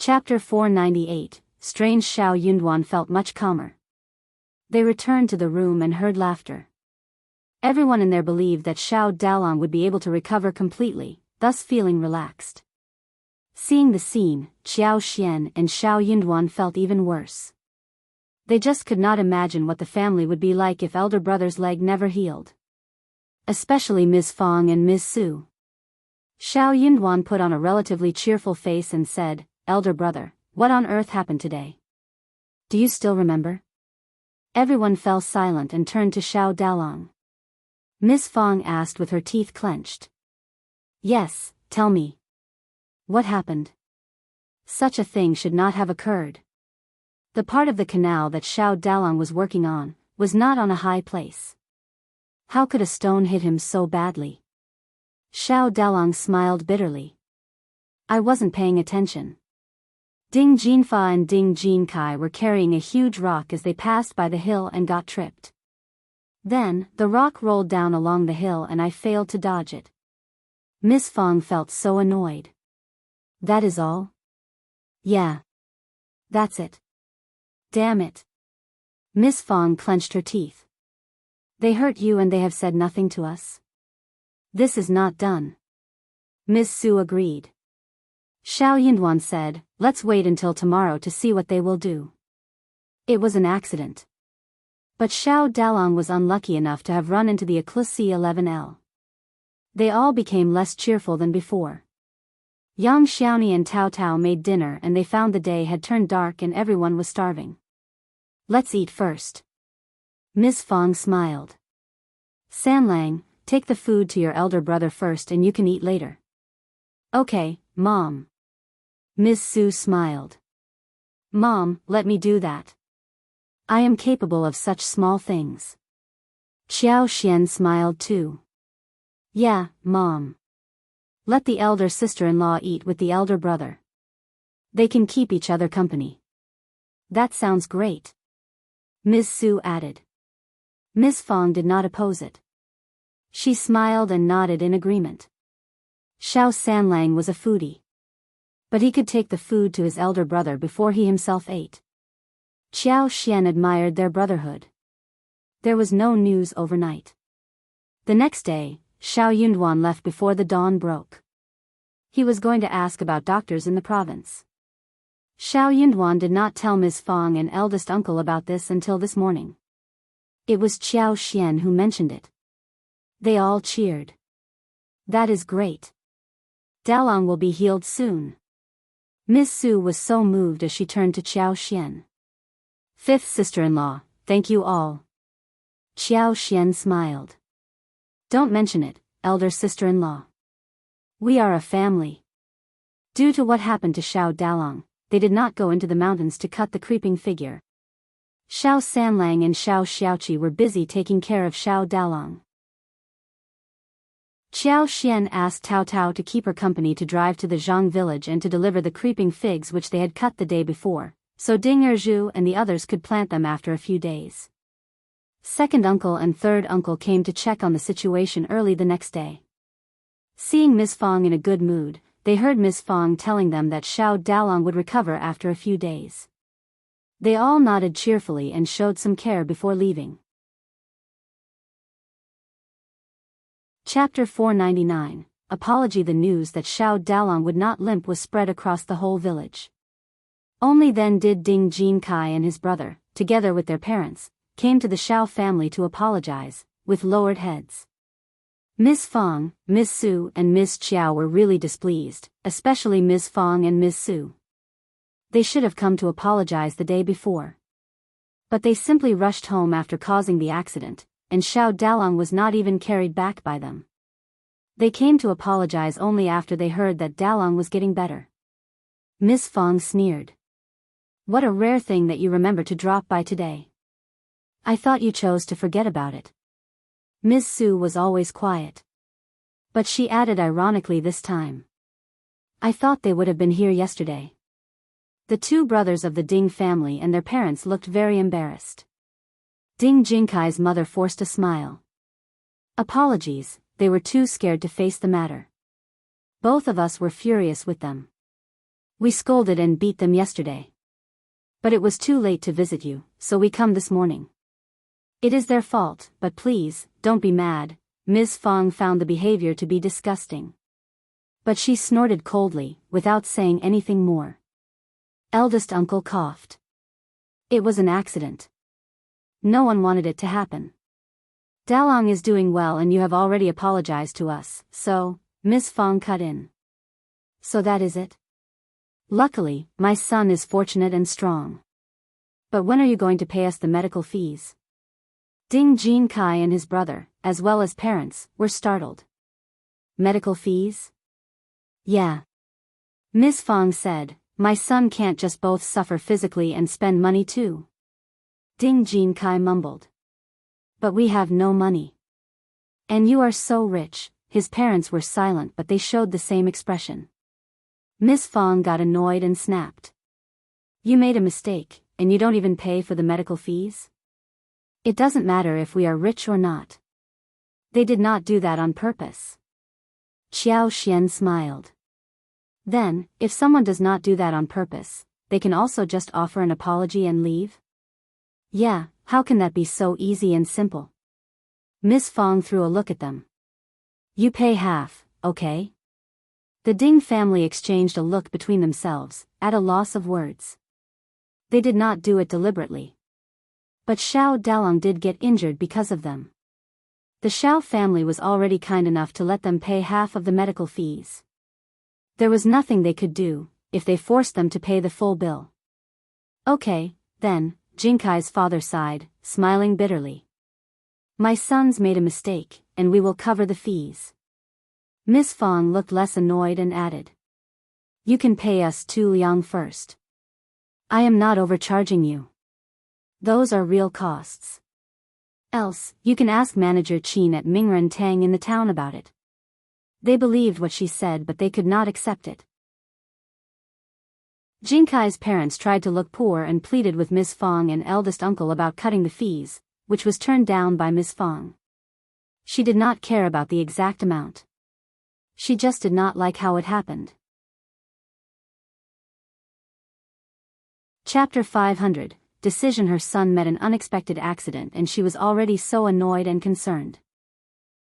Chapter 498, Strange. Xiao Yunduan felt much calmer. They returned to the room and heard laughter. Everyone in there believed that Xiao Dalong would be able to recover completely, thus feeling relaxed. Seeing the scene, Xiao Xian and Xiao Yunduan felt even worse. They just could not imagine what the family would be like if elder brother's leg never healed. Especially Ms. Fong and Ms. Su. Xiao Yunduan put on a relatively cheerful face and said, "Elder brother, what on earth happened today? Do you still remember?" Everyone fell silent and turned to Xiao Dalong. Ms. Fong asked with her teeth clenched. "Yes, tell me. What happened? Such a thing should not have occurred." The part of the canal that Xiao Dalong was working on was not on a high place. How could a stone hit him so badly? Xiao Dalong smiled bitterly. "I wasn't paying attention." Ding Jinfa and Ding Jinkai were carrying a huge rock as they passed by the hill and got tripped. Then, the rock rolled down along the hill and I failed to dodge it. Miss Fong felt so annoyed. "That is all?" "Yeah. That's it. Damn it." Miss Fong clenched her teeth. "They hurt you and they have said nothing to us? This is not done." Ms. Su agreed. Xiao Yunduan said, "Let's wait until tomorrow to see what they will do. It was an accident." But Xiao Dalong was unlucky enough to have run into the Eclipse 11L. They all became less cheerful than before. Yang Xiaoni and Tao Tao made dinner and they found the day had turned dark and everyone was starving. "Let's eat first." Ms. Fong smiled. "Sanlang, take the food to your elder brother first and you can eat later." "Okay, Mom." Ms. Su smiled. "Mom, let me do that. I am capable of such small things." Xiao Xian smiled too. "Yeah, Mom. Let the elder sister-in-law eat with the elder brother. They can keep each other company." "That sounds great," Ms. Su added. Ms. Fong did not oppose it. She smiled and nodded in agreement. Xiao Sanlang was a foodie. But he could take the food to his elder brother before he himself ate. Xiao Xian admired their brotherhood. There was no news overnight. The next day, Xiao Yunduan left before the dawn broke. He was going to ask about doctors in the province. Xiao Yunduan did not tell Ms. Fong and eldest uncle about this until this morning. It was Xiao Xian who mentioned it. They all cheered. "That is great. Dalong will be healed soon." Ms. Su was so moved as she turned to Xiao Xian. "Fifth sister-in-law, thank you all." Xiao Xian smiled. "Don't mention it, elder sister-in-law. We are a family." Due to what happened to Xiao Dalong, they did not go into the mountains to cut the creeping figure. Xiao Sanlang and Xiao Xiaoqi were busy taking care of Xiao Dalong. Xiao Xian asked Tao Tao to keep her company to drive to the Zhang village and to deliver the creeping figs which they had cut the day before, so Ding Erju and the others could plant them after a few days. Second uncle and third uncle came to check on the situation early the next day. Seeing Ms. Fong in a good mood, they heard Ms. Fong telling them that Xiao Dalong would recover after a few days. They all nodded cheerfully and showed some care before leaving. Chapter 499, Apology. The news that Xiao Dalong would not limp was spread across the whole village. Only then did Ding Jinkai and his brother, together with their parents, came to the Xiao family to apologize, with lowered heads. Ms. Fong, Ms. Su and Ms. Chiao were really displeased, especially Ms. Fong and Ms. Su. They should have come to apologize the day before. But they simply rushed home after causing the accident, and Xiao Dalong was not even carried back by them. They came to apologize only after they heard that Dalong was getting better. Ms. Fong sneered. "What a rare thing that you remember to drop by today. I thought you chose to forget about it." Ms. Su was always quiet. But she added ironically this time. "I thought they would have been here yesterday." The two brothers of the Ding family and their parents looked very embarrassed. Ding Jinkai's mother forced a smile. "Apologies, they were too scared to face the matter. Both of us were furious with them." We scolded and beat them yesterday. But it was too late to visit you, so we come this morning. It is their fault, but please, don't be mad. Ms. Fong found the behavior to be disgusting. But she snorted coldly, without saying anything more. Eldest uncle coughed. It was an accident. No one wanted it to happen. Dalong is doing well and you have already apologized to us, so, Ms. Fong cut in. So that is it? Luckily, my son is fortunate and strong. But when are you going to pay us the medical fees? Ding Jinkai and his brother, as well as parents, were startled. Medical fees? Yeah. Ms. Fong said, my son can't just both suffer physically and spend money too. Ding Jinkai mumbled. But we have no money. And you are so rich. His parents were silent but they showed the same expression. Ms. Fong got annoyed and snapped. You made a mistake, and you don't even pay for the medical fees? It doesn't matter if we are rich or not. They did not do that on purpose. Xiaoxian smiled. Then, if someone does not do that on purpose, they can also just offer an apology and leave? Yeah, how can that be so easy and simple? Ms. Fong threw a look at them. You pay half, okay? The Ding family exchanged a look between themselves, at a loss of words. They did not do it deliberately. But Xiao Dalong did get injured because of them. The Xiao family was already kind enough to let them pay half of the medical fees. There was nothing they could do, if they forced them to pay the full bill. Okay, then, Jinkai's father sighed, smiling bitterly. My sons made a mistake, and we will cover the fees. Ms. Fong looked less annoyed and added. You can pay us 2 liang first. I am not overcharging you. Those are real costs. Else, you can ask manager Qin at Mingren Tang in the town about it. They believed what she said but they could not accept it. Jinkai's parents tried to look poor and pleaded with Ms. Fong and eldest uncle about cutting the fees, which was turned down by Ms. Fong. She did not care about the exact amount. She just did not like how it happened. Chapter 500, Decision. Her son met an unexpected accident and she was already so annoyed and concerned.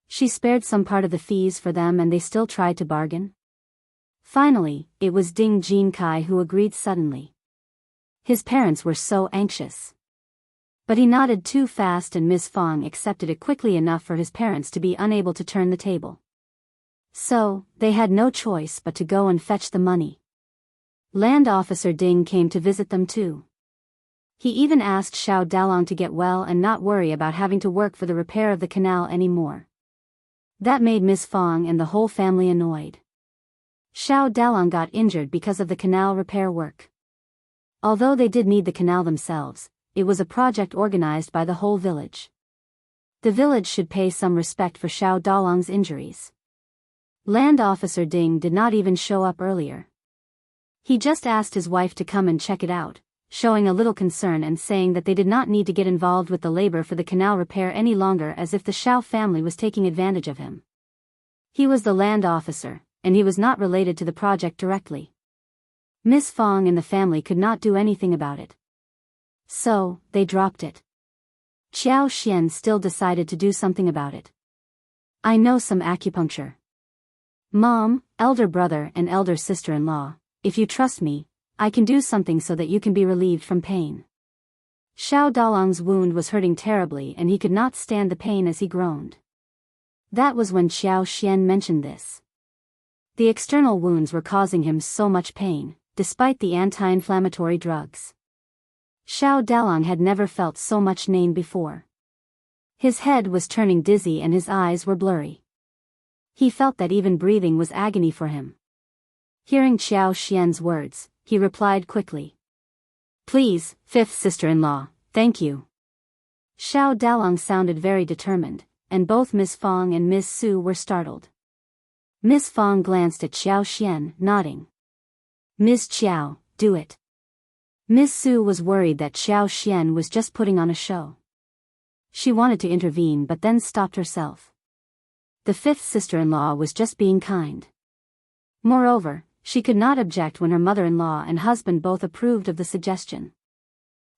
She spared some part of the fees for them and they still tried to bargain. Finally, it was Ding Jinkai who agreed suddenly. His parents were so anxious. But he nodded too fast and Ms. Fong accepted it quickly enough for his parents to be unable to turn the table. So, they had no choice but to go and fetch the money. Land Officer Ding came to visit them too. He even asked Xiao Dalong to get well and not worry about having to work for the repair of the canal anymore. That made Ms. Fong and the whole family annoyed. Xiao Dalong got injured because of the canal repair work. Although they did need the canal themselves, it was a project organized by the whole village. The village should pay some respect for Xiao Dalong's injuries. Land Officer Ding did not even show up earlier. He just asked his wife to come and check it out, showing a little concern and saying that they did not need to get involved with the labor for the canal repair any longer, as if the Xiao family was taking advantage of him. He was the land officer, and he was not related to the project directly. Ms. Fong and the family could not do anything about it. So, they dropped it. Xiao Xian still decided to do something about it. I know some acupuncture. Mom, elder brother and elder sister-in-law, if you trust me, I can do something so that you can be relieved from pain. Xiao Dalong's wound was hurting terribly and he could not stand the pain as he groaned. That was when Xiao Xian mentioned this. The external wounds were causing him so much pain, despite the anti-inflammatory drugs. Xiao Dalong had never felt so much pain before. His head was turning dizzy and his eyes were blurry. He felt that even breathing was agony for him. Hearing Xiao Xian's words, he replied quickly. Please, fifth sister-in-law, thank you. Xiao Dalong sounded very determined, and both Ms. Fong and Ms. Su were startled. Ms. Fong glanced at Xiao Xian, nodding. Ms. Xiao, do it. Ms. Su was worried that Xiao Xian was just putting on a show. She wanted to intervene but then stopped herself. The fifth sister-in-law was just being kind. Moreover, she could not object when her mother-in-law and husband both approved of the suggestion.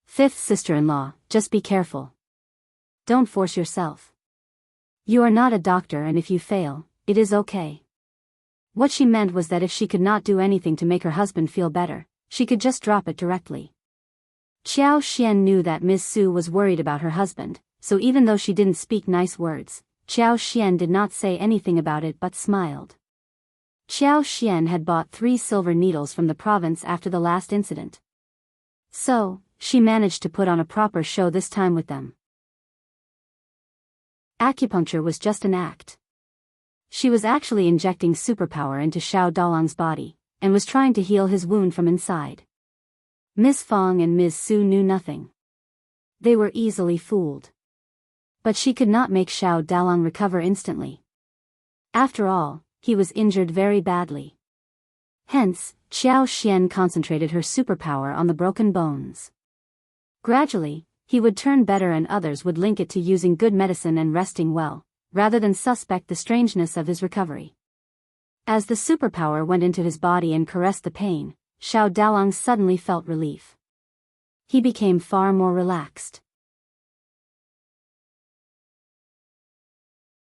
Fifth sister-in-law, just be careful. Don't force yourself. You are not a doctor, and if you fail, it is okay. What she meant was that if she could not do anything to make her husband feel better, she could just drop it directly. Xiao Xian knew that Ms. Su was worried about her husband, so even though she didn't speak nice words, Xiao Xian did not say anything about it but smiled. Xiao Xian had bought 3 silver needles from the province after the last incident. So, she managed to put on a proper show this time with them. Acupuncture was just an act. She was actually injecting superpower into Xiao Dalong's body, and was trying to heal his wound from inside. Miss Fong and Ms. Su knew nothing. They were easily fooled. But she could not make Xiao Dalong recover instantly. After all, he was injured very badly. Hence, Xiao Xian concentrated her superpower on the broken bones. Gradually, he would turn better and others would link it to using good medicine and resting well, rather than suspect the strangeness of his recovery. As the superpower went into his body and caressed the pain, Xiao Dalong suddenly felt relief. He became far more relaxed.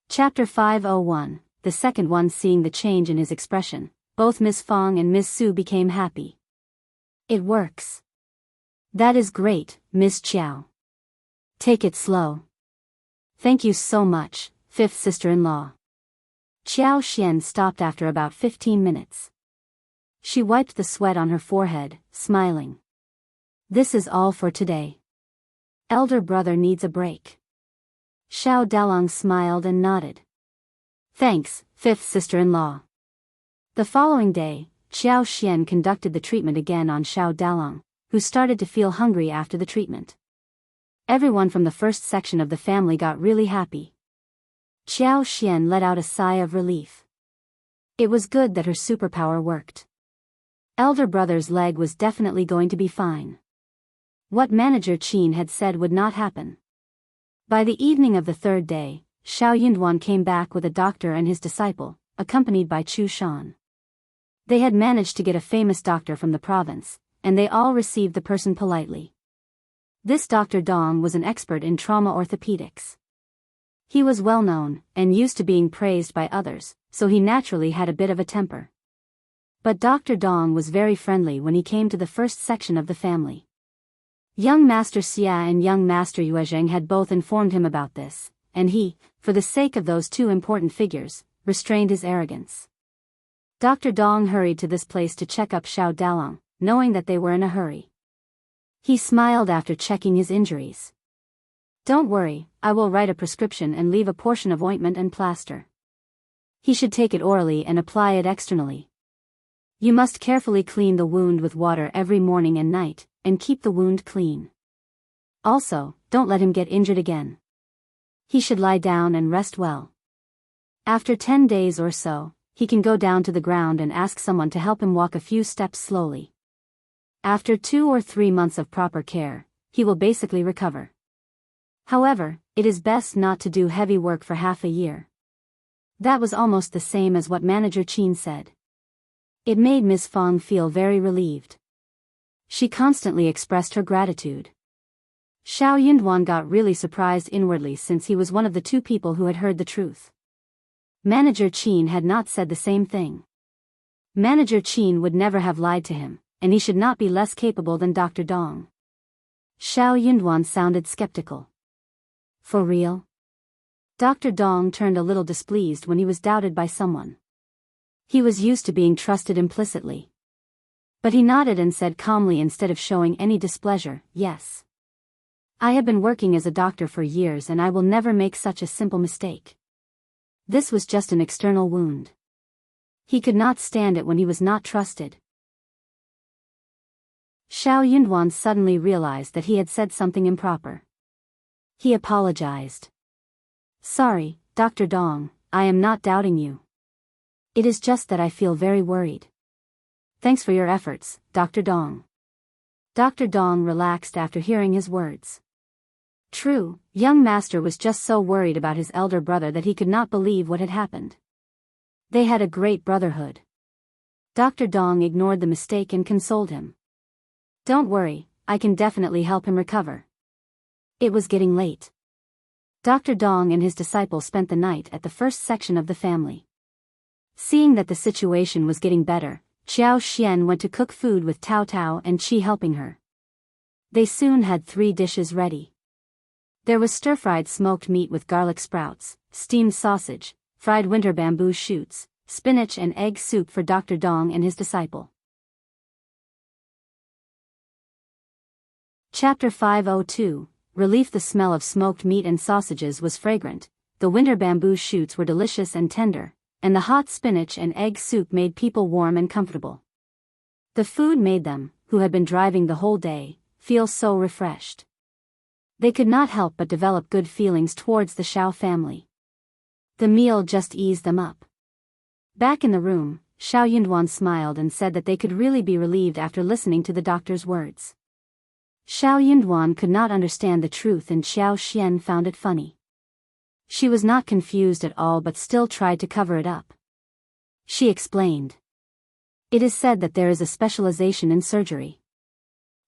Chapter 501, the second one. Seeing the change in his expression, both Miss Fong and Miss Su became happy. It works. That is great, Miss Chiao. Take it slow. Thank you so much, fifth sister-in-law. Xiao Xian stopped after about 15 minutes. She wiped the sweat on her forehead, smiling. This is all for today. Elder brother needs a break. Xiao Dalong smiled and nodded. Thanks, fifth sister-in-law. The following day, Xiao Xian conducted the treatment again on Xiao Dalong, who started to feel hungry after the treatment. Everyone from the first section of the family got really happy. Xiao Xian let out a sigh of relief. It was good that her superpower worked. Elder brother's leg was definitely going to be fine. What Manager Qin had said would not happen. By the evening of the third day, Xiao Yunduan came back with a doctor and his disciple, accompanied by Chu Shan. They had managed to get a famous doctor from the province, and they all received the person politely. This Dr. Dong was an expert in trauma orthopedics. He was well known, and used to being praised by others, so he naturally had a bit of a temper. But Dr. Dong was very friendly when he came to the first section of the family. Young Master Xia and young Master Yuezheng had both informed him about this, and he, for the sake of those two important figures, restrained his arrogance. Dr. Dong hurried to this place to check up Xiao Dalong, knowing that they were in a hurry. He smiled after checking his injuries. Don't worry, I will write a prescription and leave a portion of ointment and plaster. He should take it orally and apply it externally. You must carefully clean the wound with water every morning and night, and keep the wound clean. Also, don't let him get injured again. He should lie down and rest well. After 10 days or so, he can go down to the ground and ask someone to help him walk a few steps slowly. After 2 or 3 months of proper care, he will basically recover. However, it is best not to do heavy work for half a year. That was almost the same as what Manager Qin said. It made Miss Fong feel very relieved. She constantly expressed her gratitude. Xiao Yunduan got really surprised inwardly since he was one of the 2 people who had heard the truth. Manager Qin had not said the same thing. Manager Qin would never have lied to him, and he should not be less capable than Dr. Dong. Xiao Yunduan sounded skeptical. For real? Dr. Dong turned a little displeased when he was doubted by someone. He was used to being trusted implicitly. But he nodded and said calmly instead of showing any displeasure, yes. I have been working as a doctor for years and I will never make such a simple mistake. This was just an external wound. He could not stand it when he was not trusted. Xiao Yunduan suddenly realized that he had said something improper. He apologized. Sorry, Dr. Dong, I am not doubting you. It is just that I feel very worried. Thanks for your efforts, Dr. Dong. Dr. Dong relaxed after hearing his words. True, young master was just so worried about his elder brother that he could not believe what had happened. They had a great brotherhood. Dr. Dong ignored the mistake and consoled him. Don't worry, I can definitely help him recover. It was getting late. Dr. Dong and his disciple spent the night at the first section of the family. Seeing that the situation was getting better, Xianxia went to cook food with Tao Tao and Qi helping her. They soon had 3 dishes ready. There was stir-fried smoked meat with garlic sprouts, steamed sausage, fried winter bamboo shoots, spinach and egg soup for Dr. Dong and his disciple. Chapter 502, Relief. The smell of smoked meat and sausages was fragrant, the winter bamboo shoots were delicious and tender, and the hot spinach and egg soup made people warm and comfortable. The food made them, who had been driving the whole day, feel so refreshed. They could not help but develop good feelings towards the Xiao family. The meal just eased them up. Back in the room, Xiao smiled and said that they could really be relieved after listening to the doctor's words. Xiao could not understand the truth and Xiao found it funny. She was not confused at all but still tried to cover it up. She explained. It is said that there is a specialization in surgery.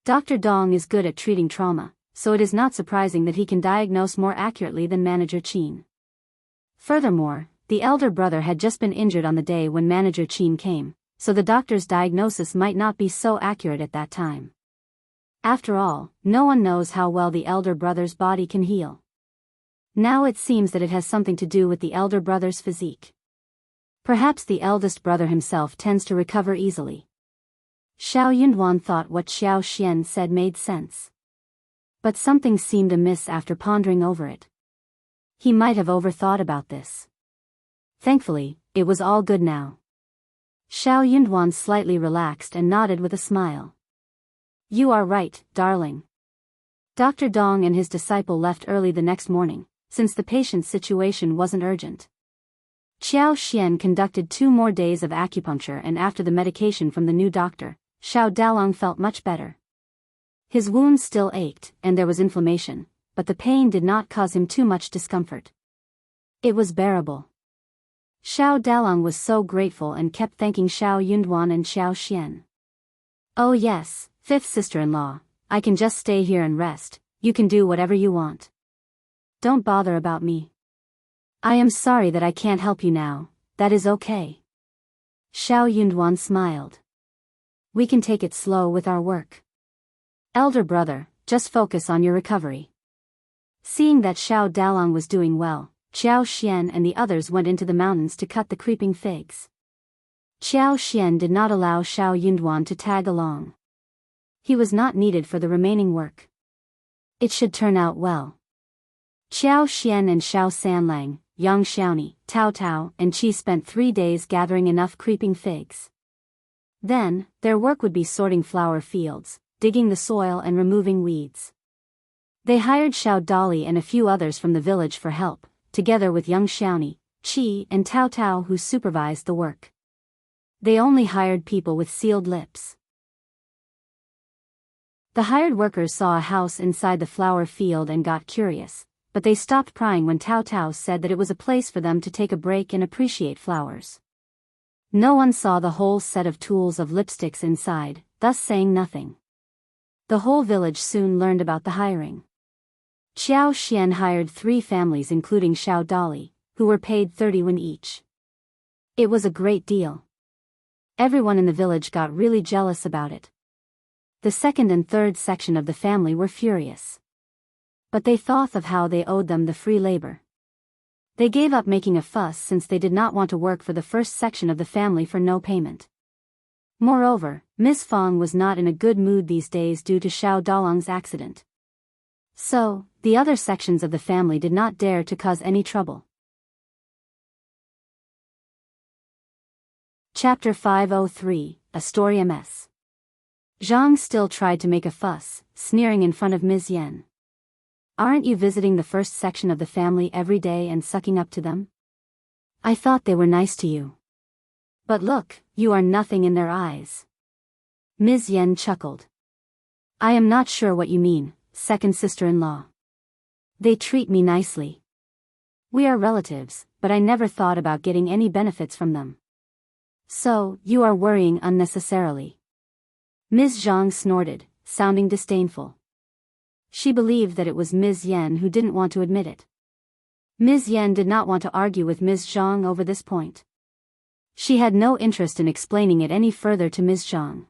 Dr. Dong is good at treating trauma, so it is not surprising that he can diagnose more accurately than Manager Qin. Furthermore, the elder brother had just been injured on the day when Manager Qin came, so the doctor's diagnosis might not be so accurate at that time. After all, no one knows how well the elder brother's body can heal. Now it seems that it has something to do with the elder brother's physique. Perhaps the eldest brother himself tends to recover easily. Xiao thought what Xiao said made sense. But something seemed amiss after pondering over it. He might have overthought about this. Thankfully, it was all good now. Xiao slightly relaxed and nodded with a smile. You are right, darling. Dr. Dong and his disciple left early the next morning, since the patient's situation wasn't urgent. Xiao conducted 2 more days of acupuncture, and after the medication from the new doctor, Xiao Dalong felt much better. His wounds still ached, and there was inflammation, but the pain did not cause him too much discomfort. It was bearable. Xiao Dalong was so grateful and kept thanking Xiao Yunduan and Xiao. Oh yes, 5th sister-in-law, I can just stay here and rest, you can do whatever you want. Don't bother about me. I am sorry that I can't help you now, that is okay. Xiao Yunduan smiled. We can take it slow with our work. Elder brother, just focus on your recovery. Seeing that Xiao Dalong was doing well, Xiao and the others went into the mountains to cut the creeping figs. Xiao did not allow Xiao Yunduan to tag along. He was not needed for the remaining work. It should turn out well. Xiao and Xiao Sanlang, Yang Xiaoni, Tao Tao, and Qi spent 3 days gathering enough creeping figs. Then, their work would be sorting flower fields, digging the soil and removing weeds. They hired Xiao Dali and a few others from the village for help, together with Yang Xiaoni, Qi and Tao Tao who supervised the work. They only hired people with sealed lips. The hired workers saw a house inside the flower field and got curious, but they stopped prying when Tao Tao said that it was a place for them to take a break and appreciate flowers. No one saw the whole set of tools of lipsticks inside, thus saying nothing. The whole village soon learned about the hiring. Xiao hired 3 families including Xiao Dali, who were paid 30 won each. It was a great deal. Everyone in the village got really jealous about it. The 2nd and 3rd section of the family were furious. But they thought of how they owed them the free labor. They gave up making a fuss since they did not want to work for the 1st section of the family for no payment. Moreover, Miss Fong was not in a good mood these days due to Xiao Dalong's accident. So, the other sections of the family did not dare to cause any trouble. Chapter 503, A Story MS. Zhang still tried to make a fuss, sneering in front of Ms. Yen. Aren't you visiting the 1st section of the family every day and sucking up to them? I thought they were nice to you. But look, you are nothing in their eyes. Ms. Yen chuckled. I am not sure what you mean, 2nd sister-in-law. They treat me nicely. We are relatives, but I never thought about getting any benefits from them. So, you are worrying unnecessarily. Ms. Zhang snorted, sounding disdainful. She believed that it was Ms. Yen who didn't want to admit it. Ms. Yen did not want to argue with Ms. Zhang over this point. She had no interest in explaining it any further to Ms. Zhang.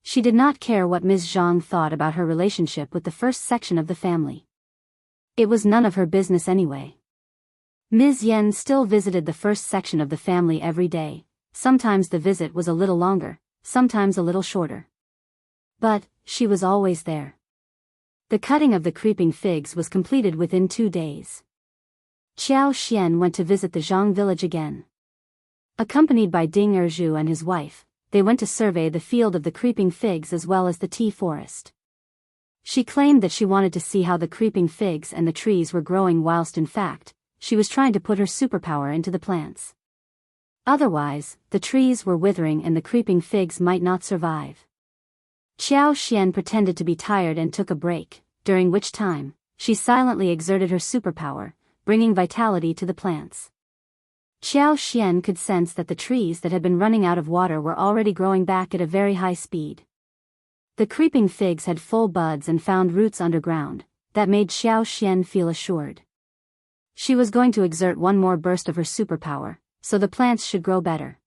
She did not care what Ms. Zhang thought about her relationship with the first section of the family. It was none of her business anyway. Ms. Yen still visited the first section of the family every day. Sometimes the visit was a little longer, sometimes a little shorter. But, she was always there. The cutting of the creeping figs was completed within 2 days. Xianxia went to visit the Zhang village again. Accompanied by Ding Erju and his wife, they went to survey the field of the creeping figs as well as the tea forest. She claimed that she wanted to see how the creeping figs and the trees were growing whilst in fact, she was trying to put her superpower into the plants. Otherwise, the trees were withering and the creeping figs might not survive. Xianxia pretended to be tired and took a break, during which time, she silently exerted her superpower, bringing vitality to the plants. Xianxia could sense that the trees that had been running out of water were already growing back at a very high speed. The creeping figs had full buds and found roots underground, that made Xianxia feel assured. She was going to exert one more burst of her superpower, so the plants should grow better.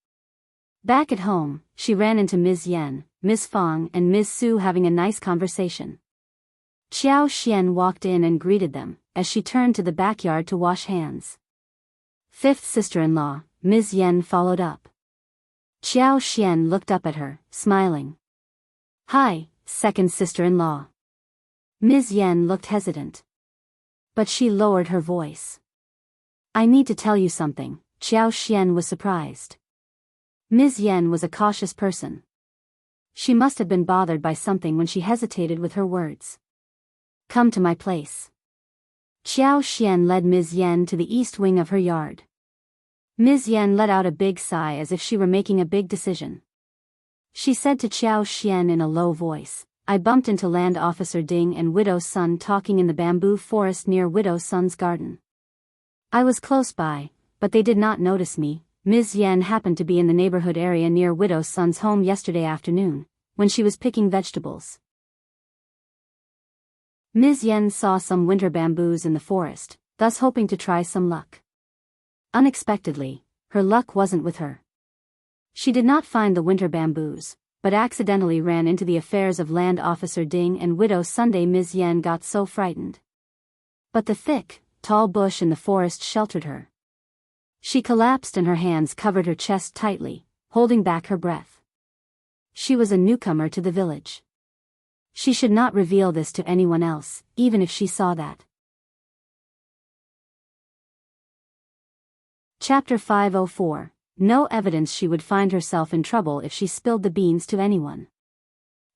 Back at home, she ran into Ms. Yen, Ms. Fang and Ms. Su having a nice conversation. Xianxia walked in and greeted them, as she turned to the backyard to wash hands. Fifth sister-in-law, Ms. Yen followed up. Xianxia looked up at her, smiling. Hi, second sister-in-law. Ms. Yen looked hesitant. But she lowered her voice. I need to tell you something. Xianxia was surprised. Ms. Yen was a cautious person. She must have been bothered by something when she hesitated with her words. Come to my place. Xianxia led Ms. Yen to the east wing of her yard. Ms. Yen let out a big sigh as if she were making a big decision. She said to Xianxia in a low voice, I bumped into Land Officer Ding and Widow's son talking in the bamboo forest near Widow's son's garden. I was close by, but they did not notice me. Ms. Yen happened to be in the neighborhood area near Widow's son's home yesterday afternoon, when she was picking vegetables. Ms. Yen saw some winter bamboos in the forest, thus hoping to try some luck. Unexpectedly, her luck wasn't with her. She did not find the winter bamboos, but accidentally ran into the affairs of Land Officer Ding and Widow Sunday. Ms. Yen got so frightened. But the thick, tall bush in the forest sheltered her. She collapsed and her hands covered her chest tightly, holding back her breath. She was a newcomer to the village. She should not reveal this to anyone else, even if she saw that. Chapter 504. No evidence. She would find herself in trouble if she spilled the beans to anyone.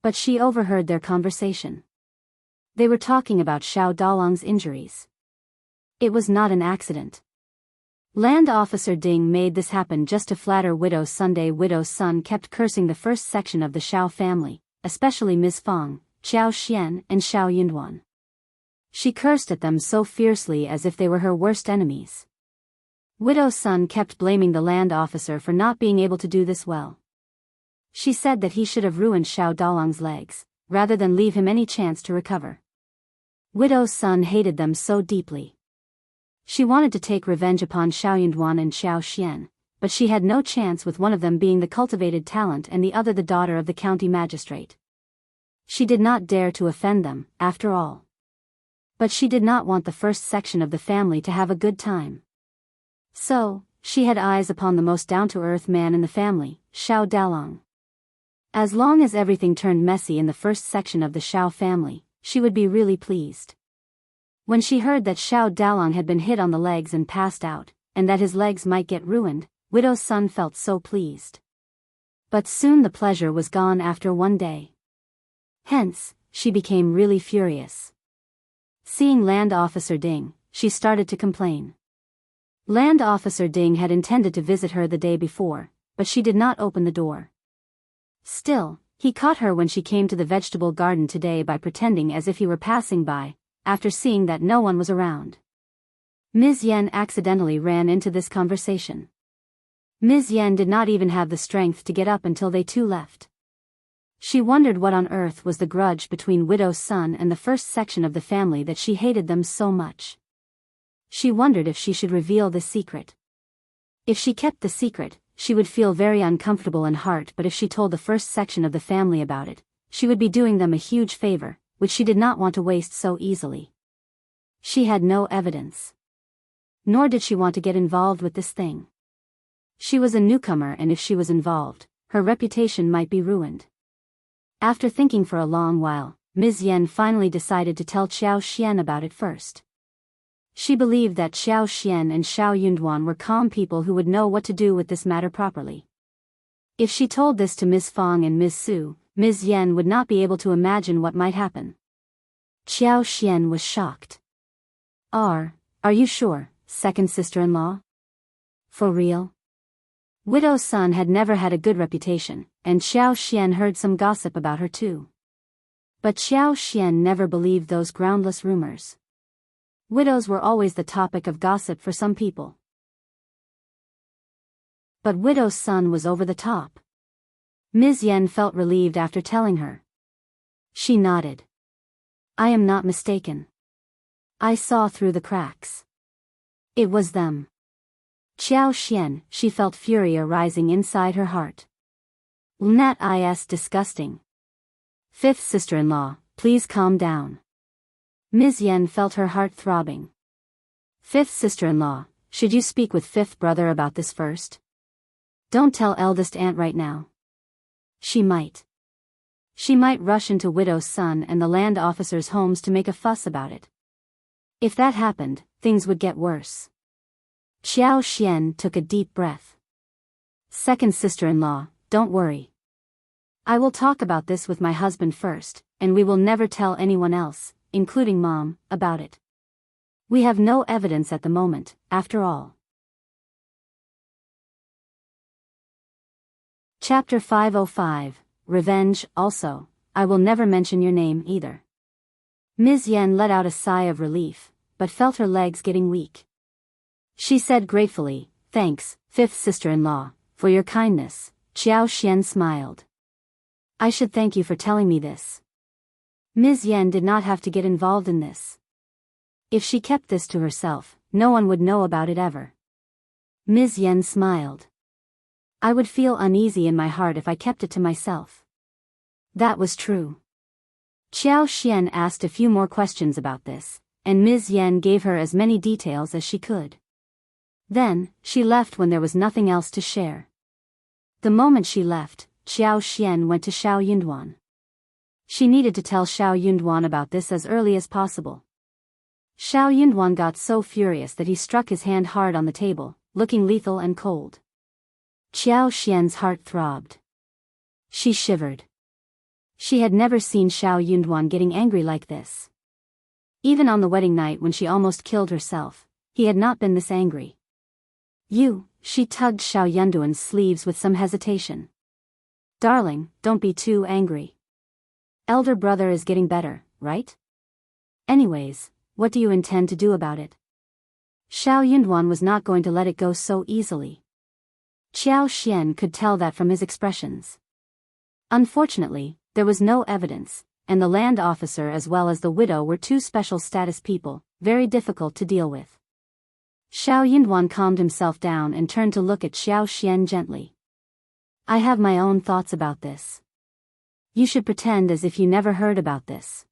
But she overheard their conversation. They were talking about Xiao Dalong's injuries. It was not an accident. Land Officer Ding made this happen just to flatter Widow Sunday. Widow's son kept cursing the first section of the Xiao family, especially Ms. Fang, Xianxia and Xiao Yunduan. She cursed at them so fiercely as if they were her worst enemies. Widow's son kept blaming the land officer for not being able to do this well. She said that he should have ruined Xiao Dalong's legs, rather than leave him any chance to recover. Widow's son hated them so deeply. She wanted to take revenge upon Xiao Yunduan and Xianxia, but she had no chance with one of them being the cultivated talent and the other the daughter of the county magistrate. She did not dare to offend them, after all. But she did not want the first section of the family to have a good time. So, she had eyes upon the most down-to-earth man in the family, Xiao Dalong. As long as everything turned messy in the first section of the Xiao family, she would be really pleased. When she heard that Xiao Dalong had been hit on the legs and passed out, and that his legs might get ruined, Widow's son felt so pleased. But soon the pleasure was gone after one day. Hence, she became really furious. Seeing Land Officer Ding, she started to complain. Land Officer Ding had intended to visit her the day before, but she did not open the door. Still, he caught her when she came to the vegetable garden today by pretending as if he were passing by, after seeing that no one was around. Ms. Yen accidentally ran into this conversation. Ms. Yen did not even have the strength to get up until they two left. She wondered what on earth was the grudge between Widow's son and the first section of the family that she hated them so much. She wondered if she should reveal the secret. If she kept the secret, she would feel very uncomfortable in heart, but if she told the first section of the family about it, she would be doing them a huge favor, which she did not want to waste so easily. She had no evidence. Nor did she want to get involved with this thing. She was a newcomer, and if she was involved, her reputation might be ruined. After thinking for a long while, Ms. Yen finally decided to tell Xianxia about it first. She believed that Xianxia and Xiao Yunduan were calm people who would know what to do with this matter properly. If she told this to Ms. Fong and Ms. Su, Ms. Yen would not be able to imagine what might happen. Xianxia was shocked. Are you sure, second sister-in-law? For real? Widow's son had never had a good reputation, and Xianxia heard some gossip about her too. But Xianxia never believed those groundless rumors. Widows were always the topic of gossip for some people. But Widow's son was over the top. Ms. Yen felt relieved after telling her. She nodded. I am not mistaken. I saw through the cracks. It was them. Xianxia, she felt fury arising inside her heart. That is disgusting. Fifth sister-in-law, please calm down. Ms. Yen felt her heart throbbing. Fifth sister-in-law, should you speak with fifth brother about this first? Don't tell eldest aunt right now. She might. She might rush into Widow's son and the land officers' homes to make a fuss about it. If that happened, things would get worse. Xianxia took a deep breath. Second sister-in-law, don't worry. I will talk about this with my husband first, and we will never tell anyone else, including Mom, about it. We have no evidence at the moment, after all. Chapter 505, Revenge. Also, I will never mention your name either. Ms. Yen let out a sigh of relief, but felt her legs getting weak. She said gratefully, thanks, fifth sister-in-law, for your kindness. Xianxia smiled. I should thank you for telling me this. Ms. Yen did not have to get involved in this. If she kept this to herself, no one would know about it ever. Ms. Yen smiled. I would feel uneasy in my heart if I kept it to myself. That was true. Xianxia asked a few more questions about this, and Ms. Yen gave her as many details as she could. Then, she left when there was nothing else to share. The moment she left, Xianxia went to Xiao Yunduan. She needed to tell Xiao Yunduan about this as early as possible. Xiao Yunduan got so furious that he struck his hand hard on the table, looking lethal and cold. Xianxia's heart throbbed. She shivered. She had never seen Xiao Yunduan getting angry like this. Even on the wedding night when she almost killed herself, he had not been this angry. She tugged Xiao Yunduan's sleeves with some hesitation. Darling, don't be too angry. Elder brother is getting better, right? Anyways, what do you intend to do about it? Xiao Yunduan was not going to let it go so easily. Xianxia could tell that from his expressions. Unfortunately, there was no evidence, and the land officer as well as the widow were two special status people, very difficult to deal with. Xiao Yunduan calmed himself down and turned to look at Xianxia gently. I have my own thoughts about this. You should pretend as if you never heard about this.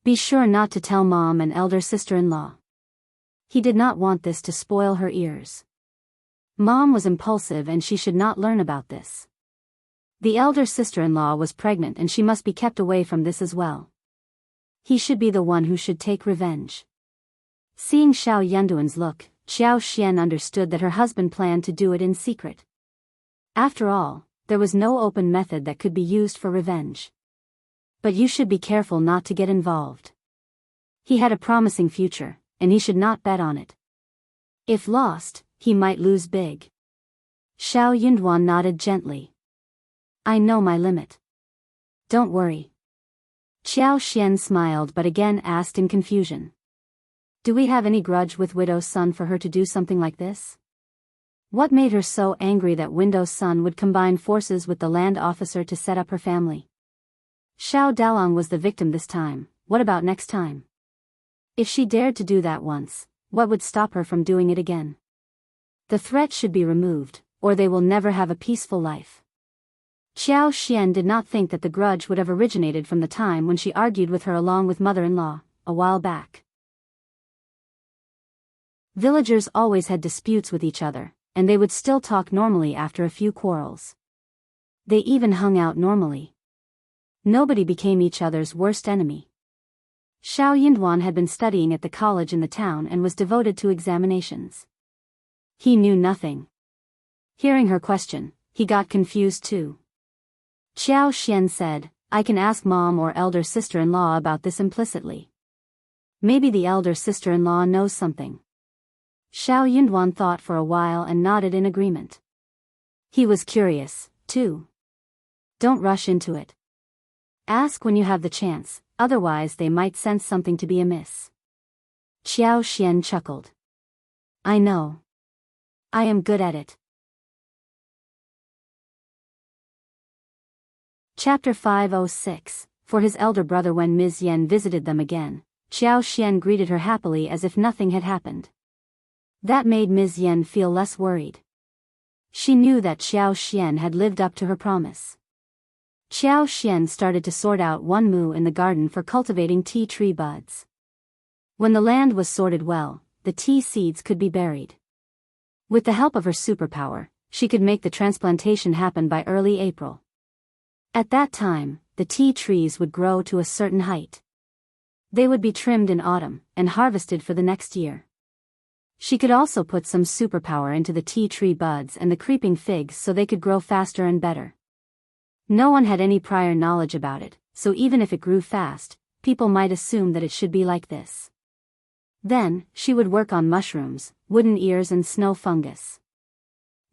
Be sure not to tell Mom and elder sister-in-law. He did not want this to spoil her ears. Mom was impulsive and she should not learn about this. The elder sister-in-law was pregnant and she must be kept away from this as well. He should be the one who should take revenge. Seeing Xiao Yunduan's look, Xianxia understood that her husband planned to do it in secret. After all, there was no open method that could be used for revenge. But you should be careful not to get involved. He had a promising future, and he should not bet on it. If lost, he might lose big. Xiao Yunduan nodded gently. I know my limit. Don't worry. Xianxia smiled but again asked in confusion. Do we have any grudge with widow's son for her to do something like this? What made her so angry that Window's son would combine forces with the land officer to set up her family? Xiao Dalong was the victim this time, what about next time? If she dared to do that once, what would stop her from doing it again? The threat should be removed, or they will never have a peaceful life. Xiao Xian did not think that the grudge would have originated from the time when she argued with her along with mother-in-law, a while back. Villagers always had disputes with each other, and they would still talk normally after a few quarrels. They even hung out normally. Nobody became each other's worst enemy. Xiao Yinduan had been studying at the college in the town and was devoted to examinations. He knew nothing. Hearing her question, he got confused too. Xiao Xian said, I can ask mom or elder sister-in-law about this implicitly. Maybe the elder sister-in-law knows something. Xiao Yinduan thought for a while and nodded in agreement. He was curious, too. Don't rush into it. Ask when you have the chance, otherwise they might sense something to be amiss. Xiao Xian chuckled. I know. I am good at it. Chapter 506. For his elder brother. When Ms. Yen visited them again, Xiao Xian greeted her happily as if nothing had happened. That made Ms. Yen feel less worried. She knew that Xiao Xian had lived up to her promise. Xiao Xian started to sort out one moo in the garden for cultivating tea tree buds. When the land was sorted well, the tea seeds could be buried. With the help of her superpower, she could make the transplantation happen by early April. At that time, the tea trees would grow to a certain height. They would be trimmed in autumn, and harvested for the next year. She could also put some superpower into the tea tree buds and the creeping figs so they could grow faster and better. No one had any prior knowledge about it, so even if it grew fast, people might assume that it should be like this. Then, she would work on mushrooms, wooden ears and snow fungus.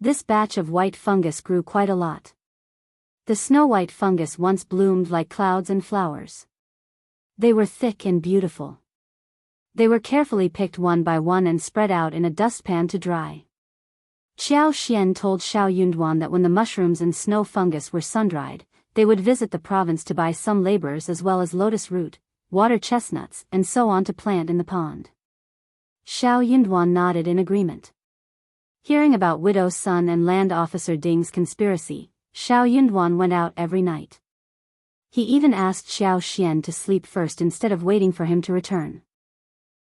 This batch of white fungus grew quite a lot. The snow-white fungus once bloomed like clouds and flowers. They were thick and beautiful. They were carefully picked one by one and spread out in a dustpan to dry. Xiao Xian told Xiao Yunduan that when the mushrooms and snow fungus were sun-dried, they would visit the province to buy some laborers as well as lotus root, water chestnuts and so on to plant in the pond. Xiao Yunduan nodded in agreement. Hearing about Widow's son and land officer Ding's conspiracy, Xiao Yunduan went out every night. He even asked Xiao Xian to sleep first instead of waiting for him to return.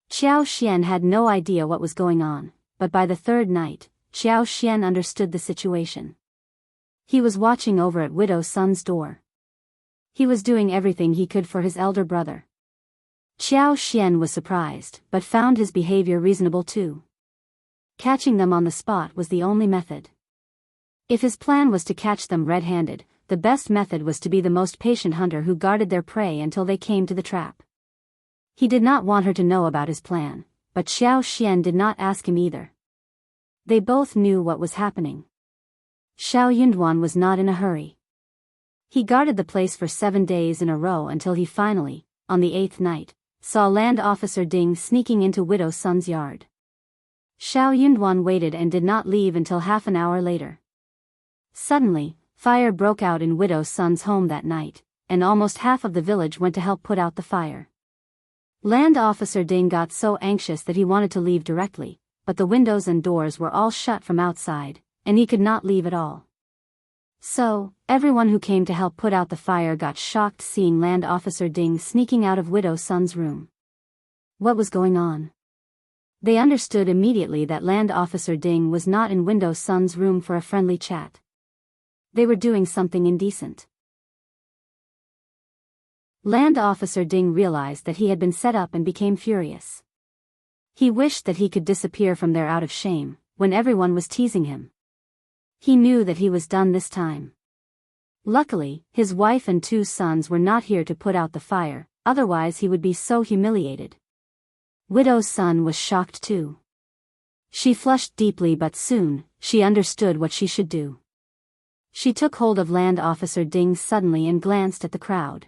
Xiao Xian had no idea what was going on, but by the third night, Xiao Xian understood the situation. He was watching over at Widow's son's door. He was doing everything he could for his elder brother. Xiao Xian was surprised, but found his behavior reasonable too. Catching them on the spot was the only method. If his plan was to catch them red-handed, the best method was to be the most patient hunter who guarded their prey until they came to the trap. He did not want her to know about his plan, but Xiao Xian did not ask him either. They both knew what was happening. Xiao Yunduan was not in a hurry. He guarded the place for 7 days in a row until he finally, on the 8th night, saw Land Officer Ding sneaking into Widow's son's yard. Xiao Yunduan waited and did not leave until half an hour later. Suddenly, fire broke out in Widow's son's home that night, and almost half of the village went to help put out the fire. Land Officer Ding got so anxious that he wanted to leave directly, but the windows and doors were all shut from outside, and he could not leave at all. So, everyone who came to help put out the fire got shocked seeing Land Officer Ding sneaking out of Widow's son's room. What was going on? They understood immediately that Land Officer Ding was not in Widow's son's room for a friendly chat. They were doing something indecent. Land Officer Ding realized that he had been set up and became furious. He wished that he could disappear from there out of shame, when everyone was teasing him. He knew that he was done this time. Luckily, his wife and 2 sons were not here to put out the fire, otherwise he would be so humiliated. Widow's son was shocked too. She flushed deeply, but soon, she understood what she should do. She took hold of Land Officer Ding suddenly and glanced at the crowd.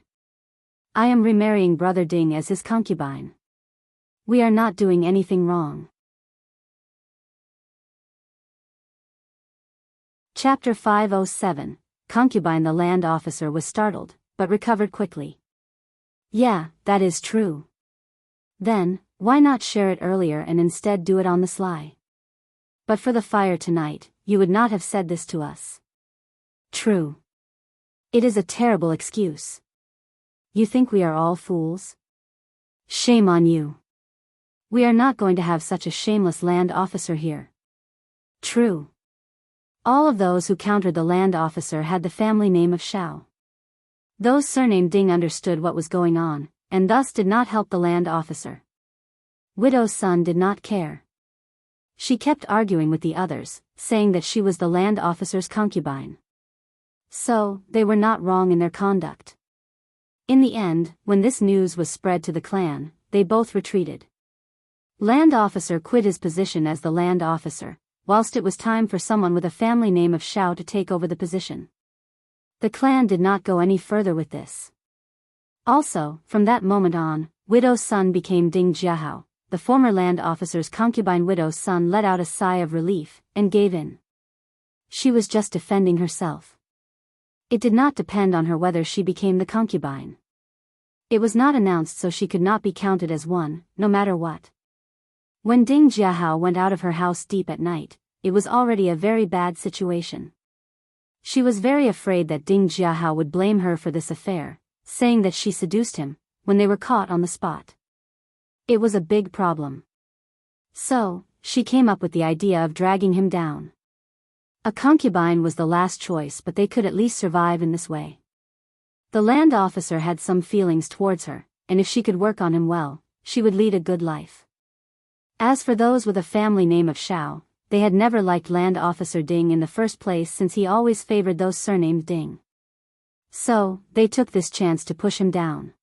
I am remarrying Brother Ding as his concubine. We are not doing anything wrong. Chapter 507, Concubine. The land officer was startled, but recovered quickly. Yeah, that is true. Then, why not share it earlier and instead do it on the sly? But for the fire tonight, you would not have said this to us. True. It is a terrible excuse. You think we are all fools? Shame on you. We are not going to have such a shameless land officer here. True. All of those who countered the land officer had the family name of Shao. Those surnamed Ding understood what was going on, and thus did not help the land officer. Widow's son did not care. She kept arguing with the others, saying that she was the land officer's concubine. So, they were not wrong in their conduct. In the end, when this news was spread to the clan, they both retreated. Land officer quit his position as the land officer, whilst it was time for someone with a family name of Shao to take over the position. The clan did not go any further with this. Also, from that moment on, Widow's son became Ding Jiahao. The former land officer's concubine. Widow's son let out a sigh of relief, and gave in. She was just defending herself. It did not depend on her whether she became the concubine. It was not announced, so she could not be counted as one, no matter what. When Ding Jiahao went out of her house deep at night, it was already a very bad situation. She was very afraid that Ding Jiahao would blame her for this affair, saying that she seduced him, when they were caught on the spot. It was a big problem. So, she came up with the idea of dragging him down. A concubine was the last choice, but they could at least survive in this way. The land officer had some feelings towards her, and if she could work on him well, she would lead a good life. As for those with a family name of Shao, they had never liked land officer Ding in the first place, since he always favored those surnamed Ding. So, they took this chance to push him down.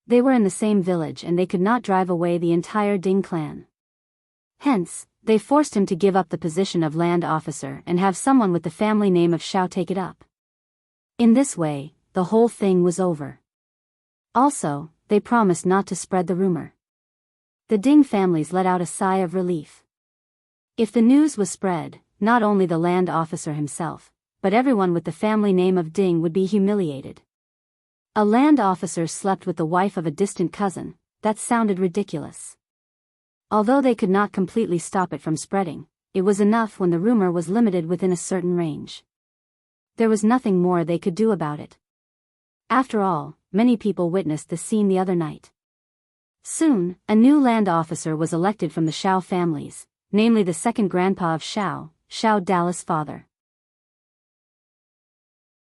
They were in the same village and they could not drive away the entire Ding clan. Hence, they forced him to give up the position of land officer and have someone with the family name of Shao take it up. In this way, the whole thing was over. Also, they promised not to spread the rumor. The Ding families let out a sigh of relief. If the news was spread, not only the land officer himself, but everyone with the family name of Ding would be humiliated. A land officer slept with the wife of a distant cousin. That sounded ridiculous. Although they could not completely stop it from spreading, it was enough when the rumor was limited within a certain range. There was nothing more they could do about it. After all, many people witnessed the scene the other night. Soon, a new land officer was elected from the Shao families, namely the second grandpa of Shao, Shao Dallas' father.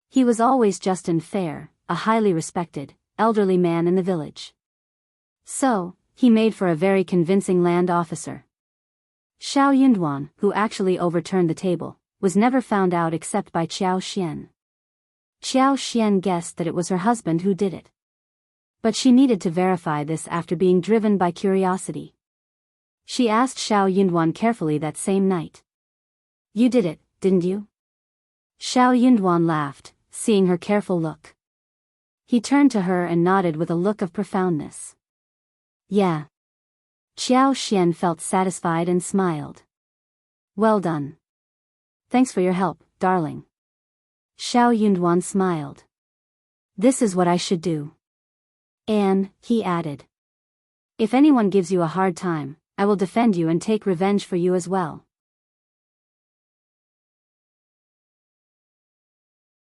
He was always just and fair, a highly respected, elderly man in the village. So, he made for a very convincing land officer. Xiao Yunduan, who actually overturned the table, was never found out except by Qiao Xian. Qiao Xian guessed that it was her husband who did it. But she needed to verify this after being driven by curiosity. She asked Xiao Yunduan carefully that same night. You did it, didn't you? Xiao Yunduan laughed, seeing her careful look. He turned to her and nodded with a look of profoundness. Yeah. Qiao Xian felt satisfied and smiled. Well done. Thanks for your help, darling. Xiao Yunduan smiled. This is what I should do. And, he added. If anyone gives you a hard time, I will defend you and take revenge for you as well.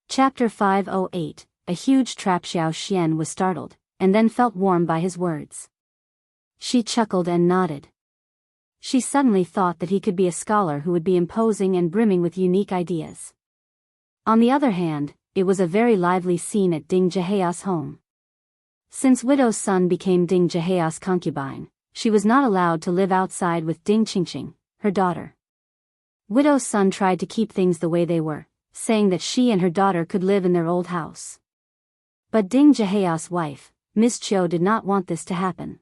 Chapter 508, A huge trap. Xiao Xian was startled, and then felt warm by his words. She chuckled and nodded. She suddenly thought that he could be a scholar who would be imposing and brimming with unique ideas. On the other hand, it was a very lively scene at Ding Jiahao's home. Since Widow's son became Ding Jiahao's concubine, she was not allowed to live outside with Ding Qingqing, her daughter. Widow's son tried to keep things the way they were, saying that she and her daughter could live in their old house. But Ding Jiahao's wife, Miss Qiu, did not want this to happen.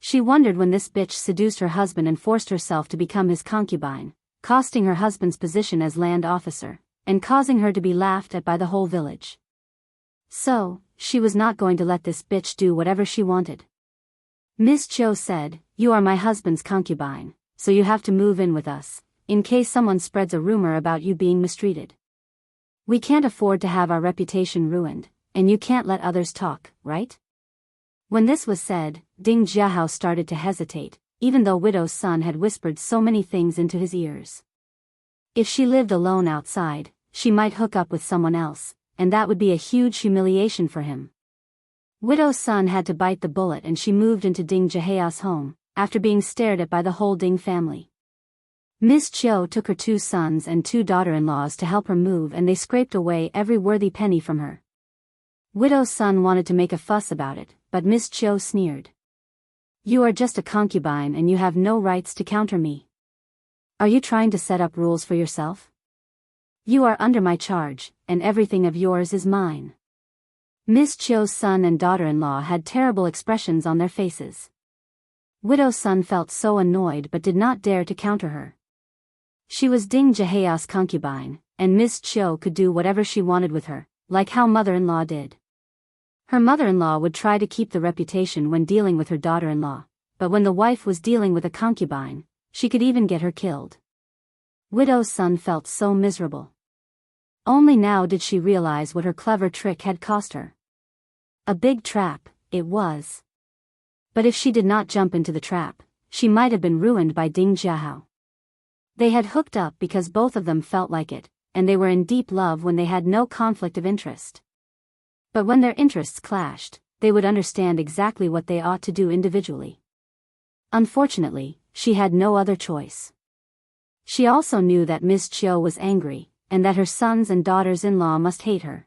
She wondered when this bitch seduced her husband and forced herself to become his concubine, costing her husband's position as land officer, and causing her to be laughed at by the whole village. So, she was not going to let this bitch do whatever she wanted. Miss Qiu said, "You are my husband's concubine, so you have to move in with us," in case someone spreads a rumor about you being mistreated. We can't afford to have our reputation ruined, and you can't let others talk, right? When this was said, Ding Jiahao started to hesitate, even though Widow's son had whispered so many things into his ears. If she lived alone outside, she might hook up with someone else, and that would be a huge humiliation for him. Widow's son had to bite the bullet, and she moved into Ding Jiahao's home, after being stared at by the whole Ding family. Miss Chiu took her 2 sons and 2 daughter-in-laws to help her move, and they scraped away every worthy penny from her. Widow's son wanted to make a fuss about it, but Miss Chiu sneered. You are just a concubine and you have no rights to counter me. Are you trying to set up rules for yourself? You are under my charge, and everything of yours is mine. Miss Chiu's son and daughter-in-law had terrible expressions on their faces. Widow's son felt so annoyed but did not dare to counter her. She was Ding Jiahao's concubine, and Miss Chiu could do whatever she wanted with her, like how mother-in-law did. Her mother-in-law would try to keep the reputation when dealing with her daughter-in-law, but when the wife was dealing with a concubine, she could even get her killed. Widow's son felt so miserable. Only now did she realize what her clever trick had cost her. A big trap, it was. But if she did not jump into the trap, she might have been ruined by Ding Jiahao. They had hooked up because both of them felt like it, and they were in deep love when they had no conflict of interest. But when their interests clashed, they would understand exactly what they ought to do individually. Unfortunately, she had no other choice. She also knew that Miss Chiu was angry, and that her sons and daughters-in-law must hate her.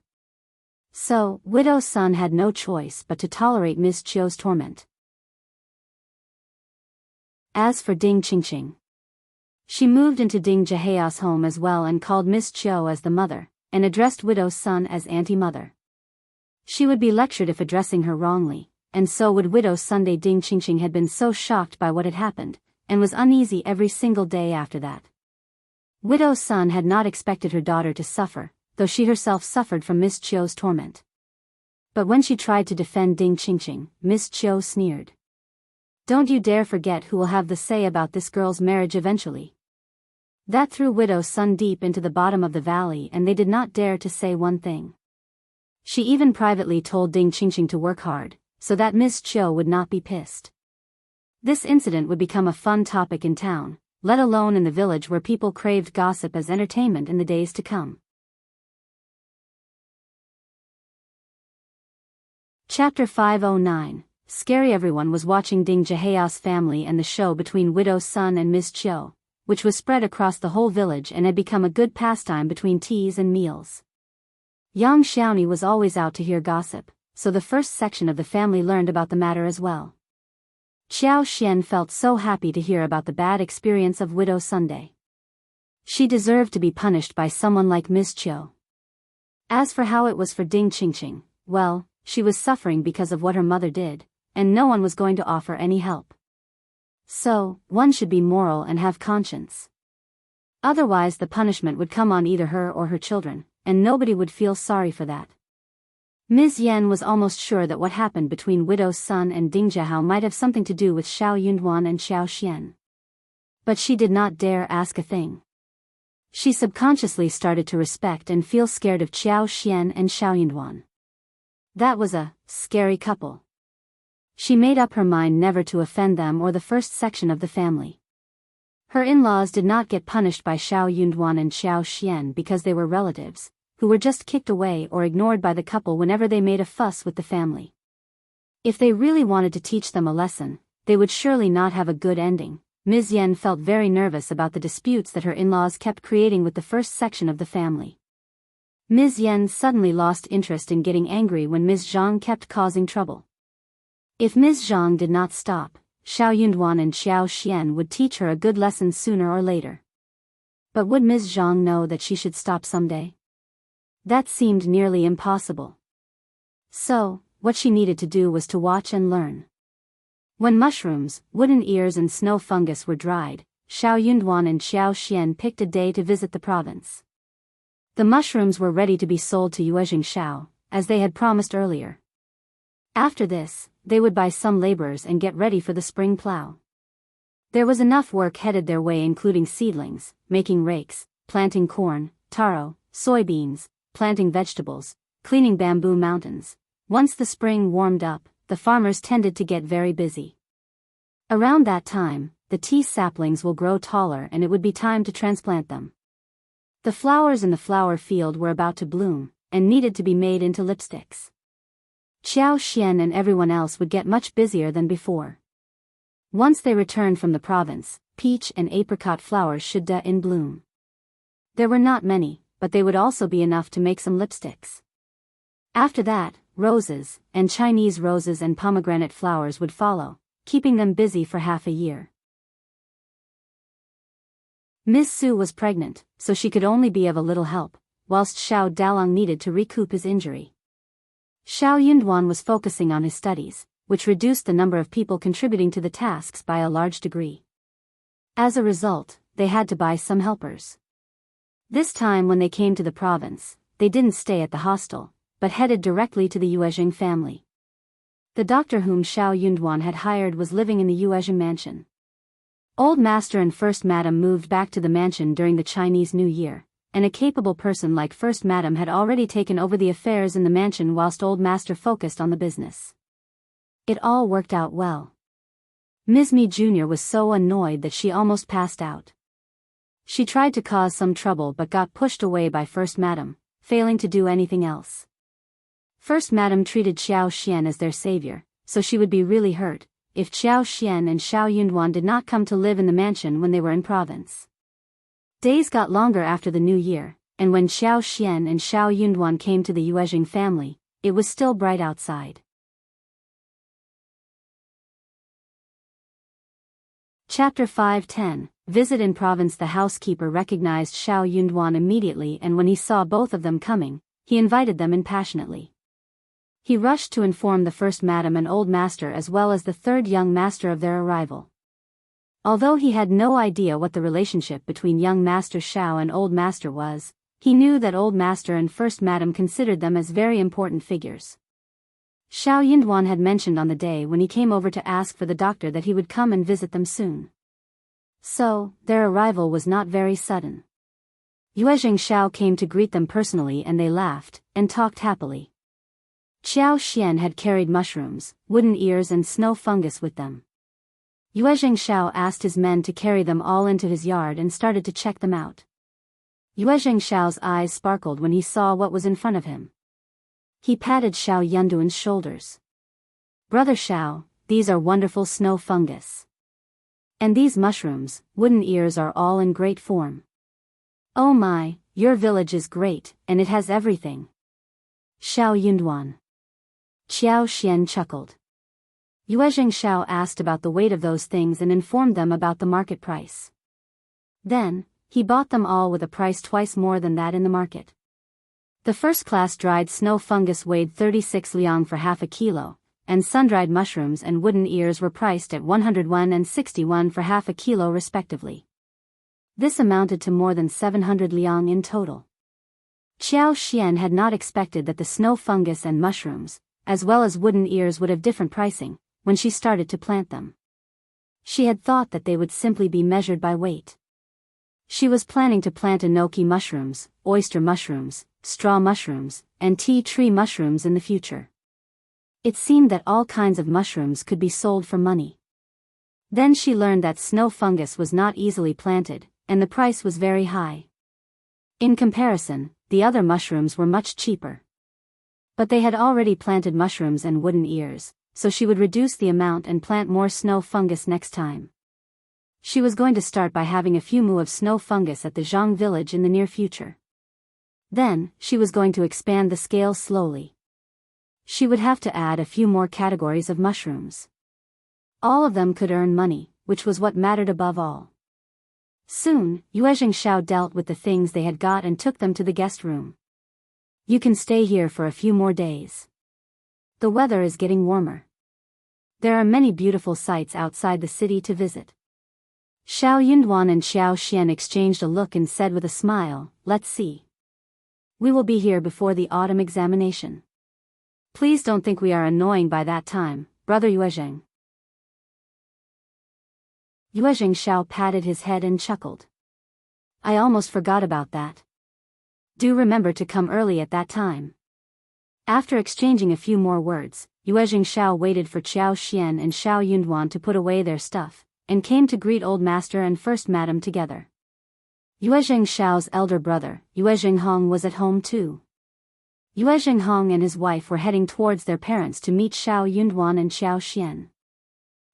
So, Widow's son had no choice but to tolerate Miss Chiu's torment. As for Ding Qingqing, she moved into Ding Jiahao's home as well and called Miss Chiu as the mother, and addressed Widow's son as Auntie Mother. She would be lectured if addressing her wrongly, and so would Widow's Sunday. Ding Qingqing had been so shocked by what had happened, and was uneasy every single day after that. Widow's son had not expected her daughter to suffer, though she herself suffered from Miss Chiu's torment. But when she tried to defend Ding Qingqing, Miss Chiu sneered. Don't you dare forget who will have the say about this girl's marriage eventually. That threw Widow's son deep into the bottom of the valley, and they did not dare to say one thing. She even privately told Ding Qingqing to work hard, so that Miss Chiu would not be pissed. This incident would become a fun topic in town, let alone in the village where people craved gossip as entertainment in the days to come. Chapter 509. Scary. Everyone was watching Ding Jiahao's family and the show between Widow's son and Miss Chiu, which was spread across the whole village and had become a good pastime between teas and meals. Young Xiaomi was always out to hear gossip, so the first section of the family learned about the matter as well. Xiao Xian felt so happy to hear about the bad experience of Widow Sunday. She deserved to be punished by someone like Miss Chiu. As for how it was for Ding Qingqing, well, she was suffering because of what her mother did, and no one was going to offer any help. So, one should be moral and have conscience. Otherwise the punishment would come on either her or her children, and nobody would feel sorry for that. Ms. Yan was almost sure that what happened between Widow's son and Ding Jiahao might have something to do with Xiao Yunduan and Xiao Xian. But she did not dare ask a thing. She subconsciously started to respect and feel scared of Xiao Xian and Xiao Yunduan. That was a scary couple. She made up her mind never to offend them or the first section of the family. Her in-laws did not get punished by Xiao Yunduan and Xiao Xian because they were relatives, who were just kicked away or ignored by the couple whenever they made a fuss with the family. If they really wanted to teach them a lesson, they would surely not have a good ending. Ms. Yan felt very nervous about the disputes that her in-laws kept creating with the first section of the family. Ms. Yan suddenly lost interest in getting angry when Ms. Zhang kept causing trouble. If Ms. Zhang did not stop, Xiao Yunduan and Xiao Xian would teach her a good lesson sooner or later. But would Ms. Zhang know that she should stop someday? That seemed nearly impossible. So, what she needed to do was to watch and learn. When mushrooms, wooden ears and snow fungus were dried, Xiao Yunduan and Xiao Xian picked a day to visit the province. The mushrooms were ready to be sold to Yuezheng Xiao, as they had promised earlier. After this, they would buy some laborers and get ready for the spring plow. There was enough work headed their way, including seedlings, making rakes, planting corn, taro, soybeans, planting vegetables, cleaning bamboo mountains. Once the spring warmed up, the farmers tended to get very busy. Around that time, the tea saplings will grow taller and it would be time to transplant them. The flowers in the flower field were about to bloom, and needed to be made into lipsticks. Xianxia and everyone else would get much busier than before. Once they returned from the province, peach and apricot flowers should be in bloom. There were not many, but they would also be enough to make some lipsticks. After that, roses, and Chinese roses and pomegranate flowers would follow, keeping them busy for half a year. Miss Su was pregnant, so she could only be of a little help, whilst Xiao Dalong needed to recoup his injury. Xiao Yunduan was focusing on his studies, which reduced the number of people contributing to the tasks by a large degree. As a result, they had to buy some helpers. This time when they came to the province, they didn't stay at the hostel, but headed directly to the Yuezheng family. The doctor whom Xiao Yunduan had hired was living in the Yuezheng mansion. Old Master and First Madam moved back to the mansion during the Chinese New Year, and a capable person like First Madam had already taken over the affairs in the mansion whilst Old Master focused on the business. It all worked out well. Ms. Mi Jr. was so annoyed that she almost passed out. She tried to cause some trouble but got pushed away by First Madam, failing to do anything else. First Madam treated Xiao Xian as their savior, so she would be really hurt if Xiao Xian and Xiao Yunduan did not come to live in the mansion when they were in province. Days got longer after the new year, and when Xiao Xian and Xiao Yunduan came to the Yuezheng family, it was still bright outside. Chapter 5:10 Visit in Province. The housekeeper recognized Xiao Yunduan immediately, and when he saw both of them coming, he invited them in passionately. He rushed to inform the First Madam and Old Master as well as the third young master of their arrival. Although he had no idea what the relationship between young Master Xiao and Old Master was, he knew that Old Master and First Madam considered them as very important figures. Xiao Yunduan had mentioned on the day when he came over to ask for the doctor that he would come and visit them soon. So, their arrival was not very sudden. Yuezheng Xiao came to greet them personally and they laughed and talked happily. Xiao Xian had carried mushrooms, wooden ears and snow fungus with them. Yuezheng Xiao asked his men to carry them all into his yard and started to check them out. Yuezheng Xiao's eyes sparkled when he saw what was in front of him. He patted Xiao Yunduan's shoulders. "Brother Xiao, these are wonderful snow fungus. And these mushrooms, wooden ears, are all in great form. Oh my, your village is great, and it has everything." Xiao Yunduan. Xiao Xian chuckled. Yuezheng Xiao asked about the weight of those things and informed them about the market price. Then, he bought them all with a price twice more than that in the market. The first-class dried snow fungus weighed 36 liang for half a kilo, and sun-dried mushrooms and wooden ears were priced at 101 and 61 for half a kilo respectively. This amounted to more than 700 liang in total. Xiao Xian had not expected that the snow fungus and mushrooms, as well as wooden ears, would have different pricing when she started to plant them. She had thought that they would simply be measured by weight. She was planning to plant enoki mushrooms, oyster mushrooms, straw mushrooms, and tea tree mushrooms in the future. It seemed that all kinds of mushrooms could be sold for money. Then she learned that snow fungus was not easily planted, and the price was very high. In comparison, the other mushrooms were much cheaper. But they had already planted mushrooms and wooden ears, so she would reduce the amount and plant more snow fungus next time. She was going to start by having a few mu of snow fungus at the Zhang village in the near future. Then, she was going to expand the scale slowly. She would have to add a few more categories of mushrooms. All of them could earn money, which was what mattered above all. Soon, Yuezheng Xiao dealt with the things they had got and took them to the guest room. "You can stay here for a few more days. The weather is getting warmer. There are many beautiful sights outside the city to visit." Xiao Yunduan and Xiao Xian exchanged a look and said with a smile, "Let's see. We will be here before the autumn examination. Please don't think we are annoying by that time, Brother Yuezheng." Yuezheng Xiao patted his head and chuckled. I almost forgot about that. Do remember to come early at that time. After exchanging a few more words, Yuezheng Xiao waited for Xiao Xian and Xiao Yunduan to put away their stuff, and came to greet Old Master and First Madam together. Yuezheng Xiao's elder brother, Yuezheng was at home too. Yuezheng and his wife were heading towards their parents to meet Xiao Yunduan and Xiao Xian.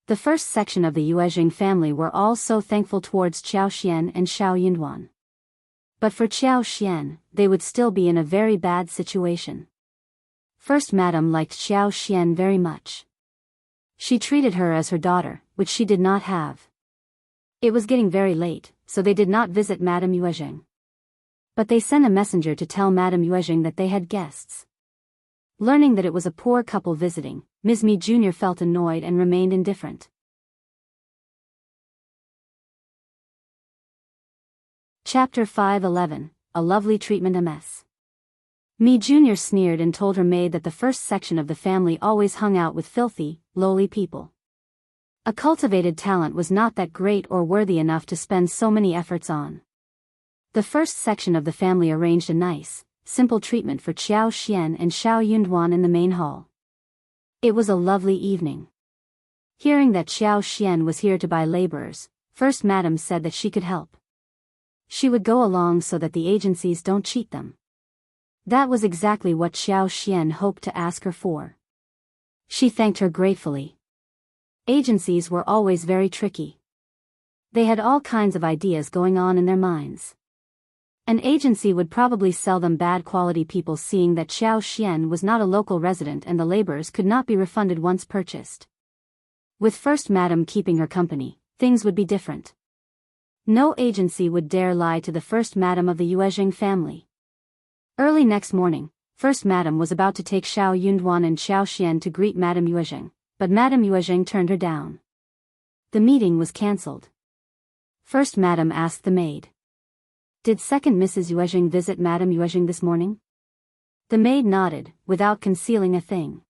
The first section of the Yuezheng family were all so thankful towards Xiao Xian and Xiao Yunduan. But for Xiao Xian, they would still be in a very bad situation. First Madam liked Xiao Xian very much. She treated her as her daughter, which she did not have. It was getting very late, so they did not visit Madame Yuezheng. But they sent a messenger to tell Madame Yuezheng that they had guests. Learning that it was a poor couple visiting, Ms. Mi Jr. felt annoyed and remained indifferent. Chapter 5:11, A Lovely Treatment MS. Mi Jr. sneered and told her maid that the first section of the family always hung out with filthy, lowly people. A cultivated talent was not that great or worthy enough to spend so many efforts on. The first section of the family arranged a nice, simple treatment for Xiao Xian and Xiao Yunduan in the main hall. It was a lovely evening. Hearing that Xiao Xian was here to buy laborers, First Madam said that she could help. She would go along so that the agencies don't cheat them. That was exactly what Xiao Xian hoped to ask her for. She thanked her gratefully. Agencies were always very tricky. They had all kinds of ideas going on in their minds. An agency would probably sell them bad quality people, seeing that Xiao Xian was not a local resident and the laborers could not be refunded once purchased. With First Madam keeping her company, things would be different. No agency would dare lie to the First Madam of the Yuezheng family. Early next morning, First Madam was about to take Xiao Yunduan and Xiao Xian to greet Madame Yuezheng, but Madame Yuezheng turned her down. The meeting was cancelled. First Madam asked the maid. Did second Mrs. Yuezheng visit Madame Yuezheng this morning? The maid nodded, without concealing a thing.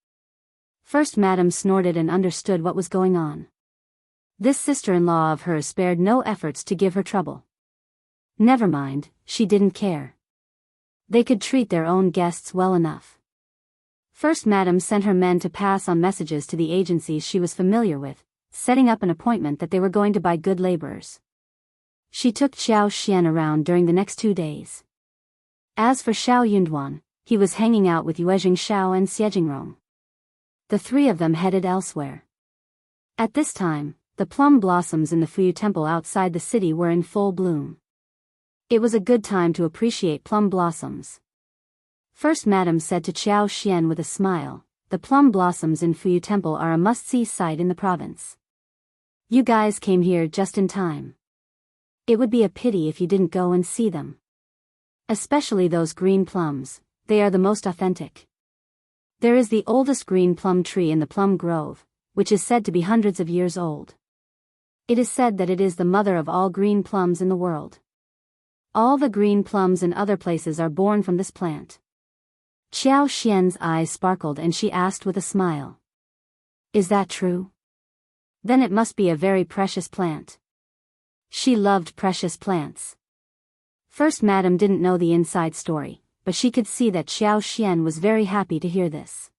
First Madam snorted and understood what was going on. This sister-in-law of hers spared no efforts to give her trouble. Never mind, she didn't care. They could treat their own guests well enough. First Madam sent her men to pass on messages to the agencies she was familiar with, setting up an appointment that they were going to buy good laborers. She took Xiao Xian around during the next 2 days. As for Xiao Yunduan, he was hanging out with Yuezheng Xiao and Xianxia. The three of them headed elsewhere. At this time, the plum blossoms in the Fuyu Temple outside the city were in full bloom. It was a good time to appreciate plum blossoms. First Madam said to Xiao Xian with a smile, the plum blossoms in Fuyu Temple are a must-see sight in the province. You guys came here just in time. It would be a pity if you didn't go and see them. Especially those green plums, they are the most authentic. There is the oldest green plum tree in the plum grove, which is said to be hundreds of years old. It is said that it is the mother of all green plums in the world. All the green plums in other places are born from this plant. Xiao Xian's eyes sparkled and she asked with a smile. Is that true? Then it must be a very precious plant. She loved precious plants. First Madam didn't know the inside story, but she could see that Xiao Xian was very happy to hear this.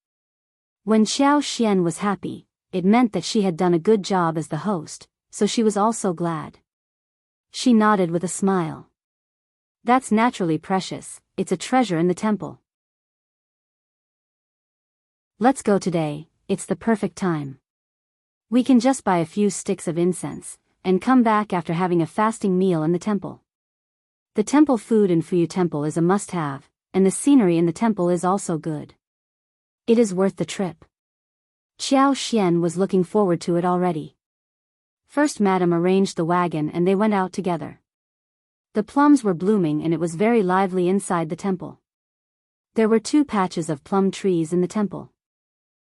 When Xiao Xian was happy, it meant that she had done a good job as the host, so she was also glad. She nodded with a smile. That's naturally precious, it's a treasure in the temple. Let's go today, it's the perfect time. We can just buy a few sticks of incense, and come back after having a fasting meal in the temple. The temple food in Fuyu Temple is a must-have, and the scenery in the temple is also good. It is worth the trip. Xiao Xian was looking forward to it already. First Madam arranged the wagon and they went out together. The plums were blooming and it was very lively inside the temple. There were 2 patches of plum trees in the temple.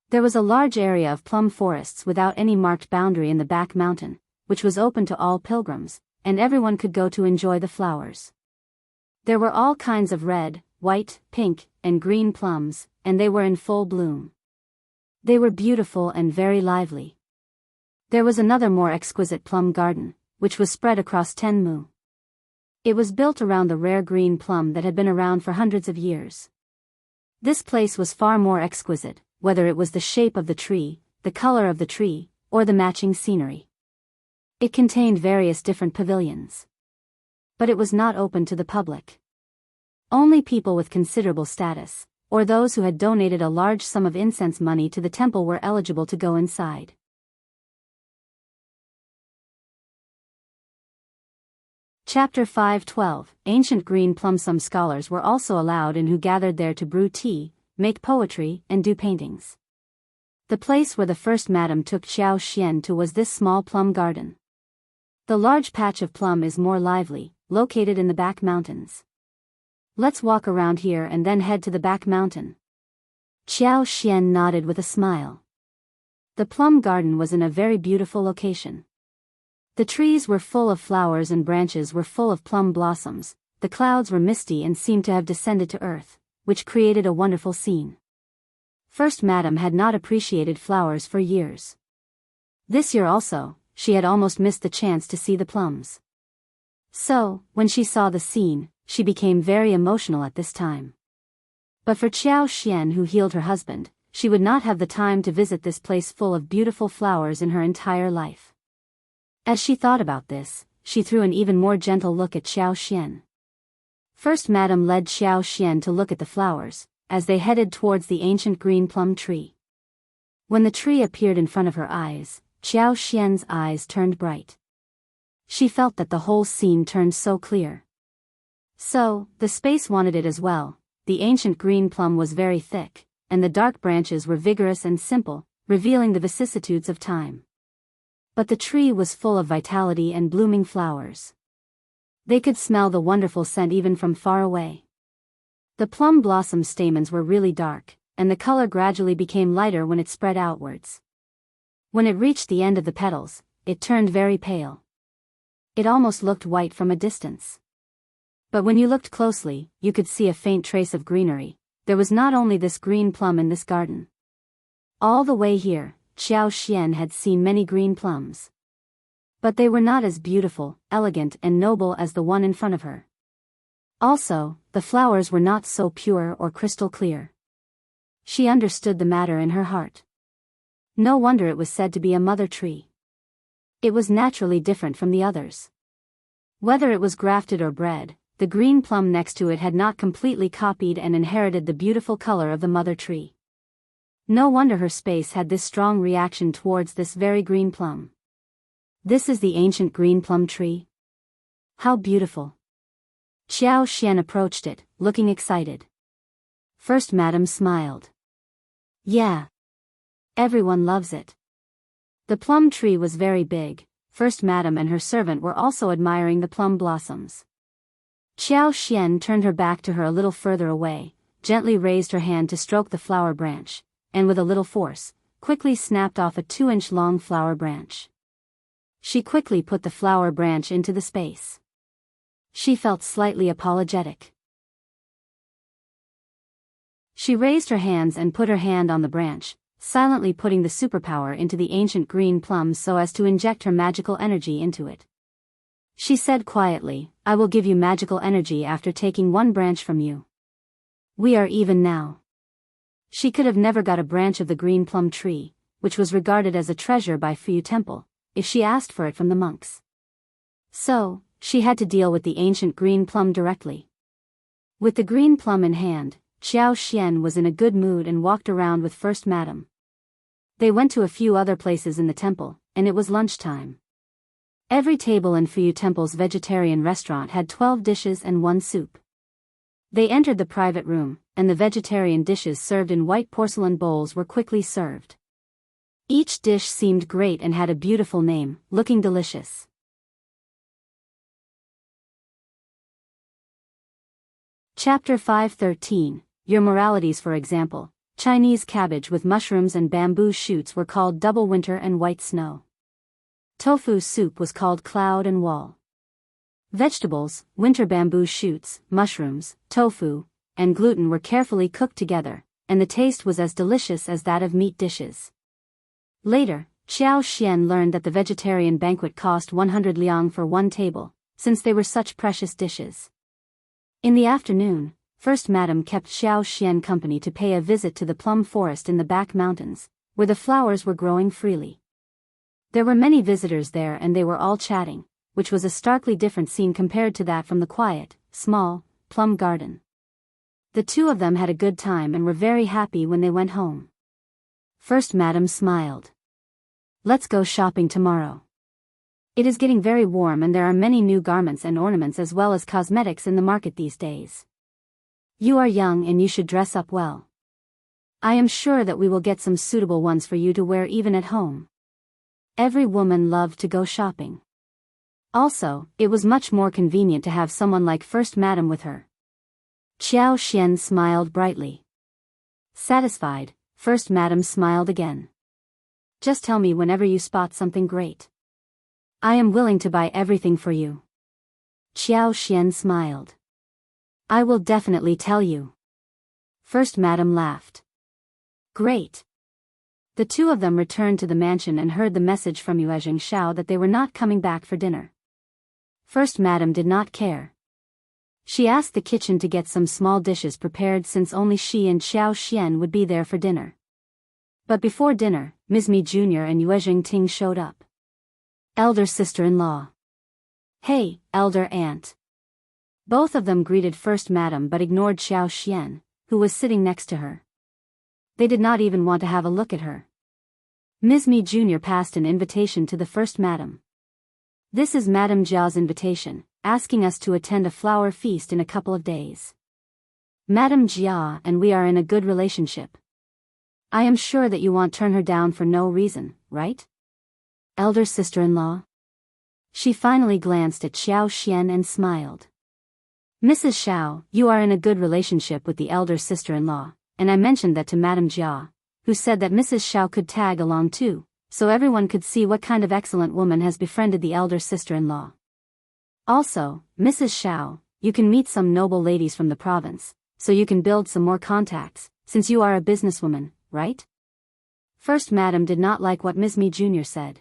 There was a large area of plum forests without any marked boundary in the back mountain, which was open to all pilgrims, and everyone could go to enjoy the flowers. There were all kinds of red, white, pink, and green plums, and they were in full bloom. They were beautiful and very lively. There was another more exquisite plum garden, which was spread across 10 mu. It was built around the rare green plum that had been around for hundreds of years. This place was far more exquisite, whether it was the shape of the tree, the color of the tree, or the matching scenery. It contained various different pavilions. But it was not open to the public. Only people with considerable status, or those who had donated a large sum of incense money to the temple, were eligible to go inside. Chapter 5:12 Ancient Green Plum. Some scholars were also allowed in who gathered there to brew tea, make poetry, and do paintings. The place where the first madam took Xianxia to was this small plum garden. The large patch of plum is more lively, located in the back mountains. Let's walk around here and then head to the back mountain. Xianxia nodded with a smile. The plum garden was in a very beautiful location. The trees were full of flowers and branches were full of plum blossoms, the clouds were misty and seemed to have descended to earth, which created a wonderful scene. First Madam had not appreciated flowers for years. This year also, she had almost missed the chance to see the plums. So, when she saw the scene, she became very emotional at this time. But for Xianxia, who healed her husband, she would not have the time to visit this place full of beautiful flowers in her entire life. As she thought about this, she threw an even more gentle look at Xianxia. First Madam led Xianxia to look at the flowers, as they headed towards the ancient green plum tree. When the tree appeared in front of her eyes, Xiaoxian's eyes turned bright. She felt that the whole scene turned so clear. So, the space wanted it as well. The ancient green plum was very thick, and the dark branches were vigorous and simple, revealing the vicissitudes of time. But the tree was full of vitality and blooming flowers. They could smell the wonderful scent even from far away. The plum blossom stamens were really dark, and the color gradually became lighter when it spread outwards. When it reached the end of the petals, it turned very pale. It almost looked white from a distance. But when you looked closely, you could see a faint trace of greenery. There was not only this green plum in this garden. All the way here, Xiaoxian had seen many green plums. But they were not as beautiful, elegant and noble as the one in front of her. Also, the flowers were not so pure or crystal clear. She understood the matter in her heart. No wonder it was said to be a mother tree. It was naturally different from the others. Whether it was grafted or bred, the green plum next to it had not completely copied and inherited the beautiful color of the mother tree. No wonder her space had this strong reaction towards this very green plum. This is the ancient green plum tree? How beautiful. Xiaoxian approached it, looking excited. First Madam smiled. Yeah. Everyone loves it. The plum tree was very big. First Madam and her servant were also admiring the plum blossoms. Xiaoxian turned her back to her a little further away, gently raised her hand to stroke the flower branch, and with a little force, quickly snapped off a 2-inch long flower branch. She quickly put the flower branch into the space. She felt slightly apologetic. She raised her hands and put her hand on the branch, silently putting the superpower into the ancient green plum so as to inject her magical energy into it. She said quietly, "I will give you magical energy after taking one branch from you. We are even now." She could have never got a branch of the green plum tree, which was regarded as a treasure by Fu Temple, if she asked for it from the monks. So, she had to deal with the ancient green plum directly. With the green plum in hand, Xiaoxian was in a good mood and walked around with First Madam. They went to a few other places in the temple, and it was lunchtime. Every table in Fu Temple's vegetarian restaurant had 12 dishes and 1 soup. They entered the private room, and the vegetarian dishes served in white porcelain bowls were quickly served. Each dish seemed great and had a beautiful name, looking delicious. Chapter 5:13 Your Moralities. For example, Chinese cabbage with mushrooms and bamboo shoots were called double winter and white snow. Tofu soup was called cloud and wall. Vegetables, winter bamboo shoots, mushrooms, tofu, and gluten were carefully cooked together, and the taste was as delicious as that of meat dishes. Later, Xianxia learned that the vegetarian banquet cost 100 liang for one table, since they were such precious dishes. In the afternoon, First Madam kept Xianxia company to pay a visit to the plum forest in the back mountains, where the flowers were growing freely. There were many visitors there and they were all chatting, which was a starkly different scene compared to that from the quiet, small, plum garden. The two of them had a good time and were very happy when they went home. First Madam smiled. Let's go shopping tomorrow. It is getting very warm and there are many new garments and ornaments as well as cosmetics in the market these days. You are young and you should dress up well. I am sure that we will get some suitable ones for you to wear even at home. Every woman loved to go shopping. Also, it was much more convenient to have someone like First Madam with her. Xianxia smiled brightly. Satisfied, First Madam smiled again. Just tell me whenever you spot something great. I am willing to buy everything for you. Xianxia smiled. I will definitely tell you. First Madam laughed. Great. The two of them returned to the mansion and heard the message from Yuezheng that they were not coming back for dinner. First Madam did not care. She asked the kitchen to get some small dishes prepared since only she and Xianxia would be there for dinner. But before dinner, Ms. Mi Jr. and Yuezheng Ting showed up. Elder sister-in-law. Hey, elder aunt. Both of them greeted First Madam but ignored Xianxia, who was sitting next to her. They did not even want to have a look at her. Ms. Mi Jr. passed an invitation to the First Madam. This is Madam Jia's invitation, asking us to attend a flower feast in a couple of days. Madam Jia and we are in a good relationship. I am sure that you won't turn her down for no reason, right? Elder sister-in-law? She finally glanced at Xianxia and smiled. Mrs. Xiao, you are in a good relationship with the elder sister-in-law, and I mentioned that to Madam Jia, who said that Mrs. Xiao could tag along too, so everyone could see what kind of excellent woman has befriended the elder sister-in-law. Also, Mrs. Xiao, you can meet some noble ladies from the province, so you can build some more contacts, since you are a businesswoman, right? First Madam did not like what Ms. Mi Jr. said.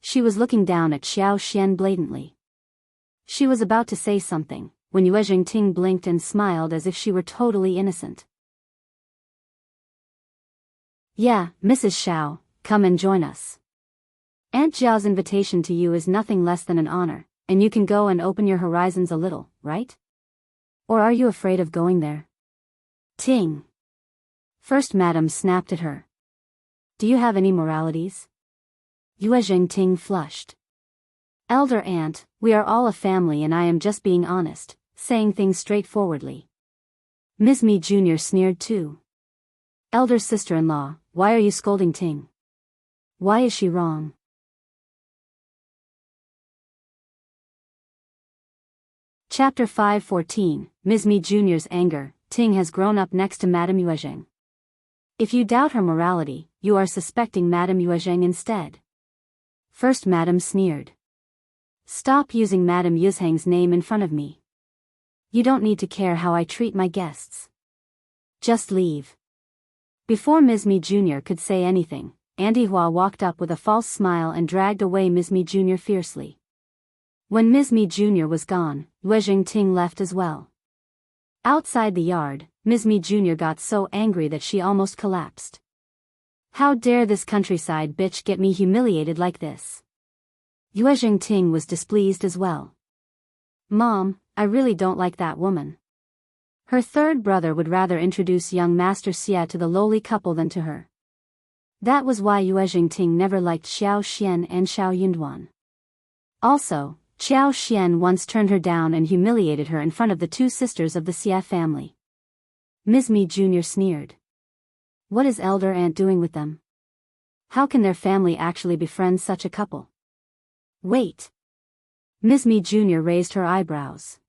She was looking down at Xianxia blatantly. She was about to say something, when Yuezheng Ting blinked and smiled as if she were totally innocent. Yeah, Mrs. Xiao, come and join us. Aunt Jia's invitation to you is nothing less than an honor, and you can go and open your horizons a little, right? Or are you afraid of going there? Ting. First Madam snapped at her. Do you have any moralities? Yuezheng Ting flushed. Elder aunt, we are all a family and I am just being honest, saying things straightforwardly. Ms. Mi Jr. sneered too. Elder sister-in-law, why are you scolding Ting? Why is she wrong? Chapter 5:14, Ms. Mi Jr.'s anger. Ting has grown up next to Madame Yuezheng. If you doubt her morality, you are suspecting Madame Yuezheng instead. First Madam sneered. Stop using Madame Yuezheng's name in front of me. You don't need to care how I treat my guests. Just leave. Before Ms. Mi Jr. could say anything, Auntie Hua walked up with a false smile and dragged away Ms. Mi Jr. fiercely. When Ms. Mi Jr. was gone, Yuezheng Ting left as well. Outside the yard, Ms. Mi Jr. got so angry that she almost collapsed. How dare this countryside bitch get me humiliated like this? Yuezheng Ting was displeased as well. Mom, I really don't like that woman. Her third brother would rather introduce young Master Xia to the lowly couple than to her. That was why Yuezheng Ting never liked Xianxia and Xiaoyunduan. Also, Xianxia once turned her down and humiliated her in front of the two sisters of the Xia family. Ms. Mi Jr. sneered. What is elder aunt doing with them? How can their family actually befriend such a couple? Wait. Ms. Mi Jr. raised her eyebrows.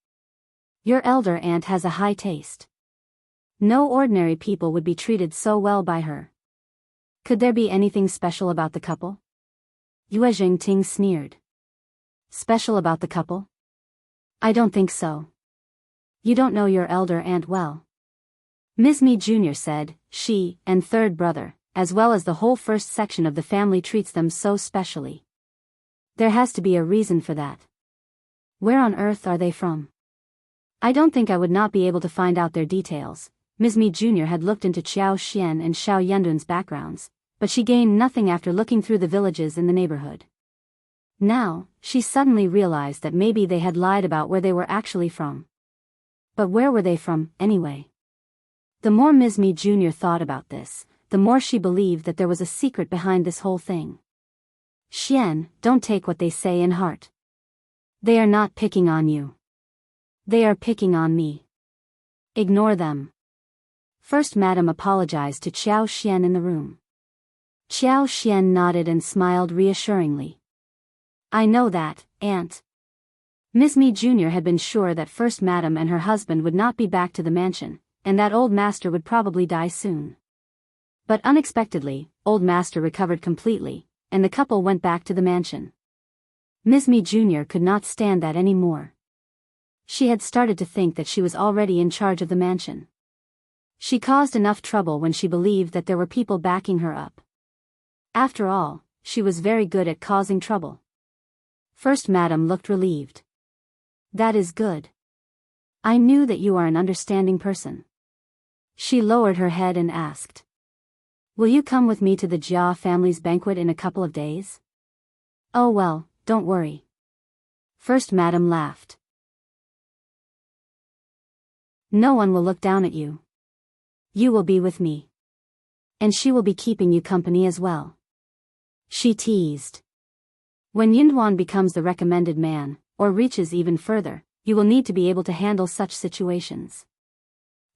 Your elder aunt has a high taste. No ordinary people would be treated so well by her. Could there be anything special about the couple? Yuezheng Ting sneered. Special about the couple? I don't think so. You don't know your elder aunt well. Ms. Mi Jr. said, she and third brother, as well as the whole first section of the family treats them so specially. There has to be a reason for that. Where on earth are they from? I don't think I would not be able to find out their details. Ms. Mi Jr. had looked into Xiao Xian and Xiao Yundun's backgrounds, but she gained nothing after looking through the villages in the neighborhood. Now, she suddenly realized that maybe they had lied about where they were actually from. But where were they from, anyway? The more Ms. Mi Jr. thought about this, the more she believed that there was a secret behind this whole thing. Xian, don't take what they say in heart. They are not picking on you. They are picking on me. Ignore them. First Madam apologized to Xiao Xian in the room. Xiao Xian nodded and smiled reassuringly. I know that, Aunt. Ms. Mi Jr. had been sure that First Madam and her husband would not be back to the mansion, and that Old Master would probably die soon. But unexpectedly, Old Master recovered completely, and the couple went back to the mansion. Ms. Mi Jr. could not stand that anymore. She had started to think that she was already in charge of the mansion. She caused enough trouble when she believed that there were people backing her up. After all, she was very good at causing trouble. First Madam looked relieved. That is good. I knew that you are an understanding person. She lowered her head and asked. Will you come with me to the Jia family's banquet in a couple of days? Oh well, don't worry. First Madam laughed. No one will look down at you. You will be with me. And she will be keeping you company as well. She teased. When Yunduan becomes the recommended man, or reaches even further, you will need to be able to handle such situations.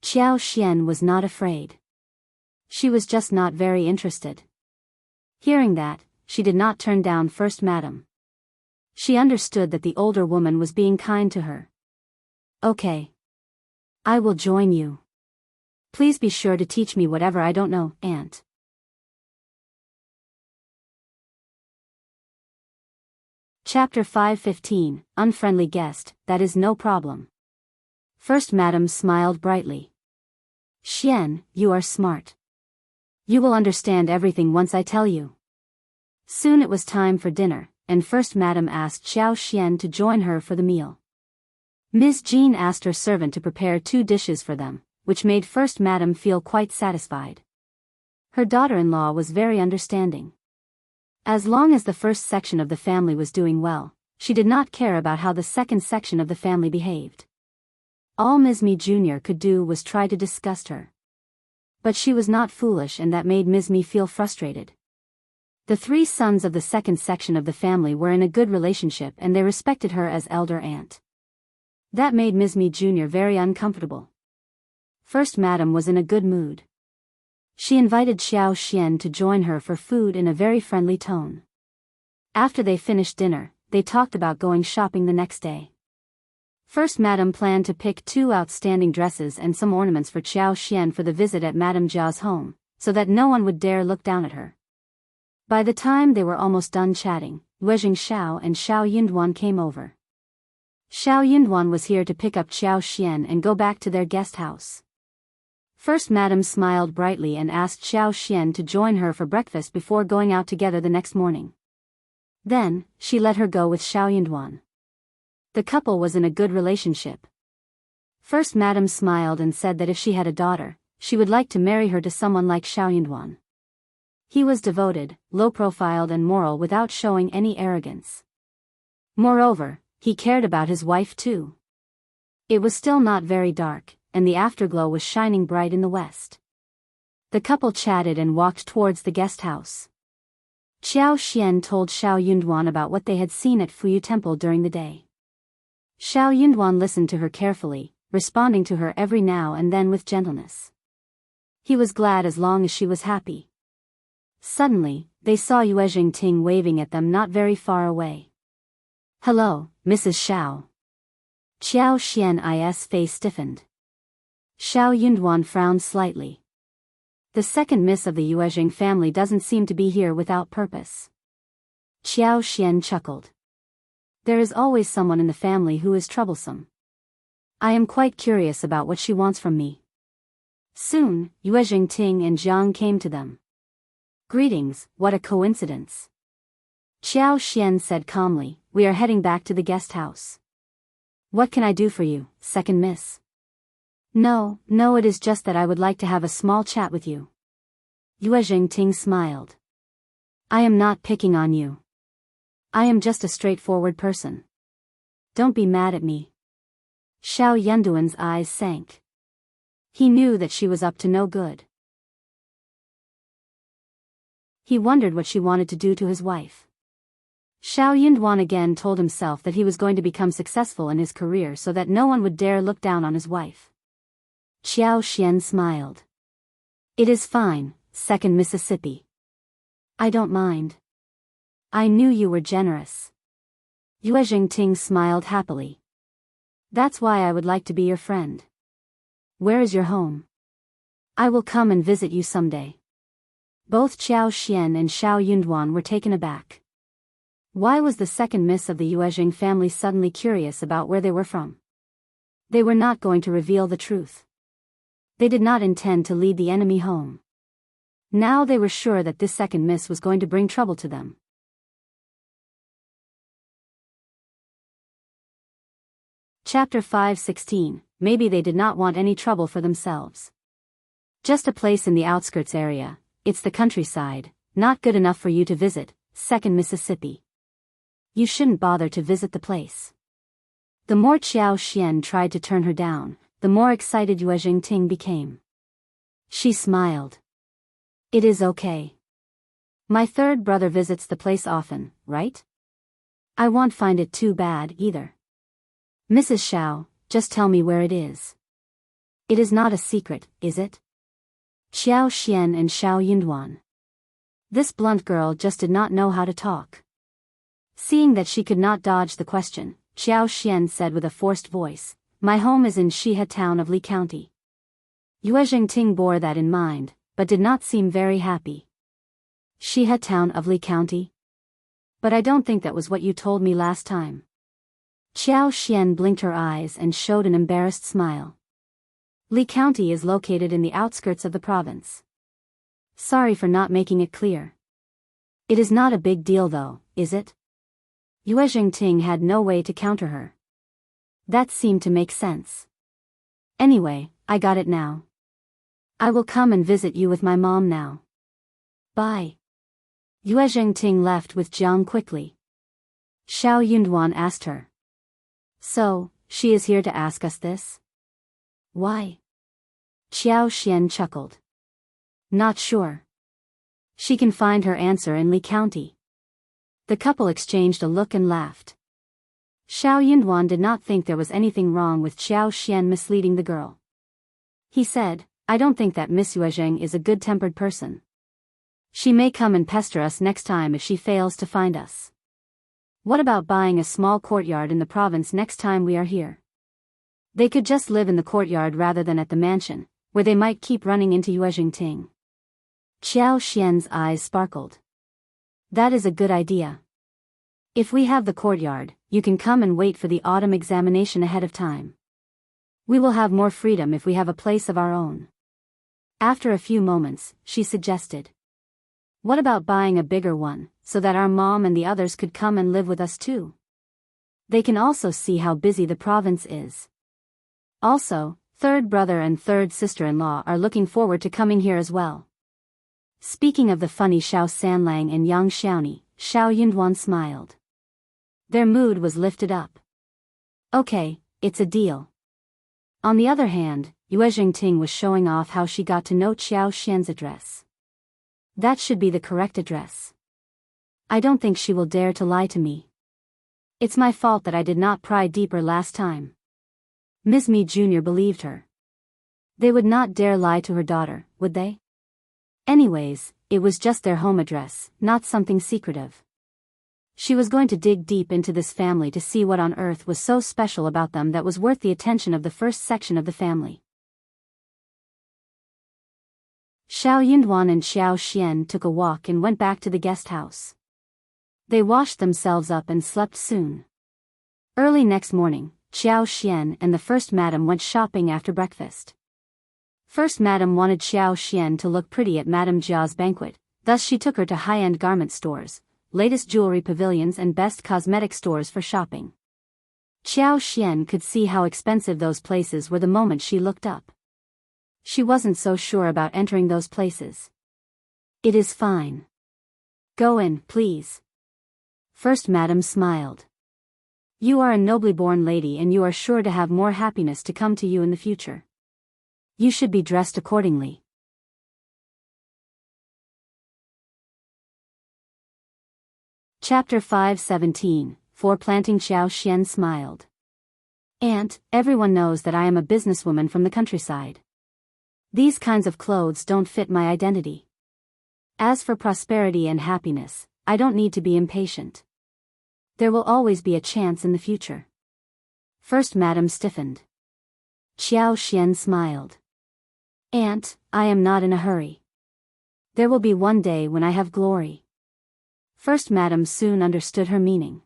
Xiao Xian was not afraid. She was just not very interested. Hearing that, she did not turn down First Madam. She understood that the older woman was being kind to her. Okay. I will join you. Please be sure to teach me whatever I don't know, Aunt. Chapter 5:15, Unfriendly Guest, that is no problem. First Madam smiled brightly. Xian, you are smart. You will understand everything once I tell you. Soon it was time for dinner, and First Madam asked Xiao Xian to join her for the meal. Ms. Jean asked her servant to prepare 2 dishes for them, which made First Madam feel quite satisfied. Her daughter-in-law was very understanding. As long as the first section of the family was doing well, she did not care about how the second section of the family behaved. All Ms. Mi Jr. could do was try to disgust her. But she was not foolish, and that made Ms. Mi feel frustrated. The 3 sons of the second section of the family were in a good relationship and they respected her as elder aunt. That made Ms. Mi Jr. very uncomfortable. First Madam was in a good mood. She invited Xiao Xian to join her for food in a very friendly tone. After they finished dinner, they talked about going shopping the next day. First Madam planned to pick 2 outstanding dresses and some ornaments for Xiao Xian for the visit at Madame Jia's home, so that no one would dare look down at her. By the time they were almost done chatting, Yuezheng Xiao and Xiao Yunduan came over. Xiao Yunduan was here to pick up Xiao Xian and go back to their guest house. First Madam smiled brightly and asked Xiao Xian to join her for breakfast before going out together the next morning. Then, she let her go with Xiao Yunduan. The couple was in a good relationship. First Madam smiled and said that if she had a daughter, she would like to marry her to someone like Xiao Yunduan. He was devoted, low-profiled and moral without showing any arrogance. Moreover, he cared about his wife too. It was still not very dark, and the afterglow was shining bright in the west. The couple chatted and walked towards the guest house. Xiao Xian told Xiao Yunduan about what they had seen at Fuyu Temple during the day. Xiao Yunduan listened to her carefully, responding to her every now and then with gentleness. He was glad as long as she was happy. Suddenly, they saw Yuezheng Ting waving at them not very far away. Hello, Mrs. Xiao. Xiao Xian's face stiffened. Xiao Yunduan frowned slightly. The second miss of the Yuezheng family doesn't seem to be here without purpose. Xiao Xian chuckled. There is always someone in the family who is troublesome. I am quite curious about what she wants from me. Soon, Yuezheng Ting and Jiang came to them. Greetings, what a coincidence. Xianxia said calmly, we are heading back to the guest house. What can I do for you, second miss? No, it is just that I would like to have a small chat with you. Yuezheng Ting smiled. I am not picking on you. I am just a straightforward person. Don't be mad at me. Xiao Yunduan's eyes sank. He knew that she was up to no good. He wondered what she wanted to do to his wife. Xiao Yunduan again told himself that he was going to become successful in his career so that no one would dare look down on his wife. Xiao Xian smiled. It is fine, second Mississippi. I don't mind. I knew you were generous. Yuezheng Ting smiled happily. That's why I would like to be your friend. Where is your home? I will come and visit you someday. Both Xiao Xian and Xiao Yunduan were taken aback. Why was the second miss of the Yuezheng family suddenly curious about where they were from? They were not going to reveal the truth. They did not intend to lead the enemy home. Now they were sure that this second miss was going to bring trouble to them. Chapter 5:16. Maybe they did not want any trouble for themselves. Just a place in the outskirts area, it's the countryside, not good enough for you to visit, second Mississippi. You shouldn't bother to visit the place. The more Xiao Xian tried to turn her down, the more excited Yuezheng Ting became. She smiled. It is okay. My third brother visits the place often, right? I won't find it too bad either. Mrs. Xiao, just tell me where it is. It is not a secret, is it? Xiao Xian and Xiao Yunduan. This blunt girl just did not know how to talk. Seeing that she could not dodge the question, Xiao Xian said with a forced voice, my home is in Shihe town of Li County. Yuezheng Ting bore that in mind, but did not seem very happy. Shihe town of Li County? But I don't think that was what you told me last time. Xiao Xian blinked her eyes and showed an embarrassed smile. Li County is located in the outskirts of the province. Sorry for not making it clear. It is not a big deal though, is it? Yuezheng Ting had no way to counter her. That seemed to make sense. Anyway, I got it now. I will come and visit you with my mom now. Bye. Yuezheng Ting left with Jiang quickly. Xiao Yunduan asked her. So, she is here to ask us this? Why? Xiao Xian chuckled. Not sure. She can find her answer in Li County. The couple exchanged a look and laughed. Xiao Yunduan did not think there was anything wrong with Xiao Xian misleading the girl. He said, I don't think that Miss Yuezheng is a good-tempered person. She may come and pester us next time if she fails to find us. What about buying a small courtyard in the province next time we are here? They could just live in the courtyard rather than at the mansion, where they might keep running into Yuezheng Ting. Xiao Xian's eyes sparkled. That is a good idea. If we have the courtyard, you can come and wait for the autumn examination ahead of time. We will have more freedom if we have a place of our own. After a few moments, she suggested. What about buying a bigger one, so that our mom and the others could come and live with us too? They can also see how busy the province is. Also, third brother and third sister-in-law are looking forward to coming here as well. Speaking of the funny Xiao Sanlang and Yang Xiaoni, Xiao Yunduan smiled. Their mood was lifted up. Okay, it's a deal. On the other hand, Yuezheng Ting was showing off how she got to know Xiao Xian's address. That should be the correct address. I don't think she will dare to lie to me. It's my fault that I did not pry deeper last time. Ms. Mi Jr. believed her. They would not dare lie to her daughter, would they? Anyways, it was just their home address, not something secretive. She was going to dig deep into this family to see what on earth was so special about them that was worth the attention of the first section of the family. Xiao Yunduan and Xiao Xian took a walk and went back to the guest house. They washed themselves up and slept soon. Early next morning, Xiao Xian and the first madam went shopping after breakfast. First madam wanted Xiao Xian to look pretty at Madame Jia's banquet, Thus she took her to high-end garment stores, latest jewelry pavilions and best cosmetic stores for shopping. Xianxia could see how expensive those places were the moment she looked up. She wasn't so sure about entering those places. It is fine. Go in, please. First Madam smiled. You are a nobly born lady and you are sure to have more happiness to come to you in the future. You should be dressed accordingly. Chapter 5:17, Foreplanting. Xianxia smiled. Aunt, everyone knows that I am a businesswoman from the countryside. These kinds of clothes don't fit my identity. As for prosperity and happiness, I don't need to be impatient. There will always be a chance in the future. First Madam stiffened. Xianxia smiled. Aunt, I am not in a hurry. There will be one day when I have glory. First Madam soon understood her meaning.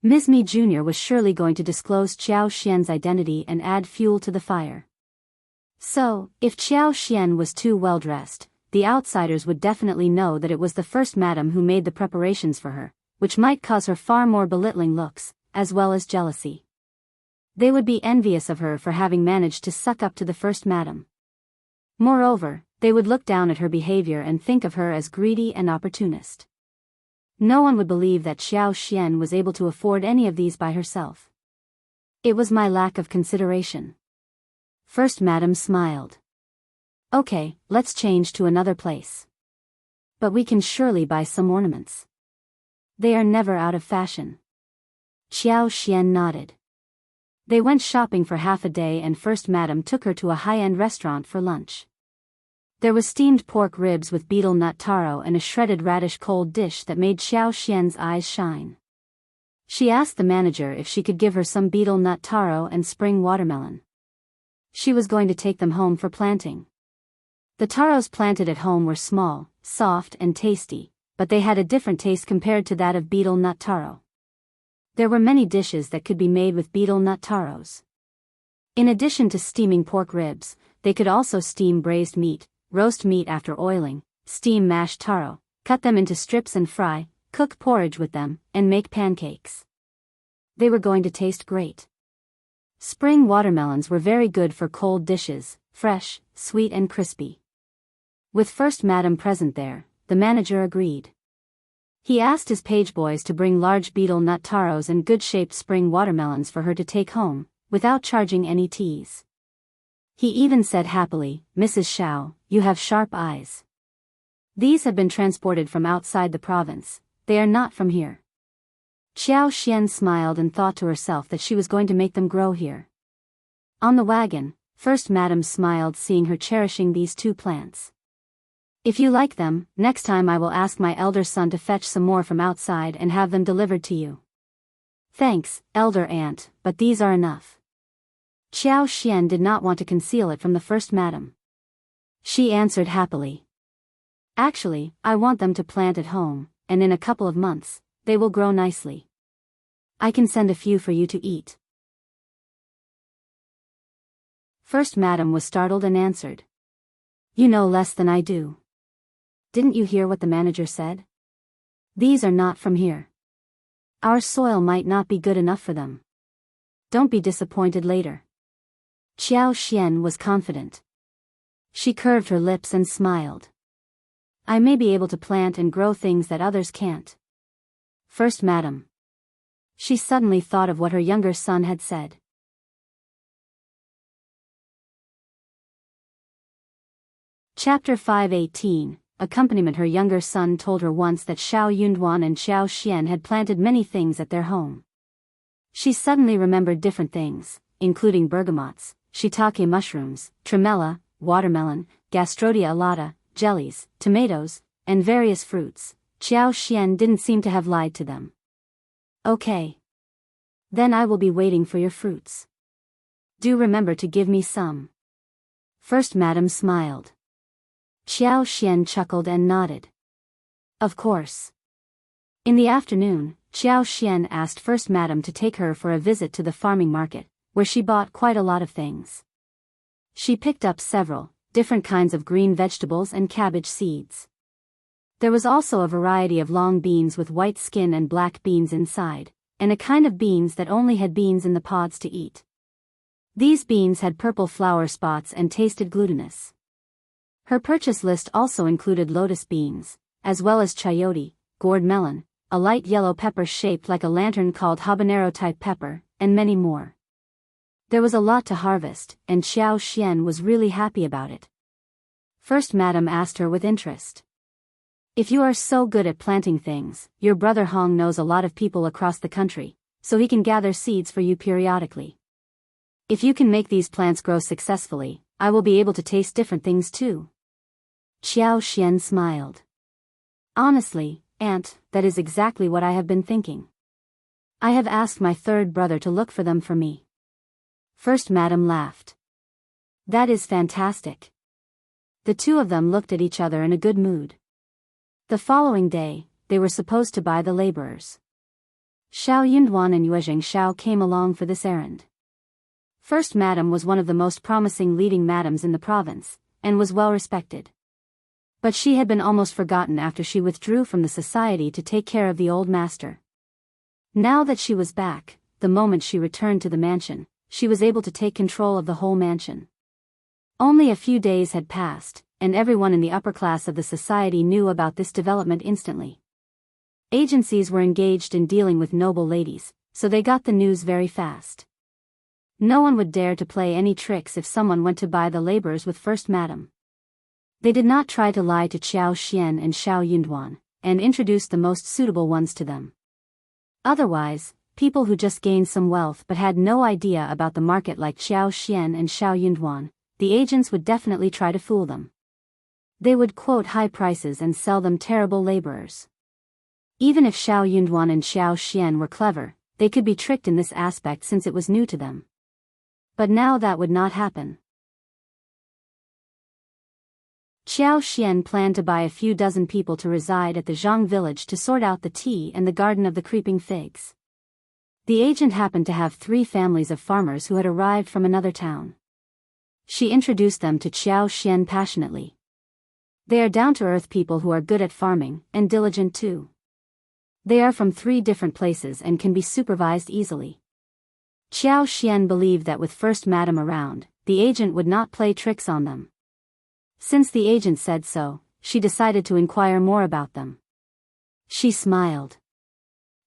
Ms. Mi Jr. was surely going to disclose Xianxia's identity and add fuel to the fire. So, if Xianxia was too well dressed, the outsiders would definitely know that it was the First Madam who made the preparations for her, which might cause her far more belittling looks, as well as jealousy. They would be envious of her for having managed to suck up to the First Madam. Moreover, they would look down at her behavior and think of her as greedy and opportunist. No one would believe that Xianxia was able to afford any of these by herself. It was my lack of consideration. First Madam smiled. Okay, let's change to another place. But we can surely buy some ornaments. They are never out of fashion. Xianxia nodded. They went shopping for half a day and First Madam took her to a high-end restaurant for lunch. There was steamed pork ribs with betel nut taro and a shredded radish cold dish that made Xianxia's eyes shine. She asked the manager if she could give her some betel nut taro and spring watermelon. She was going to take them home for planting. The taros planted at home were small, soft and tasty, but they had a different taste compared to that of betel nut taro. There were many dishes that could be made with betel nut taros. In addition to steaming pork ribs, they could also steam braised meat, roast meat after oiling, steam mashed taro, cut them into strips and fry, cook porridge with them, and make pancakes. They were going to taste great. Spring watermelons were very good for cold dishes, fresh, sweet and crispy. With First Madam present there, the manager agreed. He asked his page boys to bring large betel nut taros and good-shaped spring watermelons for her to take home, without charging any teas. He even said happily, Mrs. Xiao, you have sharp eyes. These have been transported from outside the province, they are not from here. Xianxia smiled and thought to herself that she was going to make them grow here. On the wagon, First Madam smiled seeing her cherishing these two plants. If you like them, next time I will ask my elder son to fetch some more from outside and have them delivered to you. Thanks, elder aunt, but these are enough. Xianxia did not want to conceal it from the First Madam. She answered happily. Actually, I want them to plant at home, and in a couple of months, they will grow nicely. I can send a few for you to eat. First Madam was startled and answered. You know less than I do. Didn't you hear what the manager said? These are not from here. Our soil might not be good enough for them. Don't be disappointed later. Xianxia was confident. She curved her lips and smiled. I may be able to plant and grow things that others can't. First Madam. She suddenly thought of what her younger son had said. Chapter 5:18, Accompaniment. Her younger son told her once that Yuezheng and Xianxia had planted many things at their home. She suddenly remembered different things, including bergamots, shiitake mushrooms, tremella, watermelon, gastrodia alata, jellies, tomatoes, and various fruits. Xianxia didn't seem to have lied to them. Okay. Then I will be waiting for your fruits. Do remember to give me some. First Madam smiled. Xianxia chuckled and nodded. Of course. In the afternoon, Xianxia asked First Madam to take her for a visit to the farming market, where she bought quite a lot of things. She picked up several different kinds of green vegetables and cabbage seeds. There was also a variety of long beans with white skin and black beans inside, and a kind of beans that only had beans in the pods to eat. These beans had purple flower spots and tasted glutinous. Her purchase list also included lotus beans, as well as chayote, gourd melon, a light yellow pepper shaped like a lantern called habanero-type pepper, and many more. There was a lot to harvest, and Xianxia was really happy about it. First Madam asked her with interest. If you are so good at planting things, your brother Hong knows a lot of people across the country, so he can gather seeds for you periodically. If you can make these plants grow successfully, I will be able to taste different things too. Xianxia smiled. Honestly, Aunt, that is exactly what I have been thinking. I have asked my third brother to look for them for me. First Madam laughed. That is fantastic. The two of them looked at each other in a good mood. The following day, they were supposed to buy the laborers. Yuezheng and Yuezheng came along for this errand. First Madam was one of the most promising leading madams in the province, and was well respected. But she had been almost forgotten after she withdrew from the society to take care of the old master. Now that she was back, the moment she returned to the mansion, she was able to take control of the whole mansion. Only a few days had passed, and everyone in the upper class of the society knew about this development instantly. Agencies were engaged in dealing with noble ladies, so they got the news very fast. No one would dare to play any tricks if someone went to buy the laborers with First Madam. They did not try to lie to Xianxia and Yuezheng, and introduced the most suitable ones to them. Otherwise, people who just gained some wealth but had no idea about the market like Xianxia and Yuezheng, the agents would definitely try to fool them. They would quote high prices and sell them terrible laborers. Even if Yuezheng and Xianxia were clever, they could be tricked in this aspect since it was new to them. But now that would not happen. Xianxia planned to buy a few dozen people to reside at the Jianghu village to sort out the tea and the garden of the creeping figs. The agent happened to have 3 families of farmers who had arrived from another town. She introduced them to Xianxia passionately. They are down-to-earth people who are good at farming, and diligent too. They are from 3 different places and can be supervised easily. Xianxia believed that with First Madam around, the agent would not play tricks on them. Since the agent said so, she decided to inquire more about them. She smiled.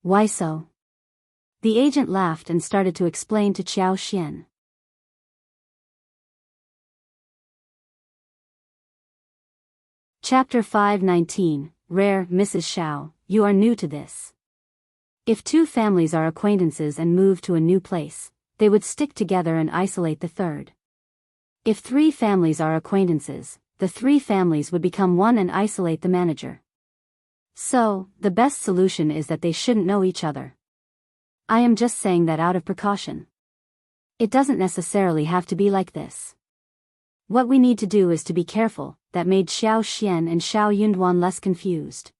Why so? The agent laughed and started to explain to Xianxia. Chapter 519, Rare, Mrs. Xiao, you are new to this. If 2 families are acquaintances and move to a new place, they would stick together and isolate the third. If 3 families are acquaintances, the 3 families would become one and isolate the manager. So, the best solution is that they shouldn't know each other. I am just saying that out of precaution. It doesn't necessarily have to be like this. What we need to do is to be careful. That made Xianxia and Yuezheng less confused.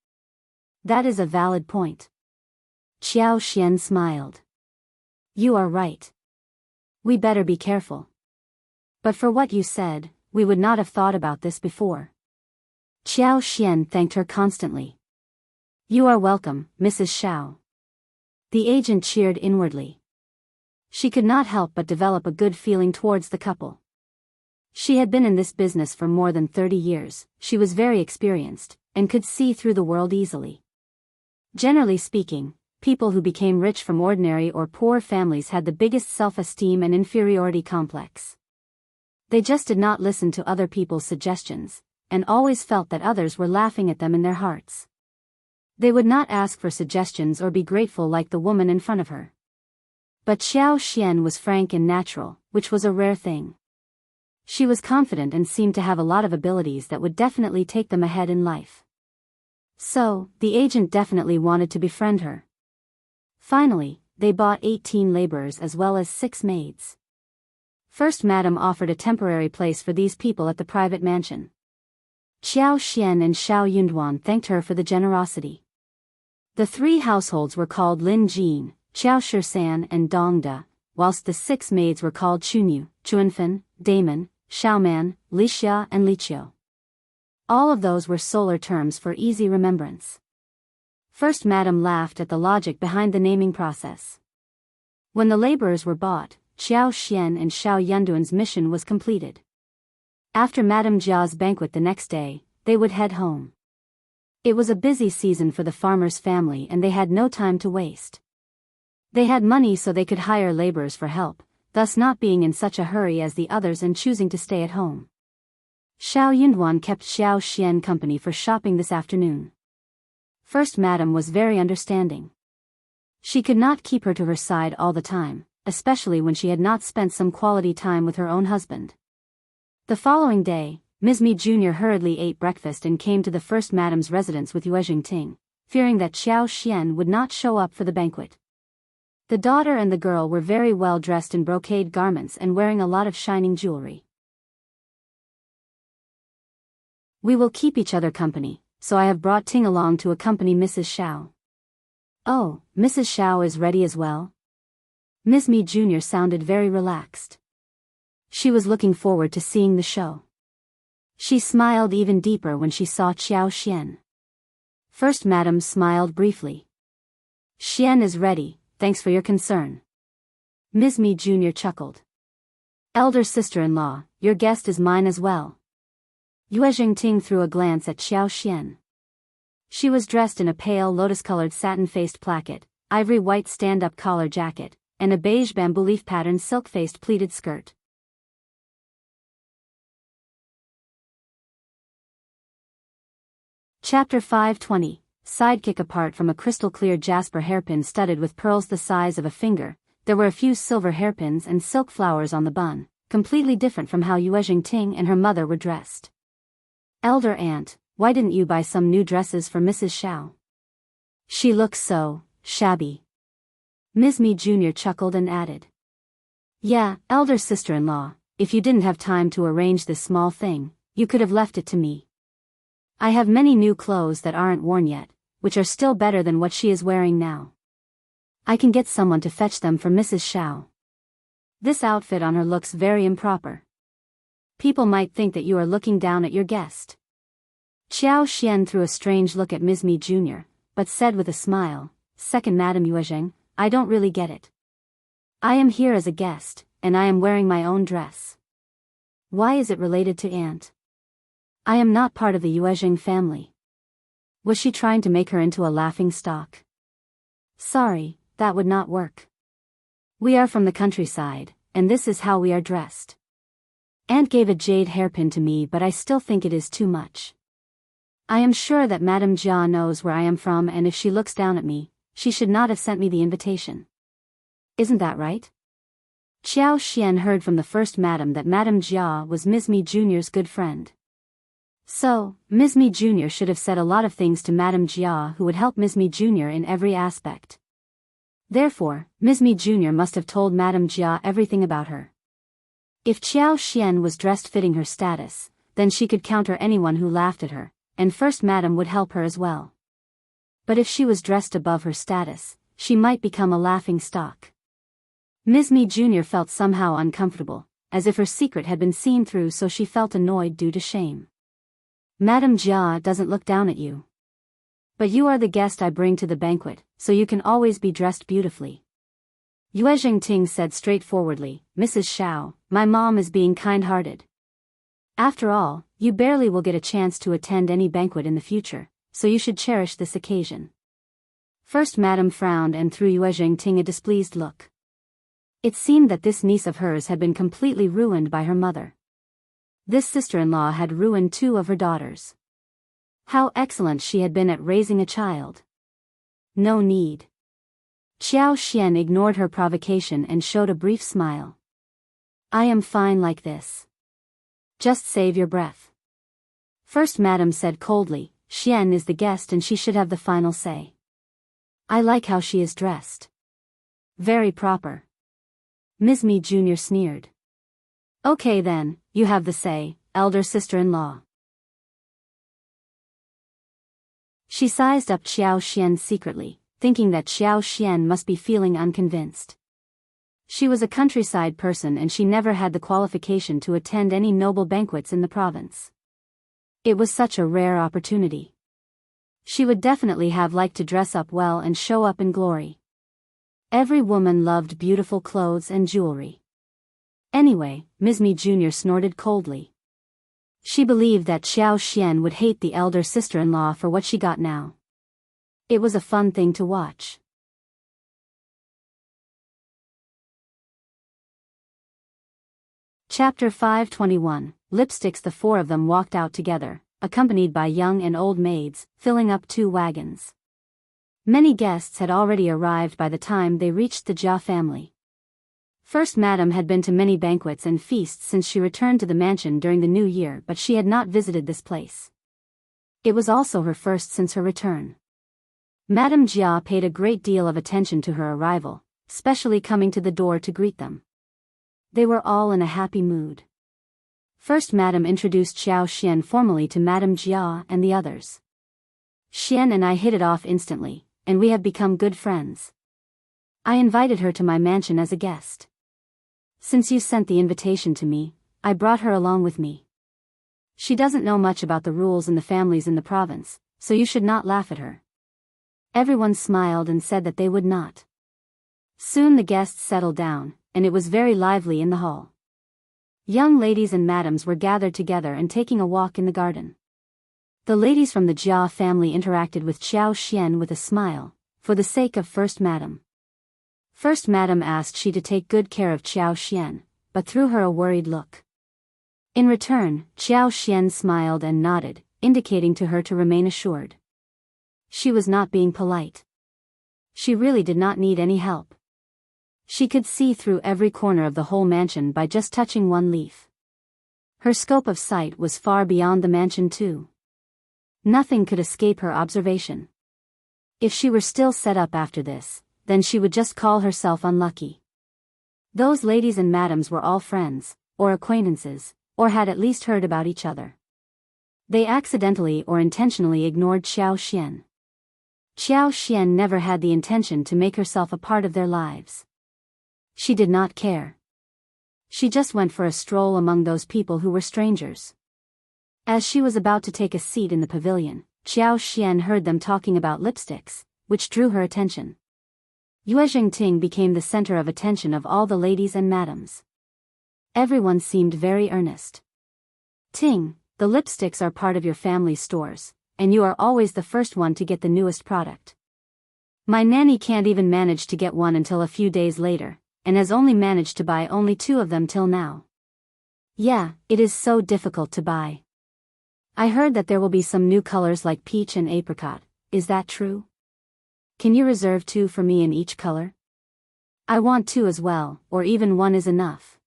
That is a valid point. Xianxia smiled. You are right. We better be careful. But for what you said, we would not have thought about this before. Xianxia thanked her constantly. You are welcome, Mrs. Xiao. The agent cheered inwardly. She could not help but develop a good feeling towards the couple. She had been in this business for more than 30 years, she was very experienced, and could see through the world easily. Generally speaking, people who became rich from ordinary or poor families had the biggest self-esteem and inferiority complex. They just did not listen to other people's suggestions, and always felt that others were laughing at them in their hearts. They would not ask for suggestions or be grateful like the woman in front of her. But Xianxia was frank and natural, which was a rare thing. She was confident and seemed to have a lot of abilities that would definitely take them ahead in life. So, the agent definitely wanted to befriend her. Finally, they bought 18 laborers as well as 6 maids. First Madam offered a temporary place for these people at the private mansion. Xianxia and Yuezheng thanked her for the generosity. The 3 households were called Lin Jin, Xiaoshirsan and Dongda, whilst the 6 maids were called Chunyu, Chuanfen, Damon, Xiaoman, Lixia and Liqiu. All of those were solar terms for easy remembrance. First Madam laughed at the logic behind the naming process. When the laborers were bought, Xiao Xian and Xiao Yunduan's mission was completed. After Madame Jia's banquet the next day, they would head home. It was a busy season for the farmer's family and they had no time to waste. They had money so they could hire laborers for help, thus not being in such a hurry as the others and choosing to stay at home. Xiao Yunduan kept Xiao Xian company for shopping this afternoon. First Madam was very understanding. She could not keep her to her side all the time, especially when she had not spent some quality time with her own husband. The following day, Ms. Mi Jr. hurriedly ate breakfast and came to the First Madam's residence with Yuezheng Ting, fearing that Xiao Xian would not show up for the banquet. The daughter and the girl were very well dressed in brocade garments and wearing a lot of shining jewelry. We will keep each other company, so I have brought Ting along to accompany Mrs. Xiao. Oh, Mrs. Xiao is ready as well? Ms. Mi Jr. sounded very relaxed. She was looking forward to seeing the show. She smiled even deeper when she saw Xiao Xian. First Madam smiled briefly. Xian is ready, thanks for your concern. Ms. Mi Jr. chuckled. Elder sister-in-law, your guest is mine as well. Yuezheng Ting threw a glance at Xiao Xian. She was dressed in a pale lotus-colored satin-faced placket, ivory-white stand-up collar jacket, and a beige bamboo leaf-patterned silk-faced pleated skirt. Chapter 520, Sidekick. Apart from a crystal-clear jasper hairpin studded with pearls the size of a finger, there were a few silver hairpins and silk flowers on the bun, completely different from how Yuezheng Ting and her mother were dressed. Elder aunt, why didn't you buy some new dresses for Mrs. Xiao? She looks so shabby. Ms. Mi Jr. chuckled and added. Yeah, elder sister-in-law, if you didn't have time to arrange this small thing, you could have left it to me. I have many new clothes that aren't worn yet, which are still better than what she is wearing now. I can get someone to fetch them for Mrs. Xiao. This outfit on her looks very improper. People might think that you are looking down at your guest. Xiao Xian threw a strange look at Ms. Mi Jr., but said with a smile, Second Madam Yuezheng, I don't really get it. I am here as a guest, and I am wearing my own dress. Why is it related to aunt? I am not part of the Yuezheng family. Was she trying to make her into a laughing stock? Sorry, that would not work. We are from the countryside, and this is how we are dressed. Aunt gave a jade hairpin to me, but I still think it is too much. I am sure that Madame Jia knows where I am from, and if she looks down at me, she should not have sent me the invitation. Isn't that right? Xiao Xian heard from the First Madam that Madame Jia was Ms. Mi Jr.'s good friend. So, Ms. Mi Jr. should have said a lot of things to Madame Jia who would help Ms. Mi Jr. in every aspect. Therefore, Ms. Mi Jr. must have told Madame Jia everything about her. If Xiao Xian was dressed fitting her status, then she could counter anyone who laughed at her, and First Madam would help her as well. But if she was dressed above her status, she might become a laughing stock. Ms. Mi Jr. felt somehow uncomfortable, as if her secret had been seen through, so she felt annoyed due to shame. Madame Jia doesn't look down at you. But you are the guest I bring to the banquet, so you can always be dressed beautifully. Yuezheng Ting said straightforwardly, Mrs. Xiao, my mom is being kind-hearted. After all, you barely will get a chance to attend any banquet in the future, so you should cherish this occasion. First Madam frowned and threw Yuezheng Ting a displeased look. It seemed that this niece of hers had been completely ruined by her mother. This sister-in-law had ruined 2 of her daughters. How excellent she had been at raising a child. No need. Xiao Xian ignored her provocation and showed a brief smile. I am fine like this. Just save your breath. First Madam said coldly, Xian is the guest and she should have the final say. I like how she is dressed. Very proper. Ms. Mi Jr. sneered. Okay then, you have the say, elder sister-in-law. She sized up Xiao Xian secretly, thinking that Xiao Xian must be feeling unconvinced. She was a countryside person and she never had the qualification to attend any noble banquets in the province. It was such a rare opportunity. She would definitely have liked to dress up well and show up in glory. Every woman loved beautiful clothes and jewelry. Anyway, Ms. Mi Jr. snorted coldly. She believed that Xiao Xian would hate the elder sister-in-law for what she got now. It was a fun thing to watch. Chapter 521, Lipsticks. The four of them walked out together, accompanied by young and old maids, filling up 2 wagons. Many guests had already arrived by the time they reached the Jia family. First Madam had been to many banquets and feasts since she returned to the mansion during the new year, but she had not visited this place. It was also her first since her return. Madame Jia paid a great deal of attention to her arrival, especially coming to the door to greet them. They were all in a happy mood. First Madam introduced Xiao Xian formally to Madame Jia and the others. Xian and I hit it off instantly, and we have become good friends. I invited her to my mansion as a guest. Since you sent the invitation to me, I brought her along with me. She doesn't know much about the rules in the families in the province, so you should not laugh at her. Everyone smiled and said that they would not. Soon the guests settled down, and it was very lively in the hall. Young ladies and madams were gathered together and taking a walk in the garden. The ladies from the Jia family interacted with Xiao Xian with a smile, for the sake of First Madam. First Madam asked she to take good care of Xiao Xian, but threw her a worried look. In return, Xiao Xian smiled and nodded, indicating to her to remain assured. She was not being polite. She really did not need any help. She could see through every corner of the whole mansion by just touching one leaf. Her scope of sight was far beyond the mansion too. Nothing could escape her observation. If she were still set up after this, then she would just call herself unlucky. Those ladies and madams were all friends, or acquaintances, or had at least heard about each other. They accidentally or intentionally ignored Xiao Xian. Xiao Xian never had the intention to make herself a part of their lives. She did not care. She just went for a stroll among those people who were strangers. As she was about to take a seat in the pavilion, Xiao Xian heard them talking about lipsticks, which drew her attention. Yuezheng Ting became the center of attention of all the ladies and madams. Everyone seemed very earnest. Ting, the lipsticks are part of your family's stores, and you are always the first one to get the newest product. My nanny can't even manage to get one until a few days later, and has only managed to buy only 2 of them till now. Yeah, it is so difficult to buy. I heard that there will be some new colors like peach and apricot, is that true? Can you reserve 2 for me in each color? I want 2 as well, or even 1 is enough.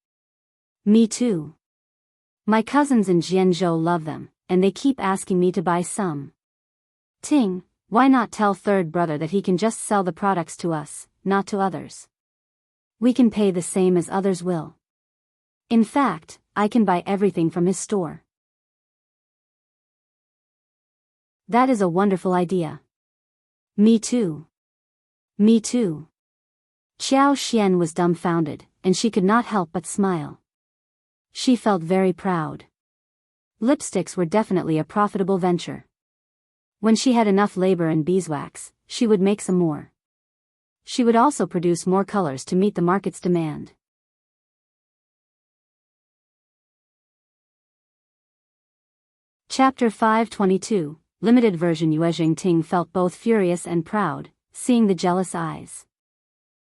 Me too. My cousins in Jianghu love them, and they keep asking me to buy some. Ting, why not tell third brother that he can just sell the products to us, not to others? We can pay the same as others will. In fact, I can buy everything from his store. That is a wonderful idea. Me too. Me too. Xiao Xian was dumbfounded, and she could not help but smile. She felt very proud. Lipsticks were definitely a profitable venture. When she had enough labor and beeswax, she would make some more. She would also produce more colors to meet the market's demand. Chapter 522, Limited Version. Yuezheng Ting felt both furious and proud, seeing the jealous eyes.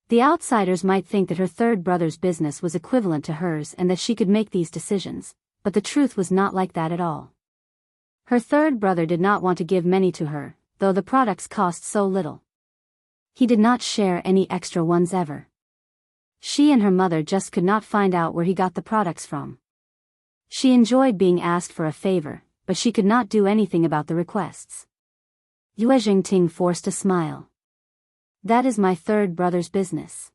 The outsiders might think that her third brother's business was equivalent to hers and that she could make these decisions, but the truth was not like that at all. Her third brother did not want to give many to her, though the products cost so little. He did not share any extra ones ever. She and her mother just could not find out where he got the products from. She enjoyed being asked for a favor, but she could not do anything about the requests. Yuezheng Ting forced a smile. That is my third brother's business.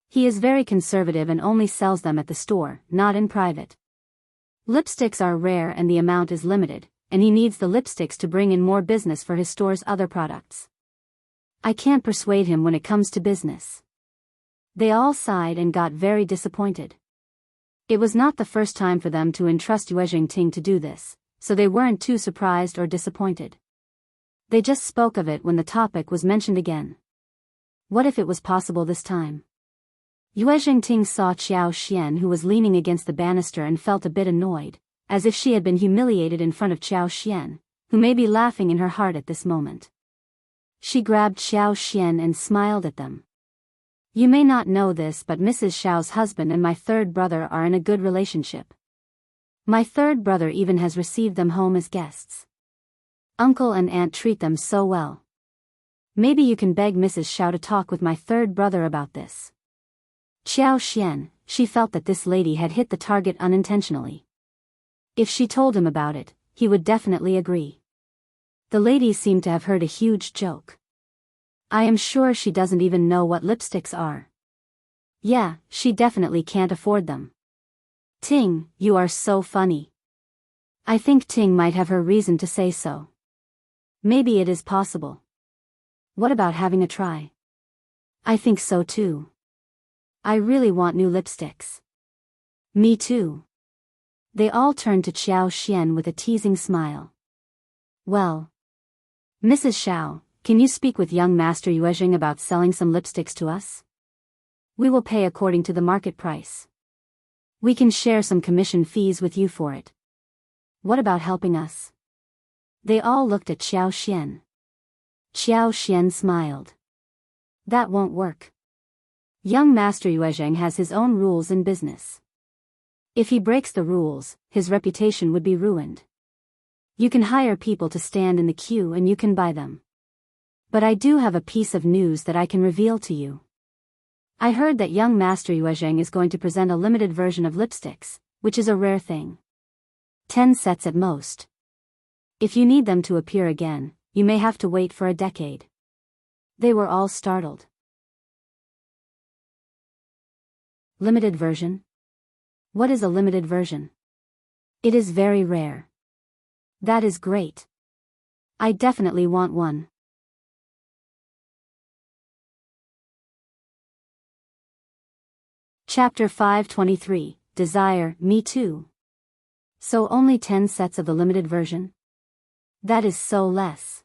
He is very conservative and only sells them at the store, not in private. Lipsticks are rare and the amount is limited, and he needs the lipsticks to bring in more business for his store's other products. I can't persuade him when it comes to business. They all sighed and got very disappointed. It was not the first time for them to entrust Yuezheng Ting to do this, so they weren't too surprised or disappointed. They just spoke of it when the topic was mentioned again. What if it was possible this time? Yuezheng Ting saw Xianxia, who was leaning against the banister, and felt a bit annoyed, as if she had been humiliated in front of Xianxia, who may be laughing in her heart at this moment. She grabbed Xianxia and smiled at them. You may not know this, but Mrs. Xiao's husband and my third brother are in a good relationship. My third brother even has received them home as guests. Uncle and aunt treat them so well. Maybe you can beg Mrs. Xiao to talk with my third brother about this. Xianxia, she felt that this lady had hit the target unintentionally. If she told him about it, he would definitely agree. The lady seemed to have heard a huge joke. I am sure she doesn't even know what lipsticks are. Yeah, she definitely can't afford them. Ting, you are so funny. I think Ting might have her reason to say so. Maybe it is possible. What about having a try? I think so too. I really want new lipsticks. Me too. They all turned to Xianxia with a teasing smile. Well, Mrs. Xiao, can you speak with young Master Yuezheng about selling some lipsticks to us? We will pay according to the market price. We can share some commission fees with you for it. What about helping us? They all looked at Xianxia. Xianxia smiled. That won't work. Young Master Yuezheng has his own rules in business. If he breaks the rules, his reputation would be ruined. You can hire people to stand in the queue and you can buy them. But I do have a piece of news that I can reveal to you. I heard that young Master Yuezheng is going to present a limited version of lipsticks, which is a rare thing. 10 sets at most. If you need them to appear again, you may have to wait for a decade. They were all startled. Limited version? What is a limited version? It is very rare. That is great. I definitely want one. Chapter 523, Desire, Me Too. So only 10 sets of the limited version? That is so less.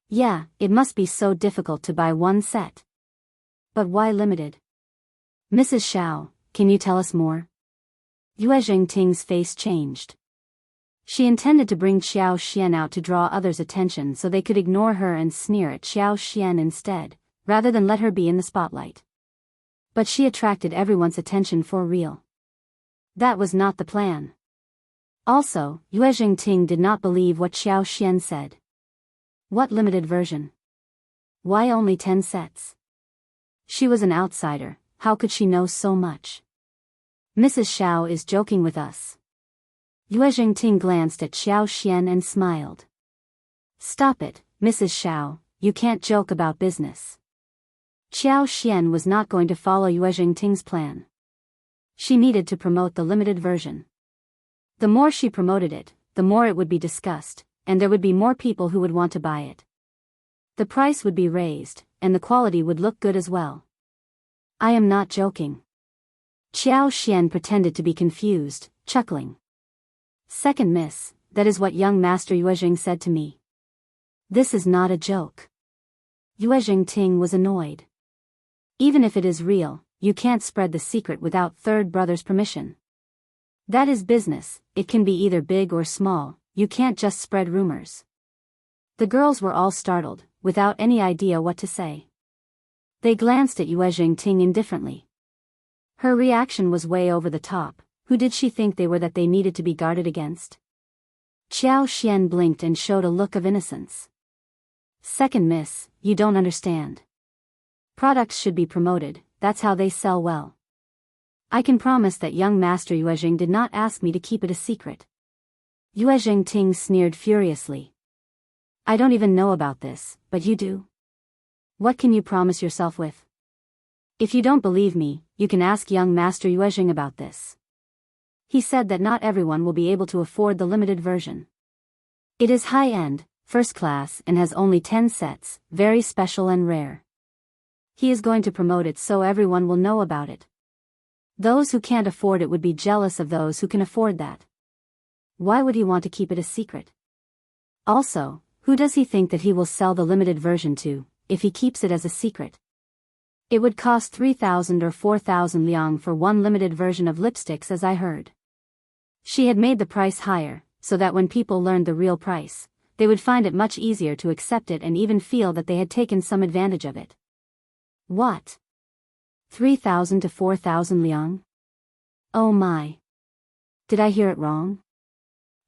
Yeah, it must be so difficult to buy one set. But why limited? Mrs. Xiao, can you tell us more? Yuezheng Ting's face changed. She intended to bring Xianxia out to draw others' attention so they could ignore her and sneer at Xianxia instead, rather than let her be in the spotlight. But she attracted everyone's attention for real. That was not the plan. Also, Yuezheng Ting did not believe what Xianxia said. What limited version? Why only 10 sets? She was an outsider, how could she know so much? Mrs. Xiao is joking with us. Yuezheng Ting glanced at Xianxia and smiled. Stop it, Mrs. Xiao, you can't joke about business. Xianxia was not going to follow Yuezheng Ting's plan. She needed to promote the limited version. The more she promoted it, the more it would be discussed, and there would be more people who would want to buy it. The price would be raised, and the quality would look good as well. I am not joking. Xianxia pretended to be confused, chuckling. Second miss, that is what young Master Yuezheng said to me. This is not a joke. Yuezheng Ting was annoyed. Even if it is real, you can't spread the secret without third brother's permission. That is business, it can be either big or small, you can't just spread rumors. The girls were all startled, without any idea what to say. They glanced at Yuezheng Ting indifferently. Her reaction was way over the top. Who did she think they were that they needed to be guarded against? Xianxia blinked and showed a look of innocence. Second miss, you don't understand. Products should be promoted, that's how they sell well. I can promise that young Master Yuezheng did not ask me to keep it a secret. Yuezheng Ting sneered furiously. I don't even know about this, but you do? What can you promise yourself with? If you don't believe me, you can ask young Master Yuezheng about this. He said that not everyone will be able to afford the limited version. It is high-end, first class and has only 10 sets, very special and rare. He is going to promote it so everyone will know about it. Those who can't afford it would be jealous of those who can afford that. Why would he want to keep it a secret? Also, who does he think that he will sell the limited version to, if he keeps it as a secret? It would cost 3,000 or 4,000 liang for one limited version of lipsticks, as I heard. She had made the price higher, so that when people learned the real price, they would find it much easier to accept it and even feel that they had taken some advantage of it. What? 3,000 to 4,000 liang? Oh my. Did I hear it wrong?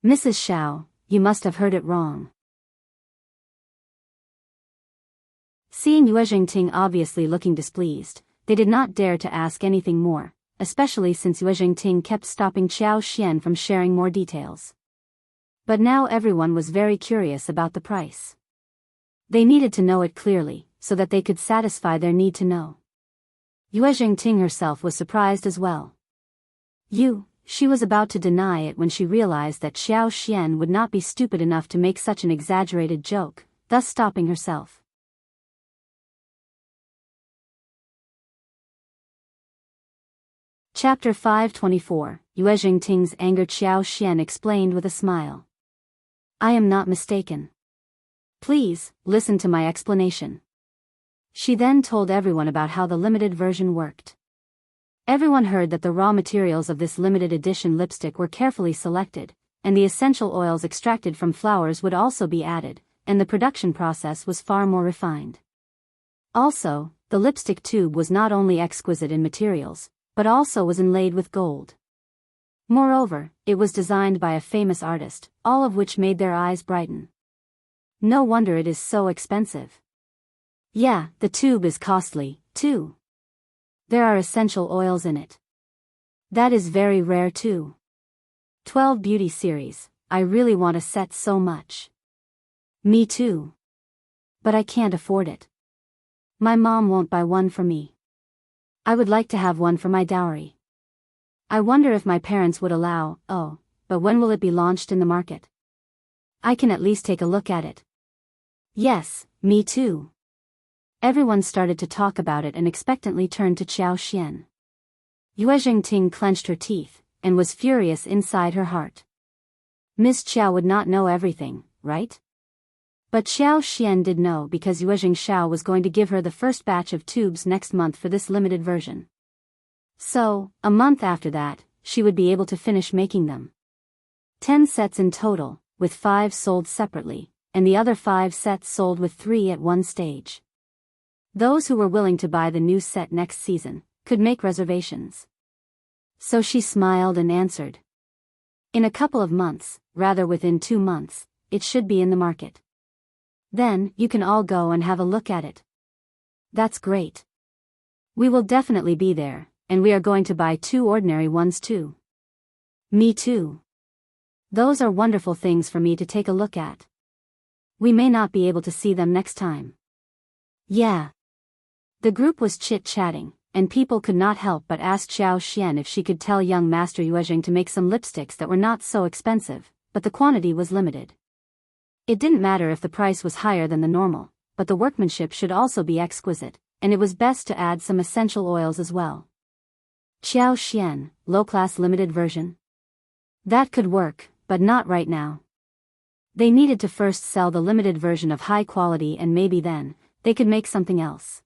Mrs. Xiao, you must have heard it wrong. Seeing Yuezheng Ting obviously looking displeased, they did not dare to ask anything more, especially since Yuezheng Ting kept stopping Xian from sharing more details. But now everyone was very curious about the price. They needed to know it clearly, so that they could satisfy their need to know. Yuezheng Ting herself was surprised as well. She was about to deny it when she realized that Xian would not be stupid enough to make such an exaggerated joke, thus stopping herself. Chapter 524, Yuezheng Ting's anger. Xian explained with a smile. I am not mistaken. Please, listen to my explanation. She then told everyone about how the limited version worked. Everyone heard that the raw materials of this limited edition lipstick were carefully selected, and the essential oils extracted from flowers would also be added, and the production process was far more refined. Also, the lipstick tube was not only exquisite in materials, but also was inlaid with gold. Moreover, it was designed by a famous artist, all of which made their eyes brighten. No wonder it is so expensive. Yeah, the tube is costly, too. There are essential oils in it. That is very rare too. 12 beauty series, I really want a set so much. Me too. But I can't afford it. My mom won't buy one for me. I would like to have one for my dowry. I wonder if my parents would allow. But when will it be launched in the market? I can at least take a look at it. Yes, me too. Everyone started to talk about it and expectantly turned to Xian. Yuezheng Ting clenched her teeth, and was furious inside her heart. Miss Xiao would not know everything, right? But Xian did know because Yuezheng Xiao was going to give her the first batch of tubes next month for this limited version. So, a month after that, she would be able to finish making them. 10 sets in total, with 5 sold separately, and the other 5 sets sold with 3 at one stage. Those who were willing to buy the new set next season could make reservations. So she smiled and answered. In a couple of months, rather within 2 months, it should be in the market. Then, you can all go and have a look at it. That's great. We will definitely be there, and we are going to buy 2 ordinary ones too. Me too. Those are wonderful things for me to take a look at. We may not be able to see them next time. Yeah. The group was chit-chatting, and people could not help but ask Xian if she could tell young Master Yuezheng to make some lipsticks that were not so expensive, but the quantity was limited. It didn't matter if the price was higher than the normal, but the workmanship should also be exquisite, and it was best to add some essential oils as well. Xian, low-class limited version? That could work, but not right now. They needed to first sell the limited version of high quality, and maybe then, they could make something else.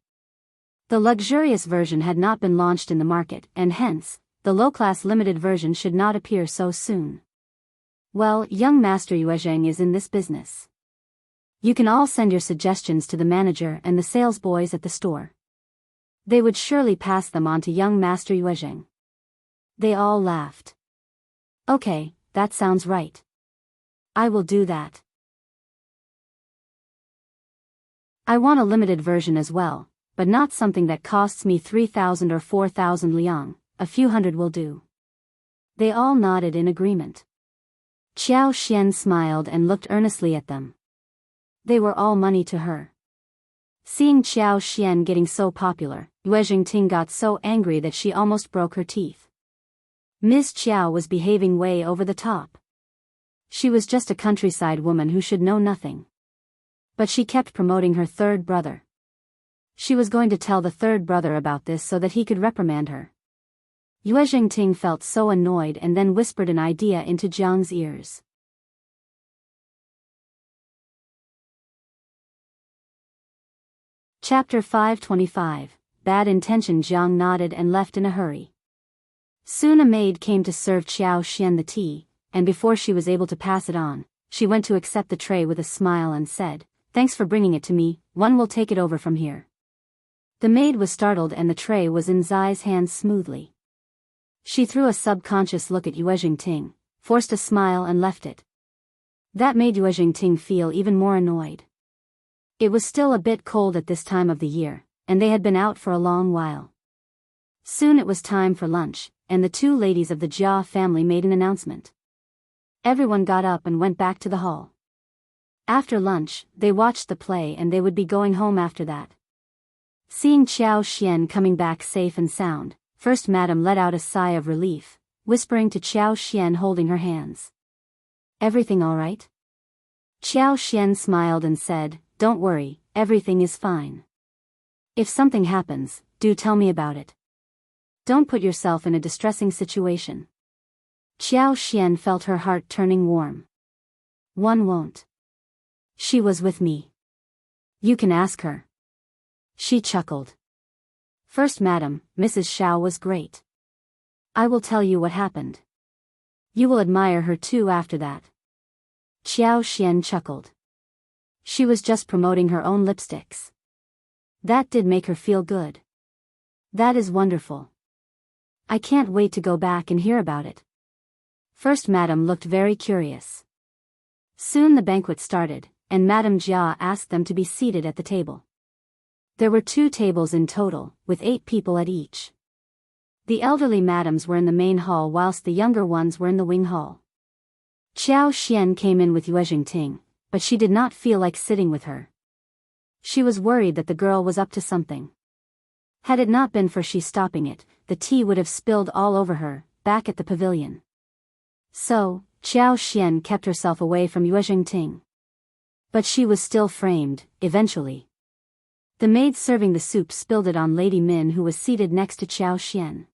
The luxurious version had not been launched in the market, and hence, the low-class limited version should not appear so soon. Well, young Master Yuezheng is in this business. You can all send your suggestions to the manager and the sales boys at the store. They would surely pass them on to young Master Yuezheng. They all laughed. Okay, that sounds right. I will do that. I want a limited version as well, but not something that costs me 3,000 or 4,000 liang, a few hundred will do. They all nodded in agreement. Xian smiled and looked earnestly at them. They were all money to her. Seeing Xian getting so popular, Yuezheng Ting got so angry that she almost broke her teeth. Miss Xiao was behaving way over the top. She was just a countryside woman who should know nothing. But she kept promoting her third brother. She was going to tell the third brother about this so that he could reprimand her. Yuezheng Ting felt so annoyed and then whispered an idea into Jiang's ears. Chapter 525. Bad Intention. Jiang nodded and left in a hurry. Soon a maid came to serve Xianxia the tea, and before she was able to pass it on, she went to accept the tray with a smile and said, "Thanks for bringing it to me, one will take it over from here." The maid was startled and the tray was in Zai's hands smoothly. She threw a subconscious look at Yuezheng Ting, forced a smile and left it. That made Yuezheng Ting feel even more annoyed. It was still a bit cold at this time of the year, and they had been out for a long while. Soon it was time for lunch, and the two ladies of the Jia family made an announcement. Everyone got up and went back to the hall. After lunch, they watched the play and they would be going home after that. Seeing Xianxia coming back safe and sound, First Madam let out a sigh of relief, whispering to Xianxia holding her hands. "Everything all right?" Xianxia smiled and said, "Don't worry, everything is fine. If something happens, do tell me about it. Don't put yourself in a distressing situation." Xianxia felt her heart turning warm. "One won't. She was with me. You can ask her." She chuckled. "First Madam, Mrs. Xiao was great. I will tell you what happened. You will admire her too after that." Xianxia chuckled. She was just promoting her own lipsticks. That did make her feel good. "That is wonderful. I can't wait to go back and hear about it." First Madam looked very curious. Soon the banquet started, and Madame Jia asked them to be seated at the table. There were 2 tables in total, with 8 people at each. The elderly madams were in the main hall whilst the younger ones were in the wing hall. Xianxia came in with Yuezheng Ting, but she did not feel like sitting with her. She was worried that the girl was up to something. Had it not been for she stopping it, the tea would have spilled all over her, back at the pavilion. So, Xianxia kept herself away from Yuezheng Ting. But she was still framed, eventually. The maid serving the soup spilled it on Lady Min, who was seated next to Xianxia.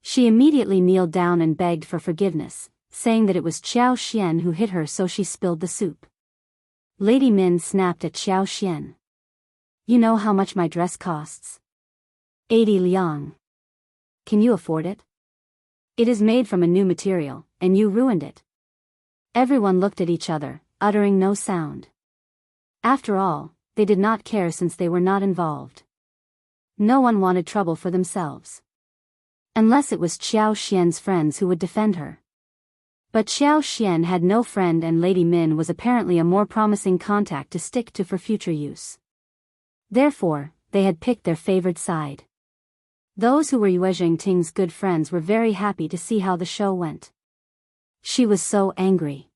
She immediately kneeled down and begged for forgiveness, saying that it was Xianxia who hit her so she spilled the soup. Lady Min snapped at Xianxia. "You know how much my dress costs? 80 liang. Can you afford it? It is made from a new material, and you ruined it." Everyone looked at each other, uttering no sound. After all, they did not care since they were not involved. No one wanted trouble for themselves. Unless it was Xianxia's friends who would defend her. But Xianxia had no friend and Lady Min was apparently a more promising contact to stick to for future use. Therefore, they had picked their favored side. Those who were Yuezheng Ting's good friends were very happy to see how the show went. She was so angry.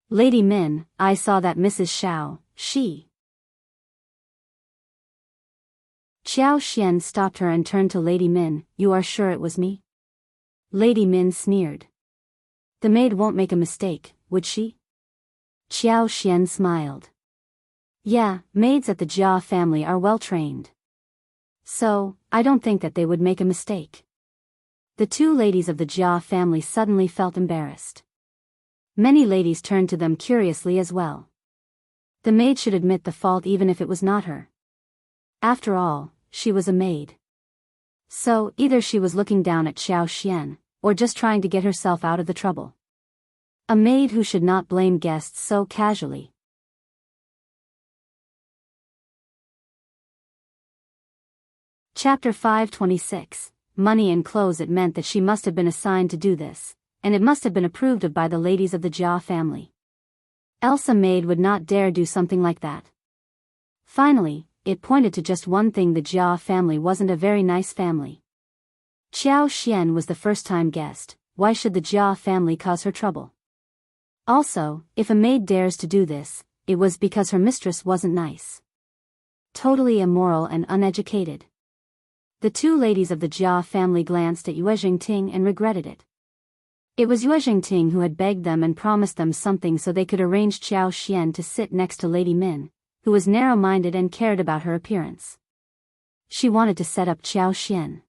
"Lady Min, I saw that Mrs. Xiao, she..." Xianxia stopped her and turned to Lady Min. "You are sure it was me?" Lady Min sneered. "The maid won't make a mistake, would she?" Xianxia smiled. "Yeah, maids at the Jia family are well trained. So, I don't think that they would make a mistake." The 2 ladies of the Jia family suddenly felt embarrassed. Many ladies turned to them curiously as well. The maid should admit the fault even if it was not her. After all, she was a maid. So, either she was looking down at Xianxia, or just trying to get herself out of the trouble. A maid who should not blame guests so casually. Chapter 526. Money and clothes. It meant that she must have been assigned to do this, and it must have been approved of by the ladies of the Jia family. Else a maid would not dare do something like that. Finally, it pointed to just one thing: the Jia family wasn't a very nice family. Xianxia was the first-time guest. Why should the Jia family cause her trouble? Also, if a maid dares to do this, it was because her mistress wasn't nice. Totally immoral and uneducated. The 2 ladies of the Jia family glanced at Yuezheng Ting and regretted it. It was Yuezheng Ting who had begged them and promised them something so they could arrange Xianxia to sit next to Lady Min, who was narrow-minded and cared about her appearance. She wanted to set up Xianxia.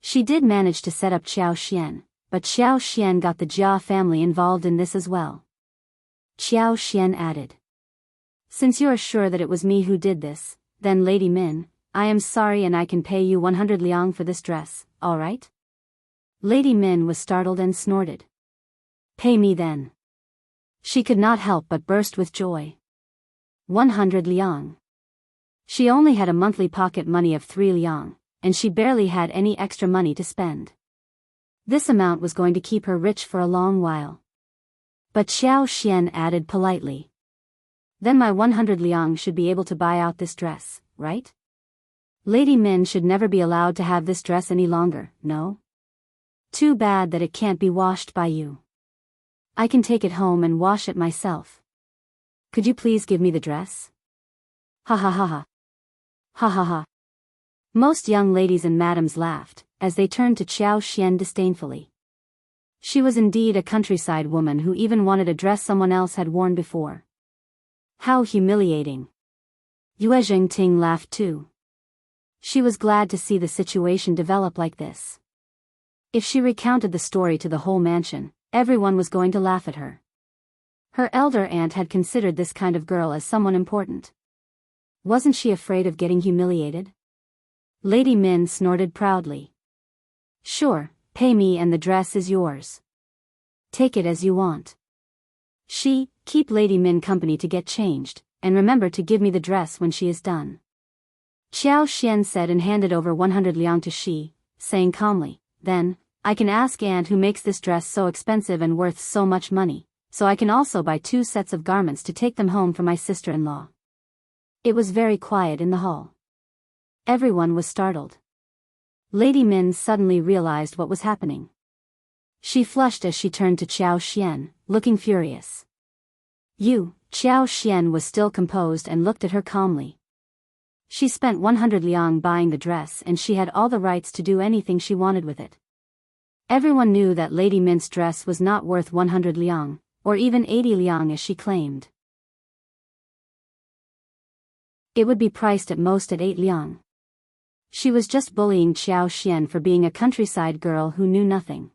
She did manage to set up Xiao, but Xiao got the Jia family involved in this as well. Xiao added. Since you are sure that it was me who did this, then Lady Min, I am sorry and I can pay you 100 liang for this dress, alright? Lady Min was startled and snorted. Pay me then. She could not help but burst with joy. 100 liang. She only had a monthly pocket money of 3 liang, and she barely had any extra money to spend. This amount was going to keep her rich for a long while. But Xiao added politely. Then my 100 liang should be able to buy out this dress, right? Lady Min should never be allowed to have this dress any longer, no? Too bad that it can't be washed by you. I can take it home and wash it myself. Could you please give me the dress? Ha ha ha ha. Ha ha ha. Most young ladies and madams laughed, as they turned to Xiao disdainfully. She was indeed a countryside woman who even wanted a dress someone else had worn before. How humiliating. Yuezheng Ting laughed too. She was glad to see the situation develop like this. If she recounted the story to the whole mansion, everyone was going to laugh at her. Her elder aunt had considered this kind of girl as someone important. Wasn't she afraid of getting humiliated? Lady Min snorted proudly. Sure, pay me and the dress is yours. Take it as you want. Keep Lady Min company to get changed, and remember to give me the dress when she is done. Xiao said and handed over 100 liang to Shi, saying calmly, then, I can ask aunt who makes this dress so expensive and worth so much money, so I can also buy 2 sets of garments to take them home for my sister-in-law. It was very quiet in the hall. Everyone was startled. Lady Min suddenly realized what was happening. She flushed as she turned to Xiao, looking furious. Xiao was still composed and looked at her calmly. She spent 100 liang buying the dress and she had all the rights to do anything she wanted with it. Everyone knew that Lady Min's dress was not worth 100 liang, or even 80 liang as she claimed. It would be priced at most at 8 liang. She was just bullying Xiao for being a countryside girl who knew nothing.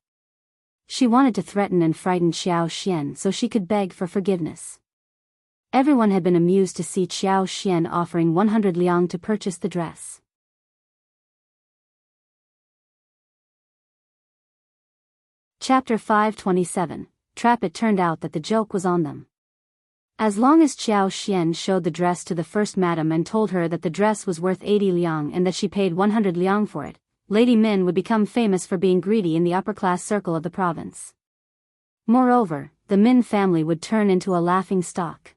She wanted to threaten and frighten Xiao so she could beg for forgiveness. Everyone had been amused to see Xiao offering 100 liang to purchase the dress. Chapter 527, Trap. It turned out that the joke was on them. As long as Xiao showed the dress to the first madam and told her that the dress was worth 80 liang and that she paid 100 liang for it, Lady Min would become famous for being greedy in the upper-class circle of the province. Moreover, the Min family would turn into a laughing stock.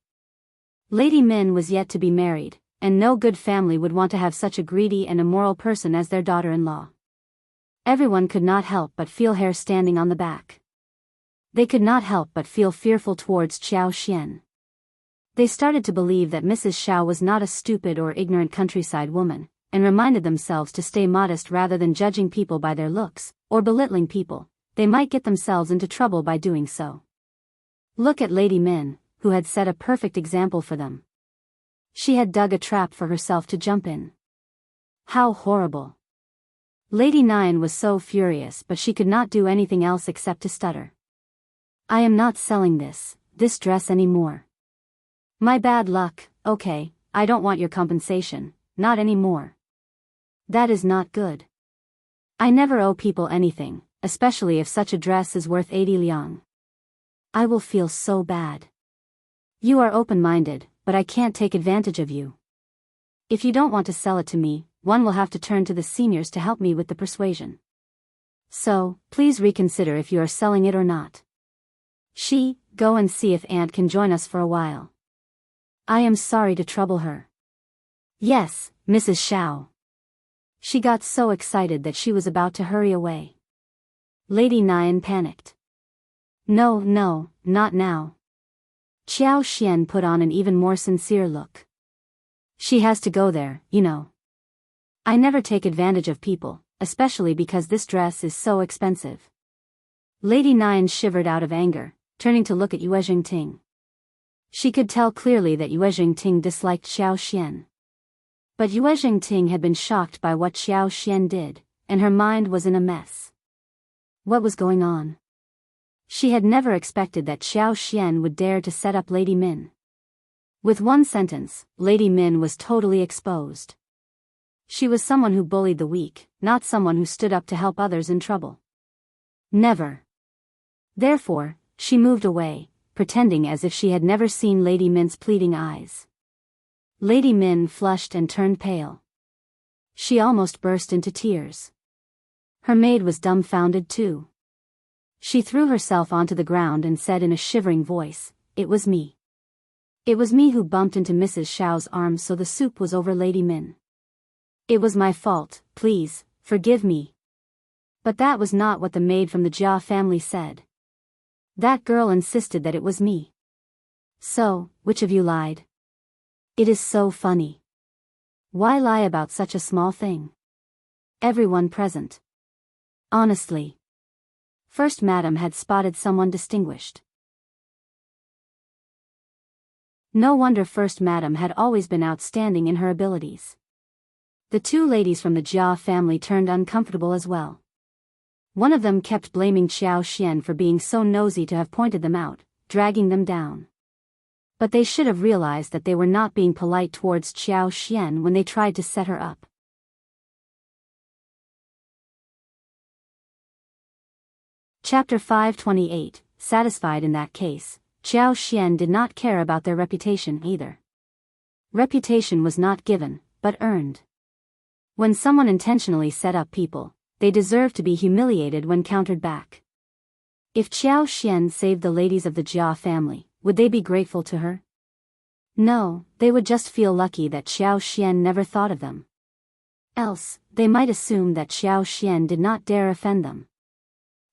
Lady Min was yet to be married, and no good family would want to have such a greedy and immoral person as their daughter-in-law. Everyone could not help but feel hair standing on the back. They could not help but feel fearful towards Xiao. They started to believe that Mrs. Xiao was not a stupid or ignorant countryside woman, and reminded themselves to stay modest rather than judging people by their looks, or belittling people. They might get themselves into trouble by doing so. Look at Lady Min, who had set a perfect example for them. She had dug a trap for herself to jump in. How horrible. Lady Nine was so furious, but she could not do anything else except to stutter. I am not selling this dress anymore. My bad luck. Okay, I don't want your compensation, not anymore. That is not good. I never owe people anything, especially if such a dress is worth 80 liang. I will feel so bad. You are open-minded, but I can't take advantage of you. If you don't want to sell it to me, one will have to turn to the seniors to help me with the persuasion. So, please reconsider if you are selling it or not. Go and see if aunt can join us for a while. I am sorry to trouble her. Yes, Mrs. Xiao. She got so excited that she was about to hurry away. Lady Nine panicked. No, not now. Xiao put on an even more sincere look. She has to go there, you know. I never take advantage of people, especially because this dress is so expensive. Lady Nine shivered out of anger, turning to look at Yuezheng Ting. She could tell clearly that Yuezheng Ting disliked Xiao. But Yuezheng Ting had been shocked by what Xiao did, and her mind was in a mess. What was going on? She had never expected that Xiao Xian would dare to set up Lady Min. With one sentence, Lady Min was totally exposed. She was someone who bullied the weak, not someone who stood up to help others in trouble. Never. Therefore, she moved away, pretending as if she had never seen Lady Min's pleading eyes. Lady Min flushed and turned pale. She almost burst into tears. Her maid was dumbfounded too. She threw herself onto the ground and said in a shivering voice, "It was me. It was me who bumped into Mrs. Xiao's arms so the soup was over Lady Min. It was my fault, please, forgive me." But that was not what the maid from the Jia family said. That girl insisted that it was me. So, which of you lied? It is so funny. Why lie about such a small thing? Everyone present. Honestly. First Madam had spotted someone distinguished. No wonder First Madam had always been outstanding in her abilities. The two ladies from the Jia family turned uncomfortable as well. One of them kept blaming Xiao Xian for being so nosy to have pointed them out, dragging them down. But they should have realized that they were not being polite towards Xiao Xian when they tried to set her up. Chapter 528, Satisfied in that case, Xiao Xian did not care about their reputation either. Reputation was not given, but earned. When someone intentionally set up people, they deserve to be humiliated when countered back. If Xiao Xian saved the ladies of the Jia family, would they be grateful to her? No, they would just feel lucky that Xiao Xian never thought of them. Else, they might assume that Xiao Xian did not dare offend them.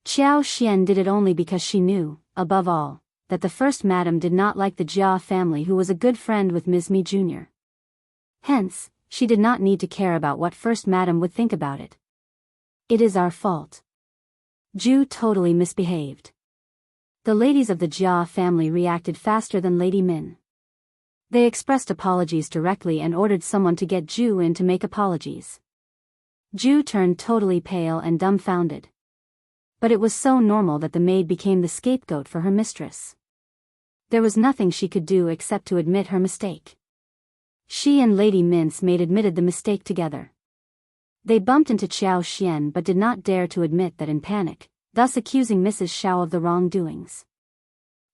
Xiao Xian did it only because she knew, above all, that the First Madam did not like the Jia family, who was a good friend with Ms. Mi Jr. Hence, she did not need to care about what First Madam would think about it. It is our fault. Ju totally misbehaved. The ladies of the Jia family reacted faster than Lady Min. They expressed apologies directly and ordered someone to get Ju in to make apologies. Ju turned totally pale and dumbfounded. But it was so normal that the maid became the scapegoat for her mistress. There was nothing she could do except to admit her mistake. She and Lady Min's maid admitted the mistake together. They bumped into Xiao Xian but did not dare to admit that in panic, thus accusing Mrs. Xiao of the wrongdoings.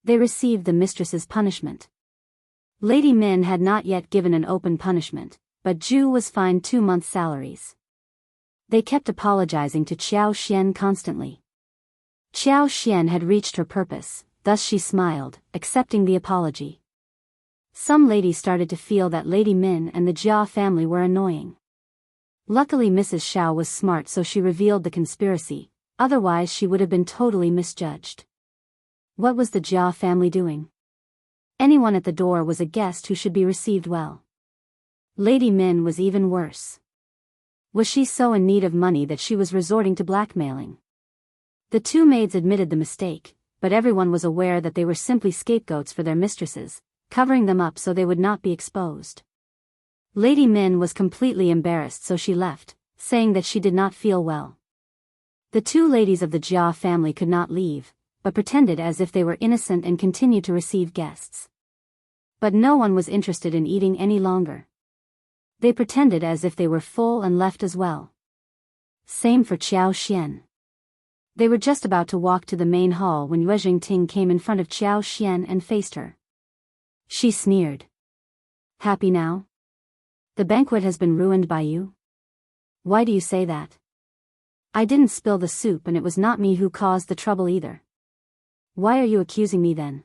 They received the mistress's punishment. Lady Min had not yet given an open punishment, but Ju was fined 2 months' salaries. They kept apologizing to Xiao Xian constantly. Xiao Xian had reached her purpose, thus she smiled, accepting the apology. Some ladies started to feel that Lady Min and the Jia family were annoying. Luckily Mrs. Xiao was smart, so she revealed the conspiracy, otherwise she would have been totally misjudged. What was the Jia family doing? Anyone at the door was a guest who should be received well. Lady Min was even worse. Was she so in need of money that she was resorting to blackmailing? The two maids admitted the mistake, but everyone was aware that they were simply scapegoats for their mistresses, covering them up so they would not be exposed. Lady Min was completely embarrassed, so she left, saying that she did not feel well. The two ladies of the Jia family could not leave, but pretended as if they were innocent and continued to receive guests. But no one was interested in eating any longer. They pretended as if they were full and left as well. Same for Xiao Xian. They were just about to walk to the main hall when Yuezheng Ting came in front of Xiao Xian and faced her. She sneered. Happy now? The banquet has been ruined by you? Why do you say that? I didn't spill the soup and it was not me who caused the trouble either. Why are you accusing me then?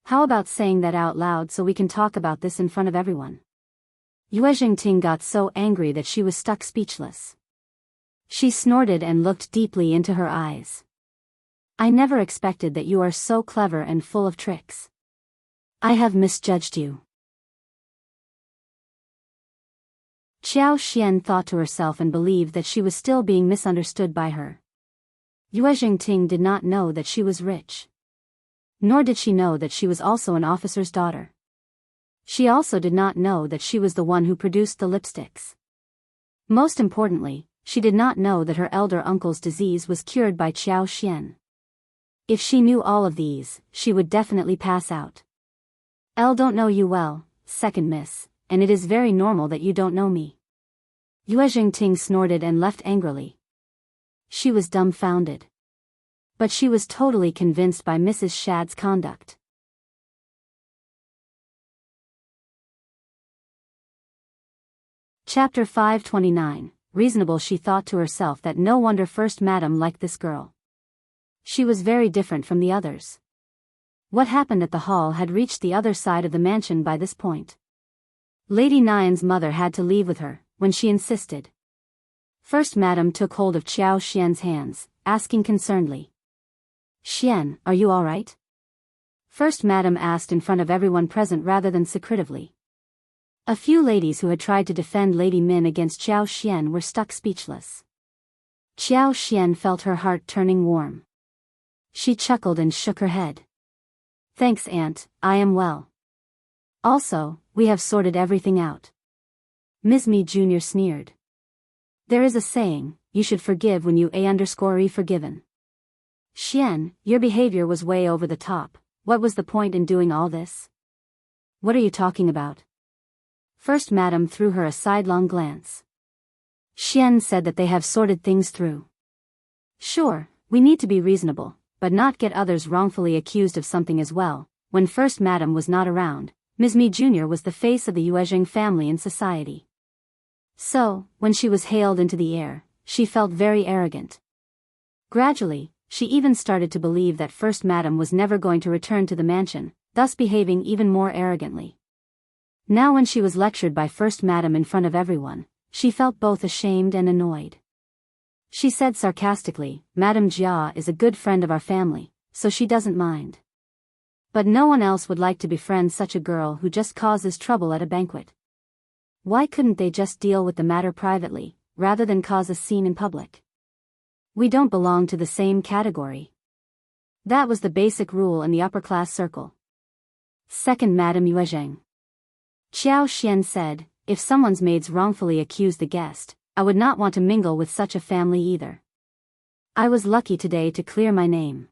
How about saying that out loud so we can talk about this in front of everyone? Yuezheng Ting got so angry that she was stuck speechless. She snorted and looked deeply into her eyes. I never expected that you are so clever and full of tricks. I have misjudged you. Xiao Xian thought to herself and believed that she was still being misunderstood by her. Yuezheng Ting did not know that she was rich. Nor did she know that she was also an officer's daughter. She also did not know that she was the one who produced the lipsticks. Most importantly, she did not know that her elder uncle's disease was cured by Qiao Xian. If she knew all of these, she would definitely pass out. "I don't know you well, second miss, and it is very normal that you don't know me." Yuezheng Ting snorted and left angrily. She was dumbfounded. But she was totally convinced by Mrs. Shad's conduct. Chapter 529. Reasonable. She thought to herself that no wonder First Madam liked this girl. She was very different from the others. What happened at the hall had reached the other side of the mansion by this point. Lady Nian's mother had to leave with her, when she insisted. First Madam took hold of Qiao Xian's hands, asking concernedly. "Xian, are you all right?" First Madam asked in front of everyone present rather than secretively. A few ladies who had tried to defend Lady Min against Qiao Xian were stuck speechless. Qiao Xian felt her heart turning warm. She chuckled and shook her head. "Thanks, Aunt, I am well. Also, we have sorted everything out." Ms. Mi Jr. sneered. "There is a saying, you should forgive when you be forgiven. Xian, your behavior was way over the top. What was the point in doing all this?" "What are you talking about?" First Madam threw her a sidelong glance. Xian said that they have sorted things through. "Sure, we need to be reasonable, but not get others wrongfully accused of something as well." When First Madam was not around, Ms. Mi Jr. was the face of the Yuezheng family in society. So, when she was hailed into the air, she felt very arrogant. Gradually, she even started to believe that First Madam was never going to return to the mansion, thus behaving even more arrogantly. Now when she was lectured by First Madam in front of everyone, she felt both ashamed and annoyed. She said sarcastically, "Madame Jia is a good friend of our family, so she doesn't mind. But no one else would like to befriend such a girl who just causes trouble at a banquet. Why couldn't they just deal with the matter privately, rather than cause a scene in public? We don't belong to the same category." That was the basic rule in the upper-class circle. Second Madame Yuezheng. Qiao Xian said, "If someone's maids wrongfully accuse the guest, I would not want to mingle with such a family either. I was lucky today to clear my name.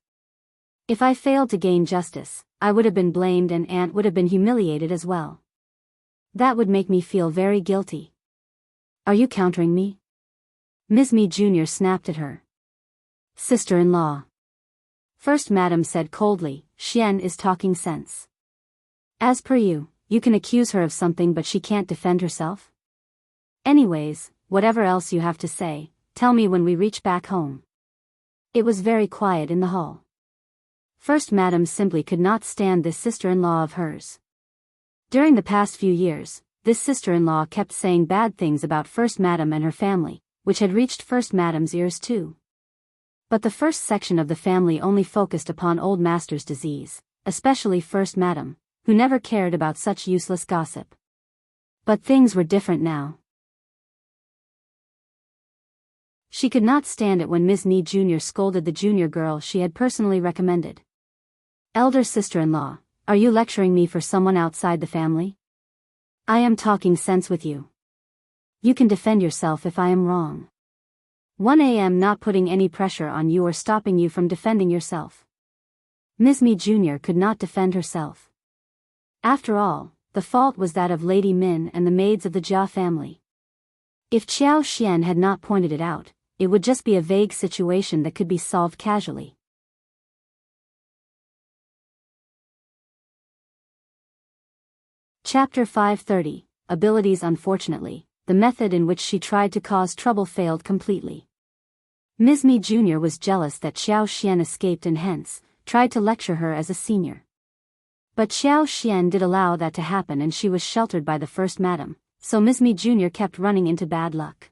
If I failed to gain justice, I would have been blamed and Aunt would have been humiliated as well. That would make me feel very guilty." "Are you countering me?" Ms. Mi Jr. snapped at her. "Sister-in-law." First Madam said coldly, "Xian is talking sense. As per you, you can accuse her of something but she can't defend herself? Anyways, whatever else you have to say, tell me when we reach back home." It was very quiet in the hall. First Madam simply could not stand this sister-in-law of hers. During the past few years, this sister-in-law kept saying bad things about First Madam and her family, which had reached First Madam's ears too. But the first section of the family only focused upon old master's disease, especially First Madam, who never cared about such useless gossip. But things were different now. She could not stand it when Ms. Ni Jr. scolded the junior girl she had personally recommended. "Elder sister-in-law, are you lecturing me for someone outside the family? I am talking sense with you. You can defend yourself if I am wrong. 1 am not putting any pressure on you or stopping you from defending yourself." Ms. Mi Jr. could not defend herself. After all, the fault was that of Lady Min and the maids of the Jia family. If Qiao Xian had not pointed it out, it would just be a vague situation that could be solved casually. Chapter 530. Abilities. Unfortunately, the method in which she tried to cause trouble failed completely. Ms. Mi Jr. was jealous that Qiao Xian escaped and hence, tried to lecture her as a senior. But Qiao Xian did allow that to happen and she was sheltered by the First Madam, so Ms. Mi Jr. kept running into bad luck.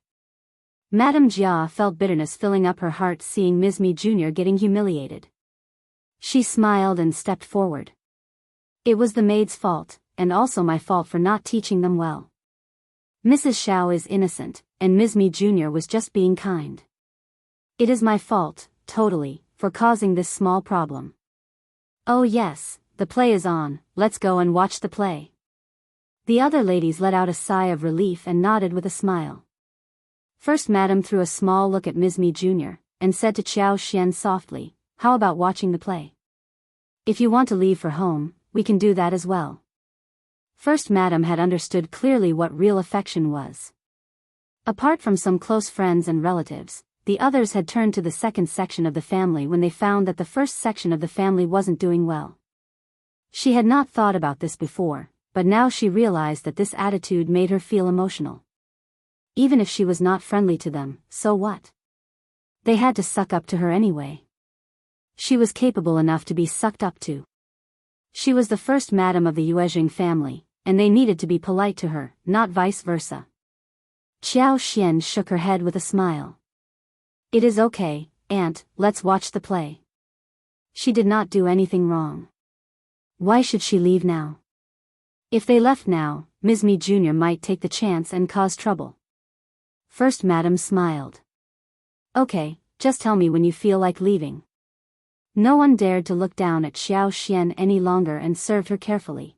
Madame Jia felt bitterness filling up her heart seeing Ms. Mi Jr. getting humiliated. She smiled and stepped forward. "It was the maid's fault, and also my fault for not teaching them well. Mrs. Xiao is innocent, and Ms. Mi Jr. was just being kind. It is my fault, totally, for causing this small problem. Oh yes, the play is on, let's go and watch the play." The other ladies let out a sigh of relief and nodded with a smile. First Madam threw a small look at Ms. Mi Jr., and said to Xianxia softly, "How about watching the play? If you want to leave for home, we can do that as well." First Madam had understood clearly what real affection was. Apart from some close friends and relatives, the others had turned to the second section of the family when they found that the first section of the family wasn't doing well. She had not thought about this before, but now she realized that this attitude made her feel emotional. Even if she was not friendly to them, so what? They had to suck up to her anyway. She was capable enough to be sucked up to. She was the first madam of the Yuezheng family, and they needed to be polite to her, not vice versa. Xianxia shook her head with a smile. "It is okay, Aunt, let's watch the play. She did not do anything wrong. Why should she leave now? If they left now, Ms. Mi Jr. might take the chance and cause trouble." First Madam smiled. "Okay, just tell me when you feel like leaving." No one dared to look down at Xianxia any longer and served her carefully.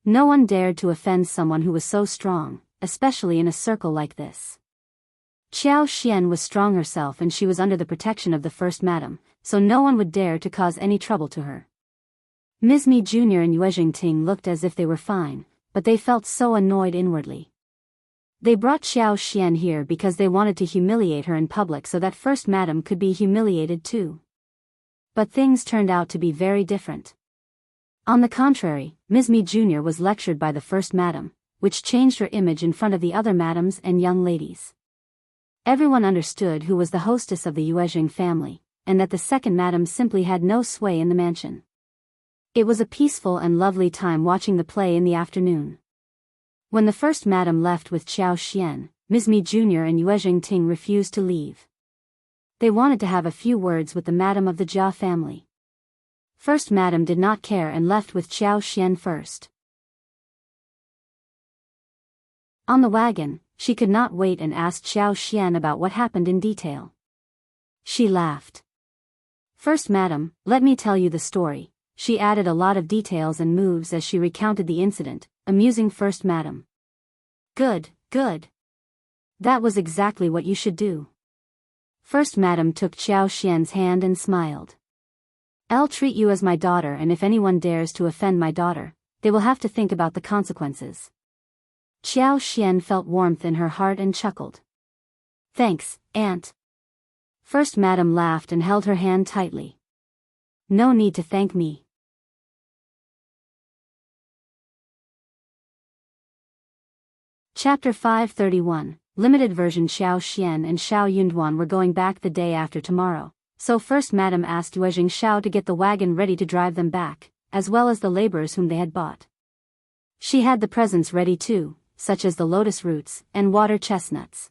No one dared to offend someone who was so strong, especially in a circle like this. Xianxia was strong herself and she was under the protection of the First Madam, so no one would dare to cause any trouble to her. Ms. Mi Jr. and Yuezheng Ting looked as if they were fine, but they felt so annoyed inwardly. They brought Xianxia here because they wanted to humiliate her in public so that First Madam could be humiliated too. But things turned out to be very different. On the contrary, Ms. Mi Jr. was lectured by the First Madam, which changed her image in front of the other madams and young ladies. Everyone understood who was the hostess of the Yuezheng family, and that the second madam simply had no sway in the mansion. It was a peaceful and lovely time watching the play in the afternoon. When the First Madam left with Xianxia, Ms. Mi Jr. and Yuezheng Ting refused to leave. They wanted to have a few words with the madam of the Jia family. First Madam did not care and left with Xianxia first. On the wagon, she could not wait and asked Xianxia about what happened in detail. She laughed. "First Madam, let me tell you the story." She added a lot of details and moves as she recounted the incident, amusing First Madam. Good, good. That was exactly what you should do." First Madam took Xiaoxian's hand and smiled. "I'll treat you as my daughter, and if anyone dares to offend my daughter, they will have to think about the consequences." Xiaoxian felt warmth in her heart and chuckled. "Thanks, Aunt." First Madam laughed and held her hand tightly. "No need to thank me." Chapter 531, Limited Version. Xiaoxian and Xiao Yunduan were going back the day after tomorrow, so First Madam asked Yuezheng Xiao to get the wagon ready to drive them back, as well as the laborers whom they had bought. She had the presents ready too, such as the lotus roots and water chestnuts.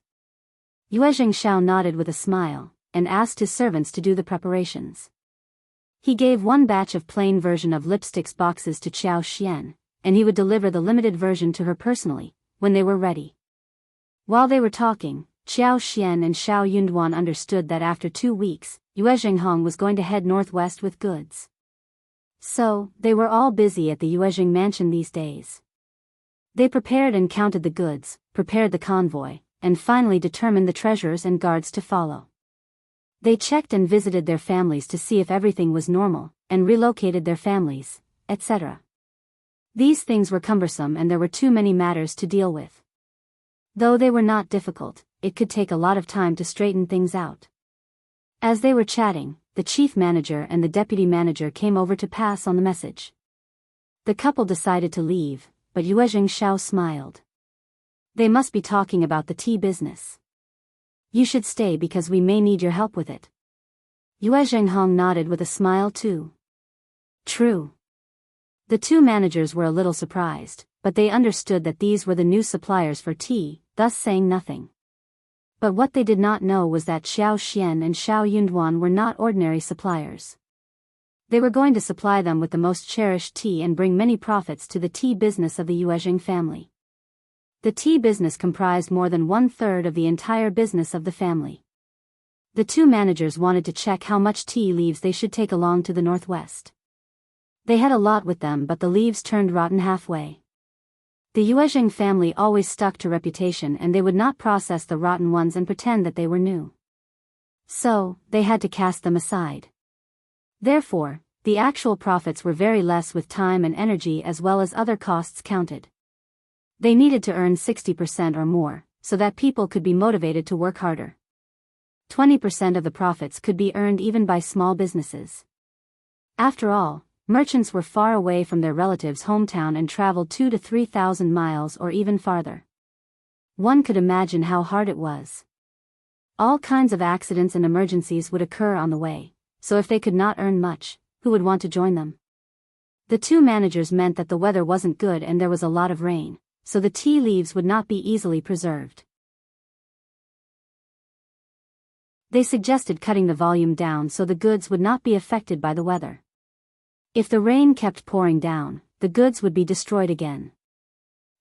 Yuezheng Xiao nodded with a smile, and asked his servants to do the preparations. He gave one batch of plain version of lipsticks boxes to Xiaoxian, and he would deliver the limited version to her personally, when they were ready. While they were talking, Xiaoxian and Xiao Yunduan understood that after 2 weeks, Yuezheng was going to head northwest with goods. So, they were all busy at the Yuezheng mansion these days. They prepared and counted the goods, prepared the convoy, and finally determined the treasurers and guards to follow. They checked and visited their families to see if everything was normal, and relocated their families, etc. These things were cumbersome and there were too many matters to deal with. Though they were not difficult, it could take a lot of time to straighten things out. As they were chatting, the chief manager and the deputy manager came over to pass on the message. The couple decided to leave, but Yuezheng Xiao smiled. "They must be talking about the tea business. You should stay because we may need your help with it." Yuezheng nodded with a smile too. True. The two managers were a little surprised, but they understood that these were the new suppliers for tea, thus saying nothing. But what they did not know was that Xiaoxian and Xiao Yunduan were not ordinary suppliers. They were going to supply them with the most cherished tea and bring many profits to the tea business of the Yuezheng family. The tea business comprised more than 1/3 of the entire business of the family. The two managers wanted to check how much tea leaves they should take along to the northwest. They had a lot with them, but the leaves turned rotten halfway. The Yuezheng family always stuck to reputation, and they would not process the rotten ones and pretend that they were new. So, they had to cast them aside. Therefore, the actual profits were very less with time and energy as well as other costs counted. They needed to earn 60% or more, so that people could be motivated to work harder. 20% of the profits could be earned even by small businesses. After all, merchants were far away from their relatives' hometown and traveled 2,000 to 3,000 miles or even farther. One could imagine how hard it was. All kinds of accidents and emergencies would occur on the way, so if they could not earn much, who would want to join them? The two managers meant that the weather wasn't good and there was a lot of rain, so the tea leaves would not be easily preserved. They suggested cutting the volume down so the goods would not be affected by the weather. If the rain kept pouring down, the goods would be destroyed again.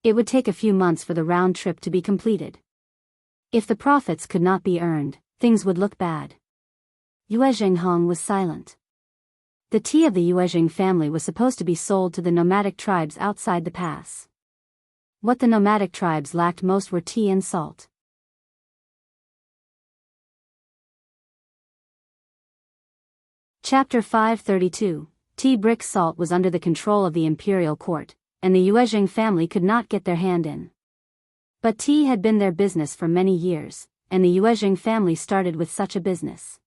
It would take a few months for the round trip to be completed. If the profits could not be earned, things would look bad. Yuezheng was silent. The tea of the Yuezheng family was supposed to be sold to the nomadic tribes outside the pass. What the nomadic tribes lacked most were tea and salt. Chapter 532. Tea brick salt was under the control of the imperial court, and the Yuezheng family could not get their hand in. But tea had been their business for many years, and the Yuezheng family started with such a business.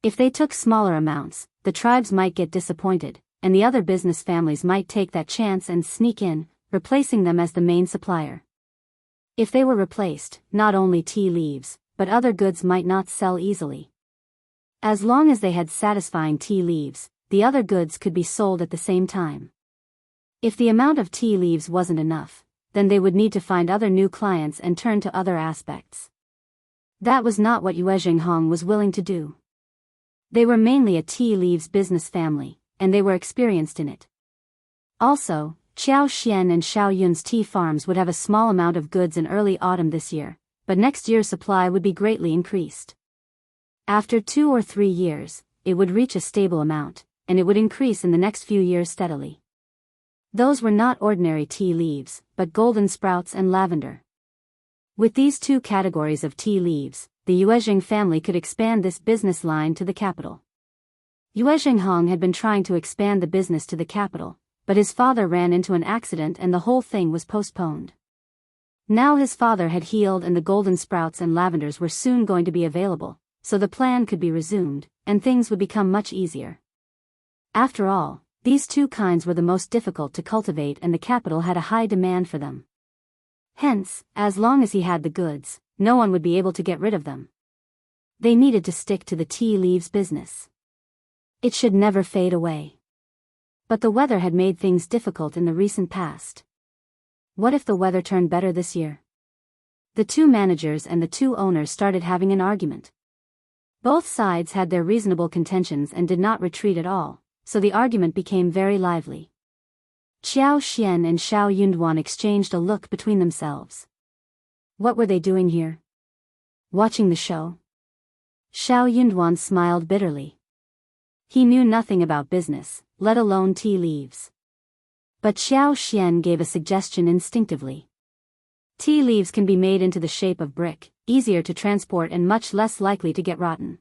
If they took smaller amounts, the tribes might get disappointed, and the other business families might take that chance and sneak in, replacing them as the main supplier. If they were replaced, not only tea leaves, but other goods might not sell easily. As long as they had satisfying tea leaves, the other goods could be sold at the same time. If the amount of tea leaves wasn't enough, then they would need to find other new clients and turn to other aspects. That was not what Yuezheng was willing to do. They were mainly a tea leaves business family, and they were experienced in it. Also, Xiaoxian and Xiaoyun's tea farms would have a small amount of goods in early autumn this year, but next year's supply would be greatly increased. After 2 or 3 years, it would reach a stable amount, and it would increase in the next few years steadily. Those were not ordinary tea leaves, but golden sprouts and lavender. With these two categories of tea leaves, the Yuezheng family could expand this business line to the capital. Yuezheng had been trying to expand the business to the capital, but his father ran into an accident and the whole thing was postponed. Now his father had healed and the golden sprouts and lavenders were soon going to be available, so the plan could be resumed, and things would become much easier. After all, these two kinds were the most difficult to cultivate and the capital had a high demand for them. Hence, as long as he had the goods, no one would be able to get rid of them. They needed to stick to the tea leaves business. It should never fade away. But the weather had made things difficult in the recent past. What if the weather turned better this year? The two managers and the two owners started having an argument. Both sides had their reasonable contentions and did not retreat at all, so the argument became very lively. Xiaoxian and Xiaoyun exchanged a look between themselves. What were they doing here? Watching the show? Xiaoyun smiled bitterly. He knew nothing about business, let alone tea leaves. But Xiaoxian gave a suggestion instinctively. Tea leaves can be made into the shape of brick, easier to transport and much less likely to get rotten.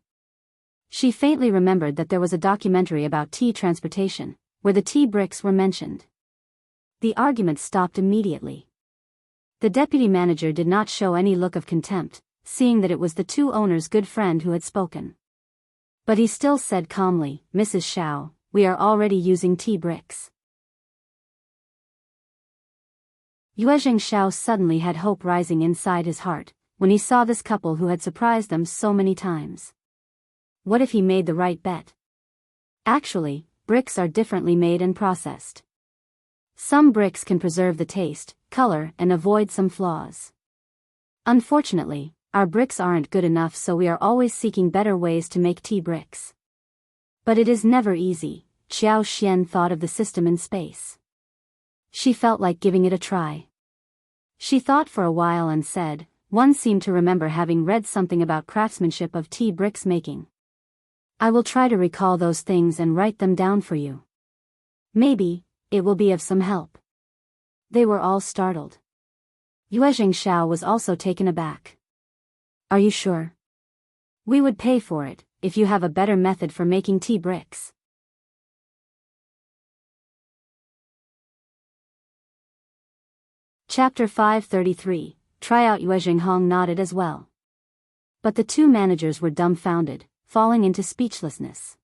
She faintly remembered that there was a documentary about tea transportation, where the tea bricks were mentioned. The argument stopped immediately. The deputy manager did not show any look of contempt, seeing that it was the two owners' good friend who had spoken. But he still said calmly, "Mrs. Xiao, we are already using tea bricks." Yuezheng suddenly had hope rising inside his heart, when he saw this couple who had surprised them so many times. What if he made the right bet? Actually, bricks are differently made and processed. Some bricks can preserve the taste, color, and avoid some flaws. Unfortunately, our bricks aren't good enough, so we are always seeking better ways to make tea bricks. But it is never easy. Xiaoxian thought of the system in space. She felt like giving it a try. She thought for a while and said, "One seemed to remember having read something about craftsmanship of tea bricks making. I will try to recall those things and write them down for you. Maybe it will be of some help." They were all startled. Yuezheng Xiao was also taken aback. Are you sure? We would pay for it, if you have a better method for making tea bricks. Chapter 533, Try out. Yuezheng nodded as well. But the two managers were dumbfounded, falling into speechlessness.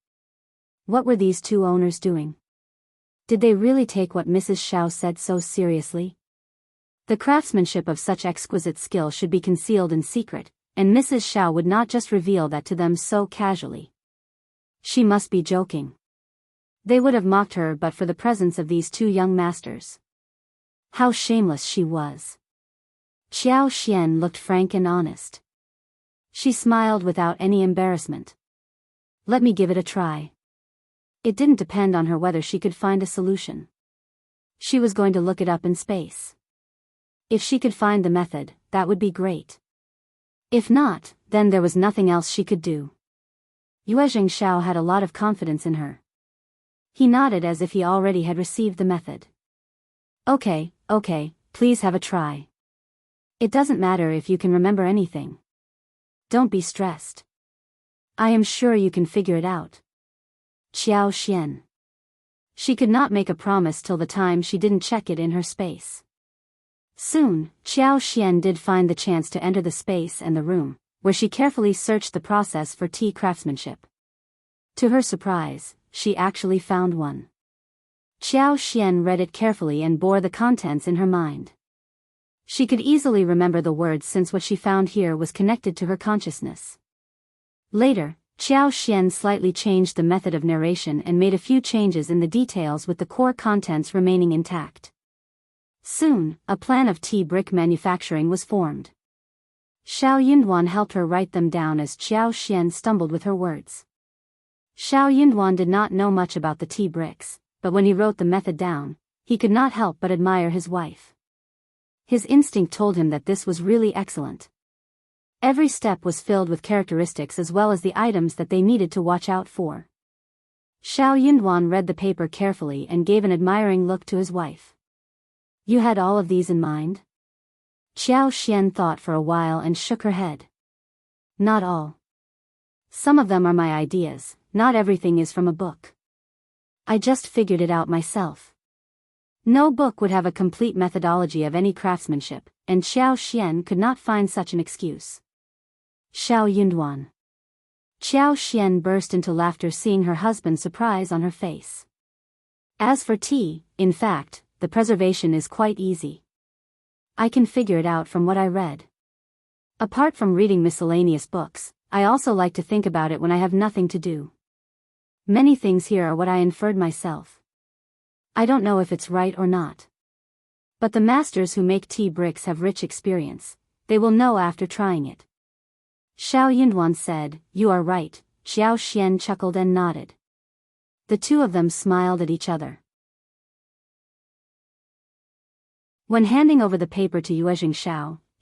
What were these two owners doing? Did they really take what Mrs. Xiao said so seriously? The craftsmanship of such exquisite skill should be concealed in secret, and Mrs. Xiao would not just reveal that to them so casually. She must be joking. They would have mocked her but for the presence of these two young masters. How shameless she was. Xianxia looked frank and honest. She smiled without any embarrassment. Let me give it a try. It didn't depend on her whether she could find a solution. She was going to look it up in space. If she could find the method, that would be great. If not, then there was nothing else she could do. Yuezheng Xiao had a lot of confidence in her. He nodded as if he already had received the method. Okay, please have a try. It doesn't matter if you can remember anything. Don't be stressed. I am sure you can figure it out. Xianxia. She could not make a promise till the time she didn't check it in her space. Soon, Xianxia did find the chance to enter the space and the room, where she carefully searched the process for tea craftsmanship. To her surprise, she actually found one. Xianxia read it carefully and bore the contents in her mind. She could easily remember the words since what she found here was connected to her consciousness. Later, Xianxia slightly changed the method of narration and made a few changes in the details with the core contents remaining intact. Soon, a plan of tea brick manufacturing was formed. Yuezheng helped her write them down as Xianxia stumbled with her words. Yuezheng did not know much about the tea bricks, but when he wrote the method down, he could not help but admire his wife. His instinct told him that this was really excellent. Every step was filled with characteristics as well as the items that they needed to watch out for. Yuezheng read the paper carefully and gave an admiring look to his wife. You had all of these in mind? Xianxia thought for a while and shook her head. Not all. Some of them are my ideas, not everything is from a book. I just figured it out myself. No book would have a complete methodology of any craftsmanship, and Xianxia could not find such an excuse. Yuezheng. Xianxia burst into laughter seeing her husband's surprise on her face. As for tea, in fact, the preservation is quite easy. I can figure it out from what I read. Apart from reading miscellaneous books, I also like to think about it when I have nothing to do. Many things here are what I inferred myself. I don't know if it's right or not. But the masters who make tea bricks have rich experience, they will know after trying it. Yuezheng said, You are right. Xianxia chuckled and nodded. The two of them smiled at each other. When handing over the paper to Yuezheng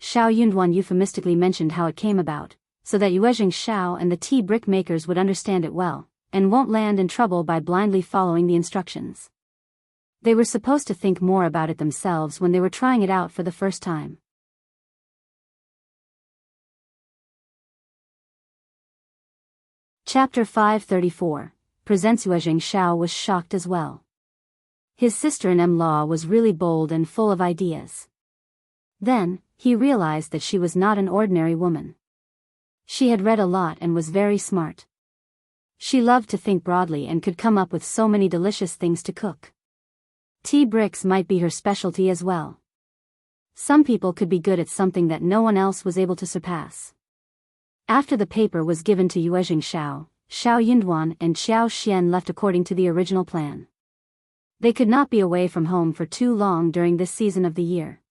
Yuezheng euphemistically mentioned how it came about, so that Yuezheng and the tea brick makers would understand it well, and won't land in trouble by blindly following the instructions. They were supposed to think more about it themselves when they were trying it out for the first time. Chapter 534, presents. Yuezheng was shocked as well. His sister-in-law was really bold and full of ideas. Then, he realized that she was not an ordinary woman. She had read a lot and was very smart. She loved to think broadly and could come up with so many delicious things to cook. Tea bricks might be her specialty as well. Some people could be good at something that no one else was able to surpass. After the paper was given to Yuezheng Yuezheng and Xianxia left according to the original plan. They could not be away from home for too long during this season of the year.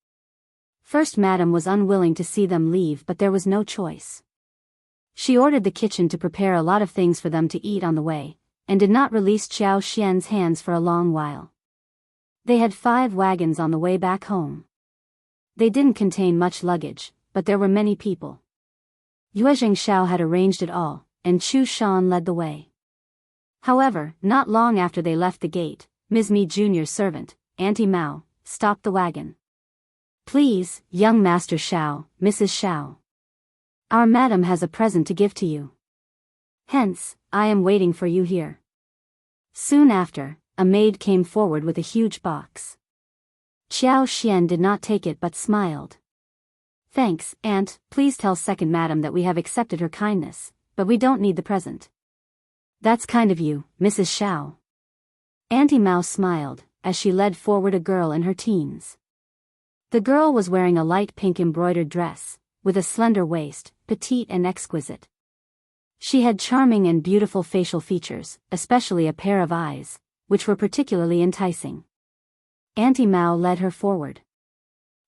First Madame was unwilling to see them leave, but there was no choice. She ordered the kitchen to prepare a lot of things for them to eat on the way, and did not release Xianxia's hands for a long while. They had 5 wagons on the way back home. They didn't contain much luggage, but there were many people. Yuezheng had arranged it all, and Chu Shan led the way. However, not long after they left the gate, Ms. Mi Jr.'s servant, Auntie Mao, stopped the wagon. "Please, young Master Xiao, Mrs. Xiao. Our madam has a present to give to you. Hence, I am waiting for you here." Soon after, a maid came forward with a huge box. Xiao Xian did not take it but smiled. "Thanks, aunt, please tell second madam that we have accepted her kindness, but we don't need the present." "That's kind of you, Mrs. Xiao." Auntie Mao smiled, as she led forward a girl in her teens. The girl was wearing a light pink embroidered dress, with a slender waist, petite and exquisite. She had charming and beautiful facial features, especially a pair of eyes, which were particularly enticing. Auntie Mao led her forward.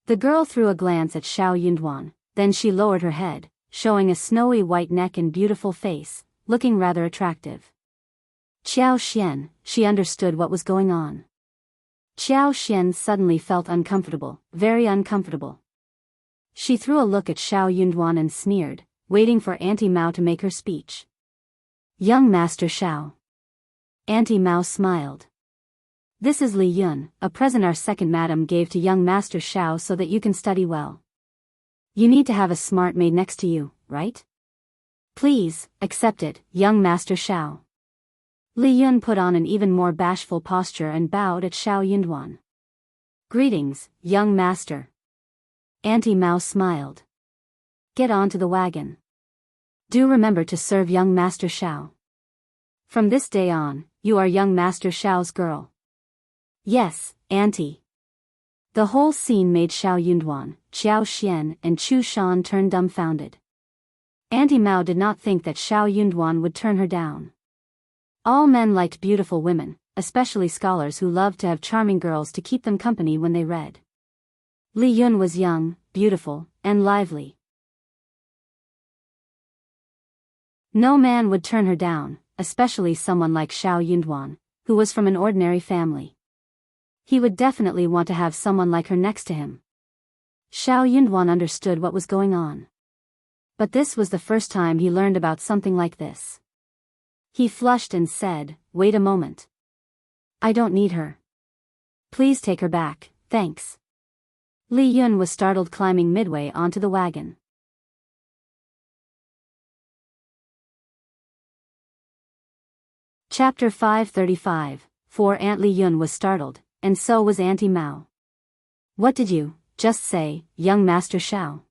The girl threw a glance at Xiao Yunduan, then she lowered her head, showing a snowy white neck and beautiful face, looking rather attractive. Xiao Xian, she understood what was going on. Xiao Xian suddenly felt uncomfortable, very uncomfortable. She threw a look at Xiao Yunduan and sneered, waiting for Auntie Mao to make her speech. "Young Master Xiao." Auntie Mao smiled. "This is Li Yun, a present our second madam gave to young Master Xiao so that you can study well. You need to have a smart maid next to you, right? Please, accept it, young Master Xiao." Li Yun put on an even more bashful posture and bowed at Xiao Yunduan. "Greetings, young master." Auntie Mao smiled. "Get onto the wagon. Do remember to serve young Master Xiao. From this day on, you are young Master Xiao's girl." "Yes, auntie." The whole scene made Xiao Yunduan, Xiao Xian and Chu Shan turn dumbfounded. Auntie Mao did not think that Xiao Yunduan would turn her down. All men liked beautiful women, especially scholars who loved to have charming girls to keep them company when they read. Li Yun was young, beautiful, and lively. No man would turn her down, especially someone like Xiao Yunduan, who was from an ordinary family. He would definitely want to have someone like her next to him. Xiao Yunduan understood what was going on. But this was the first time he learned about something like this. He flushed and said, "Wait a moment. I don't need her. Please take her back, thanks." Li Yun was startled climbing midway onto the wagon. Chapter 535, for Aunt Li Yun was startled, and so was Auntie Mao. "What did you just say, young Master Xiao?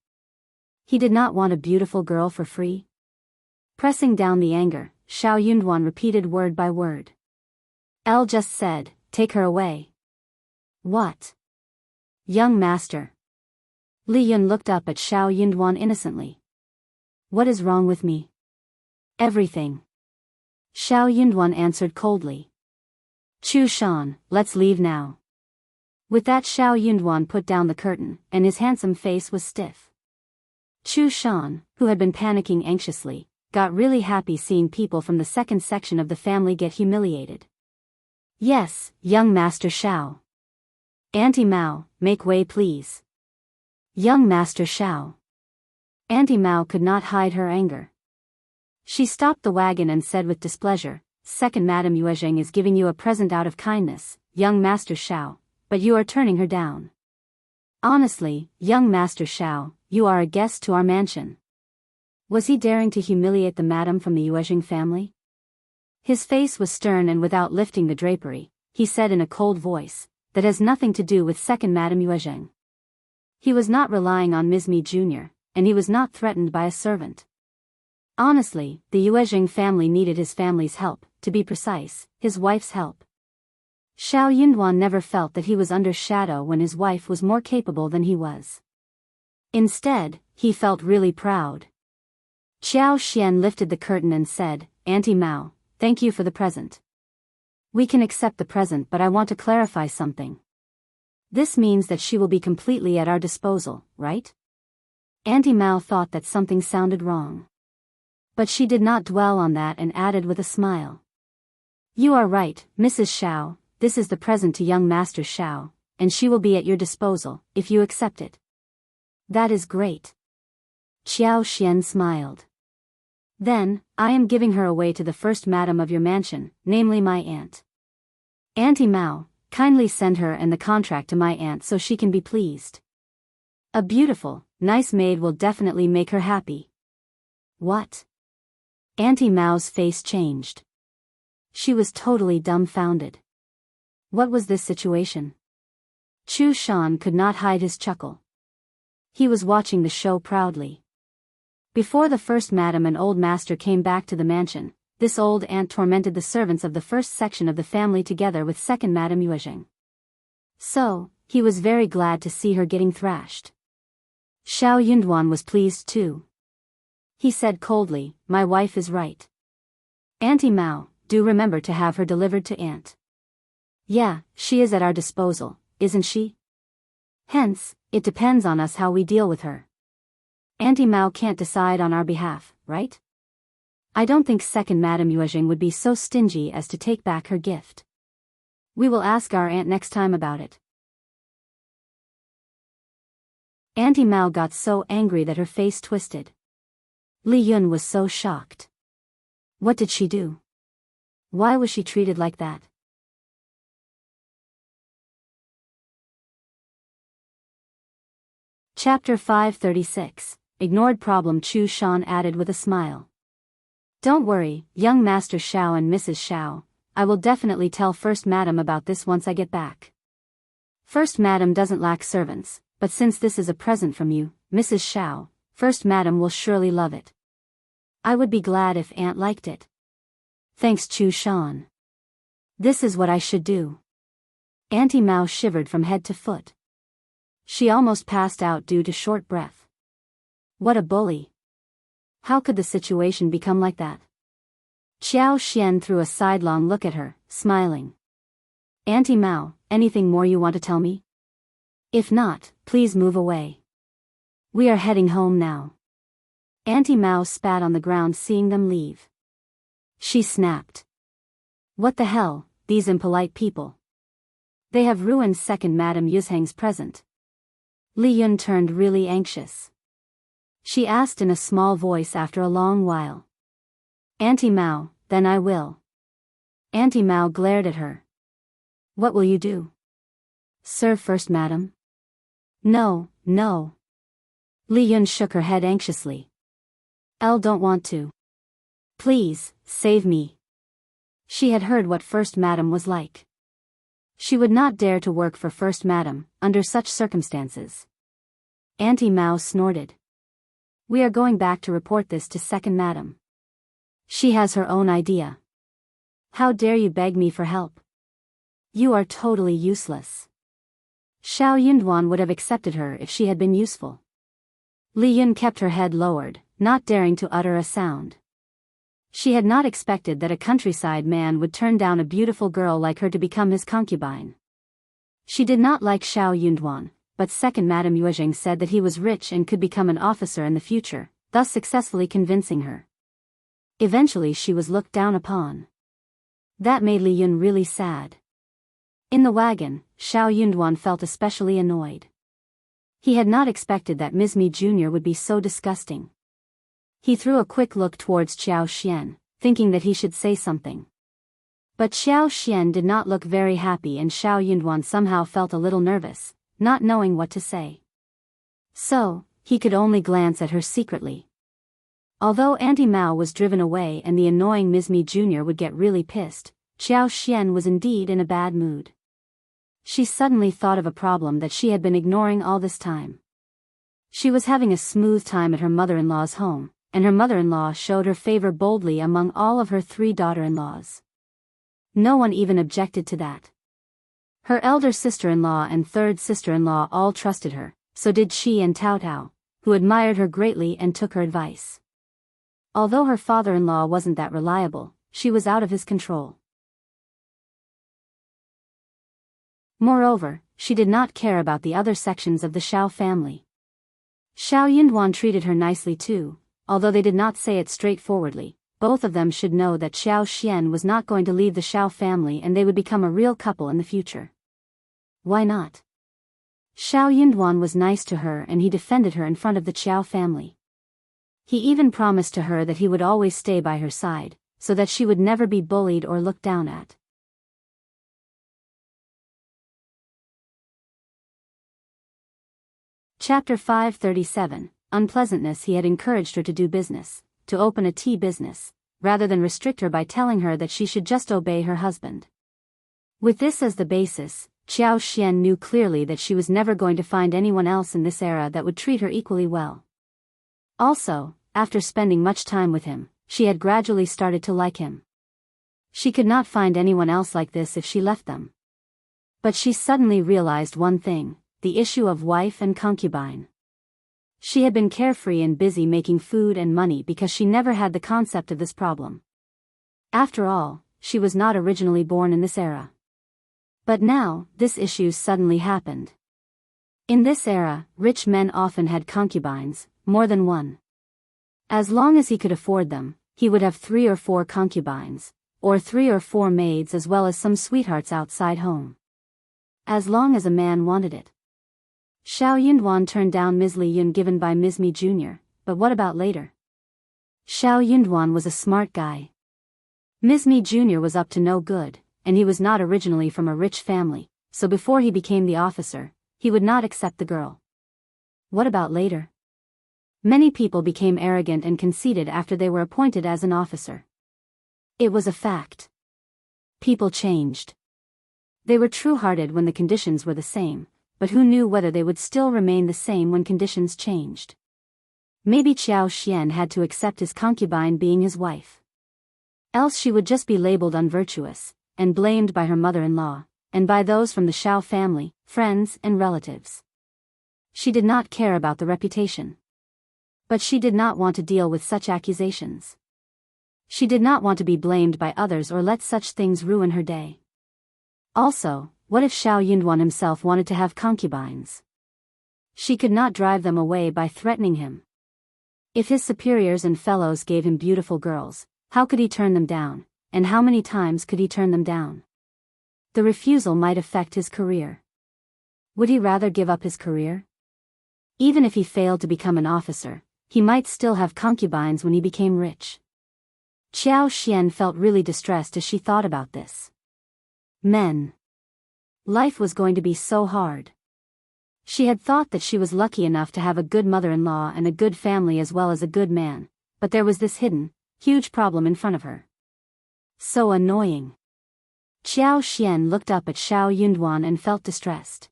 He did not want a beautiful girl for free?" Pressing down the anger, Xiao Yunduan repeated word by word. "Elle just said, take her away." "What? Young master." Li Yun looked up at Xiao Yunduan innocently. "What is wrong with me?" "Everything." Xiao Yunduan answered coldly. "Chu Shan, let's leave now." With that Xiao Yunduan put down the curtain, and his handsome face was stiff. Chu Shan, who had been panicking anxiously, got really happy seeing people from the second section of the family get humiliated. "Yes, young Master Xiao." "Auntie Mao, make way please." "Young Master Xiao." Auntie Mao could not hide her anger. She stopped the wagon and said with displeasure, "Second Madam Yuezheng is giving you a present out of kindness, young Master Xiao, but you are turning her down. Honestly, young Master Xiao, you are a guest to our mansion." Was he daring to humiliate the madam from the Yuezheng family? His face was stern, and without lifting the drapery, he said in a cold voice, "That has nothing to do with second Madam Yuezheng." He was not relying on Ms. Mi Jr., and he was not threatened by a servant. Honestly, the Yuezheng family needed his family's help, to be precise, his wife's help. Xiao Yunduan never felt that he was under shadow when his wife was more capable than he was. Instead, he felt really proud. Xiao Xian lifted the curtain and said, "Auntie Mao, thank you for the present. We can accept the present, but I want to clarify something. This means that she will be completely at our disposal, right?" Auntie Mao thought that something sounded wrong. But she did not dwell on that and added with a smile. "You are right, Mrs. Xiao, this is the present to young Master Xiao, and she will be at your disposal, if you accept it." "That is great." Xiao Xian smiled. "Then, I am giving her away to the first madam of your mansion, namely my aunt." "Auntie Mao, Kindly send her and the contract to my aunt so she can be pleased. A beautiful, nice maid will definitely make her happy. What? Auntie Mao's face changed. She was totally dumbfounded. What was this situation? Chu Shan could not hide his chuckle. He was watching the show proudly. Before the first madam and old master came back to the mansion, this old aunt tormented the servants of the first section of the family together with second Madam Yuezheng. So, he was very glad to see her getting thrashed. Xiao Yunduan was pleased too. He said coldly, "My wife is right. Auntie Mao, do remember to have her delivered to Aunt." "Yeah, she is at our disposal, isn't she? Hence, it depends on us how we deal with her. Auntie Mao can't decide on our behalf, right? I don't think second Madam Yuezheng would be so stingy as to take back her gift. We will ask our aunt next time about it." Auntie Mao got so angry that her face twisted. Li Yun was so shocked. What did she do? Why was she treated like that? Chapter 536, Ignored Problem. Chu Shan added with a smile. "Don't worry, young Master Xiao and Mrs. Xiao, I will definitely tell First Madam about this once I get back. First Madam doesn't lack servants, but since this is a present from you, Mrs. Xiao, First Madam will surely love it. I would be glad if Aunt liked it." "Thanks, Chu Shan. This is what I should do." Auntie Mao shivered from head to foot. She almost passed out due to short breath. What a bully. How could the situation become like that? Xiao Xian threw a sidelong look at her, smiling. "Auntie Mao, anything more you want to tell me? If not, please move away. We are heading home now." Auntie Mao spat on the ground seeing them leave. She snapped. "What the hell, these impolite people. They have ruined second Madam Yuezheng's present." Li Yun turned really anxious. She asked in a small voice after a long while. "Auntie Mao, then I will." Auntie Mao glared at her. "What will you do? Serve First Madam?" "No, no." Li Yun shook her head anxiously. "I don't want to. Please, save me." She had heard what First Madam was like. She would not dare to work for First Madam, under such circumstances. Auntie Mao snorted. "We are going back to report this to Second Madam. She has her own idea. How dare you beg me for help? You are totally useless." Xiao Yunduan would have accepted her if she had been useful. Li Yun kept her head lowered, not daring to utter a sound. She had not expected that a countryside man would turn down a beautiful girl like her to become his concubine. She did not like Xiao Yunduan, but second Madam Yuezheng said that he was rich and could become an officer in the future, thus successfully convincing her. Eventually she was looked down upon. That made Li Yun really sad. In the wagon, Xiao Yunduan felt especially annoyed. He had not expected that Ms. Mi Jr. would be so disgusting. He threw a quick look towards Xiao Xian, thinking that he should say something. But Xiao Xian did not look very happy and Xiao Yunduan somehow felt a little nervous, not knowing what to say. So, he could only glance at her secretly. Although Auntie Mao was driven away and the annoying Ms. Mi Jr. would get really pissed, Xiao Xian was indeed in a bad mood. She suddenly thought of a problem that she had been ignoring all this time. She was having a smooth time at her mother-in-law's home, and her mother-in-law showed her favor boldly among all of her 3 daughter-in-laws. No one even objected to that. Her elder sister-in-law and third sister-in-law all trusted her, so did she and Tao Tao, who admired her greatly and took her advice. Although her father-in-law wasn't that reliable, she was out of his control. Moreover, she did not care about the other sections of the Xiao family. Xiao Yunduan treated her nicely too, although they did not say it straightforwardly. Both of them should know that Xiao Xian was not going to leave the Xiao family and they would become a real couple in the future. Why not? Xiao Yunduan was nice to her and he defended her in front of the Qiao family. He even promised to her that he would always stay by her side, so that she would never be bullied or looked down at. Chapter 537, Unpleasantness. He had encouraged her to do business, to open a tea business, rather than restrict her by telling her that she should just obey her husband. With this as the basis, Xianxia knew clearly that she was never going to find anyone else in this era that would treat her equally well. Also, after spending much time with him, she had gradually started to like him. She could not find anyone else like this if she left them. But she suddenly realized one thing, the issue of wife and concubine. She had been carefree and busy making food and money because she never had the concept of this problem. After all, she was not originally born in this era. But now, this issue suddenly happened. In this era, rich men often had concubines, more than one. As long as he could afford them, he would have 3 or 4 concubines, or 3 or 4 maids as well as some sweethearts outside home. As long as a man wanted it. Xiao Yunduan turned down Ms. Li Yun given by Ms. Mi Jr., but what about later? Xiao Yunduan was a smart guy. Ms. Mi Jr. was up to no good, and he was not originally from a rich family, so before he became the officer, he would not accept the girl. What about later? Many people became arrogant and conceited after they were appointed as an officer. It was a fact. People changed. They were true-hearted when the conditions were the same, but who knew whether they would still remain the same when conditions changed? Maybe Xianxia had to accept his concubine being his wife. Else she would just be labeled unvirtuous, and blamed by her mother-in-law, and by those from the Xiao family, friends and relatives. She did not care about the reputation. But she did not want to deal with such accusations. She did not want to be blamed by others or let such things ruin her day. Also, what if Xiao Yunduan himself wanted to have concubines? She could not drive them away by threatening him. If his superiors and fellows gave him beautiful girls, how could he turn them down, and how many times could he turn them down? The refusal might affect his career. Would he rather give up his career? Even if he failed to become an officer, he might still have concubines when he became rich. Xianxia felt really distressed as she thought about this. Men. Life was going to be so hard. She had thought that she was lucky enough to have a good mother-in-law and a good family as well as a good man, but there was this hidden, huge problem in front of her. So annoying. Xianxia looked up at Xiao Yunduan and felt distressed.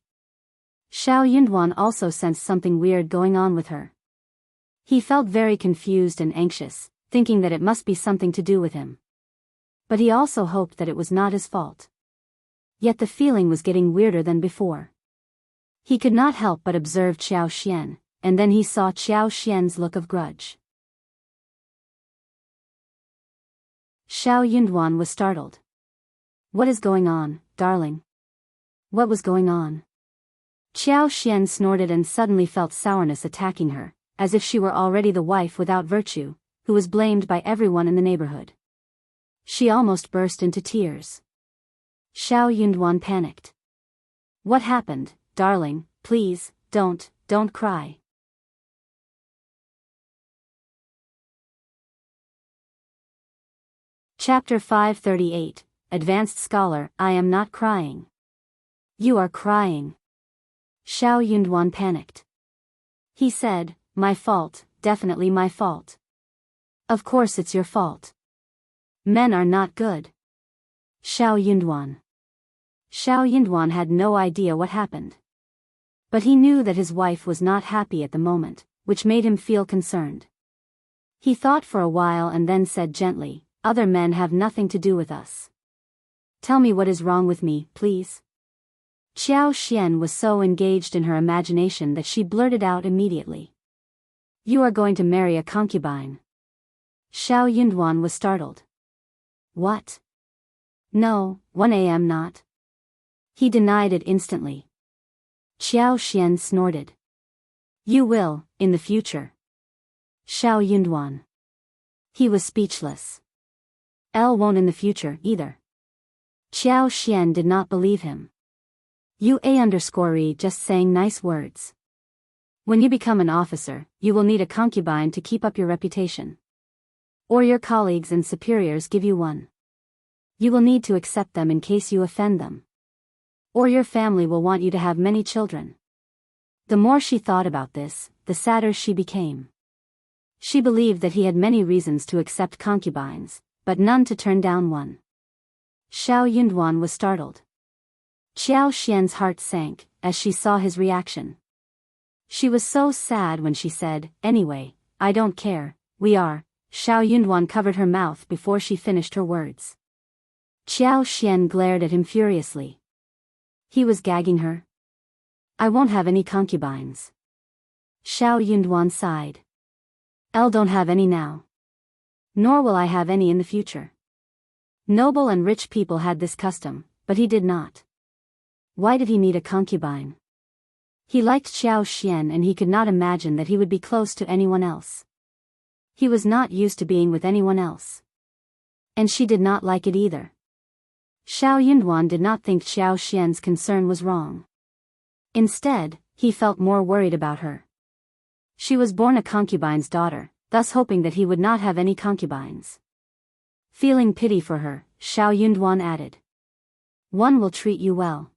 Xiao Yunduan also sensed something weird going on with her. He felt very confused and anxious, thinking that it must be something to do with him. But he also hoped that it was not his fault. Yet the feeling was getting weirder than before. He could not help but observe Xianxia, and then he saw Xiaoxian's look of grudge. Xiao Yunduan was startled. What is going on, darling? What was going on? Xiaoxian snorted and suddenly felt sourness attacking her, as if she were already the wife without virtue, who was blamed by everyone in the neighborhood. She almost burst into tears. Xiao Yunduan panicked. What happened, darling? Please, don't cry. Chapter 538, Advanced Scholar. I am not crying. You are crying. Xiao Yunduan panicked. He said, my fault, definitely my fault. Of course it's your fault. Men are not good. Xiao Yunduan. Xiao Yunduan had no idea what happened. But he knew that his wife was not happy at the moment, which made him feel concerned. He thought for a while and then said gently, other men have nothing to do with us. Tell me what is wrong with me, please. Xiaoxian was so engaged in her imagination that she blurted out immediately. You are going to marry a concubine. Xiao Yunduan was startled. What? No, 1 a.m. not. He denied it instantly. Xiaoxian snorted. You will, in the future. Xiao Yunduan. He was speechless. Elle won't in the future, either. Xiaoxian did not believe him. You just saying nice words. When you become an officer, you will need a concubine to keep up your reputation. Or your colleagues and superiors give you one. You will need to accept them in case you offend them. Or your family will want you to have many children. The more she thought about this, the sadder she became. She believed that he had many reasons to accept concubines, but none to turn down one. Xiao Yunduan was startled. Xiao Xian's heart sank as she saw his reaction. She was so sad when she said, "Anyway, I don't care, we are." Xiao Yunduan covered her mouth before she finished her words. Xiao Xian glared at him furiously. He was gagging her. "I won't have any concubines." Xiao Yunduan sighed. "I don't have any now. Nor will I have any in the future." Noble and rich people had this custom, but he did not. Why did he need a concubine? He liked Xiao Xian and he could not imagine that he would be close to anyone else. He was not used to being with anyone else. And she did not like it either. Xiao Yunduan did not think Xiao Xian's concern was wrong. Instead, he felt more worried about her. She was born a concubine's daughter, thus hoping that he would not have any concubines. Feeling pity for her, Xiao Yunduan added, "One will treat you well."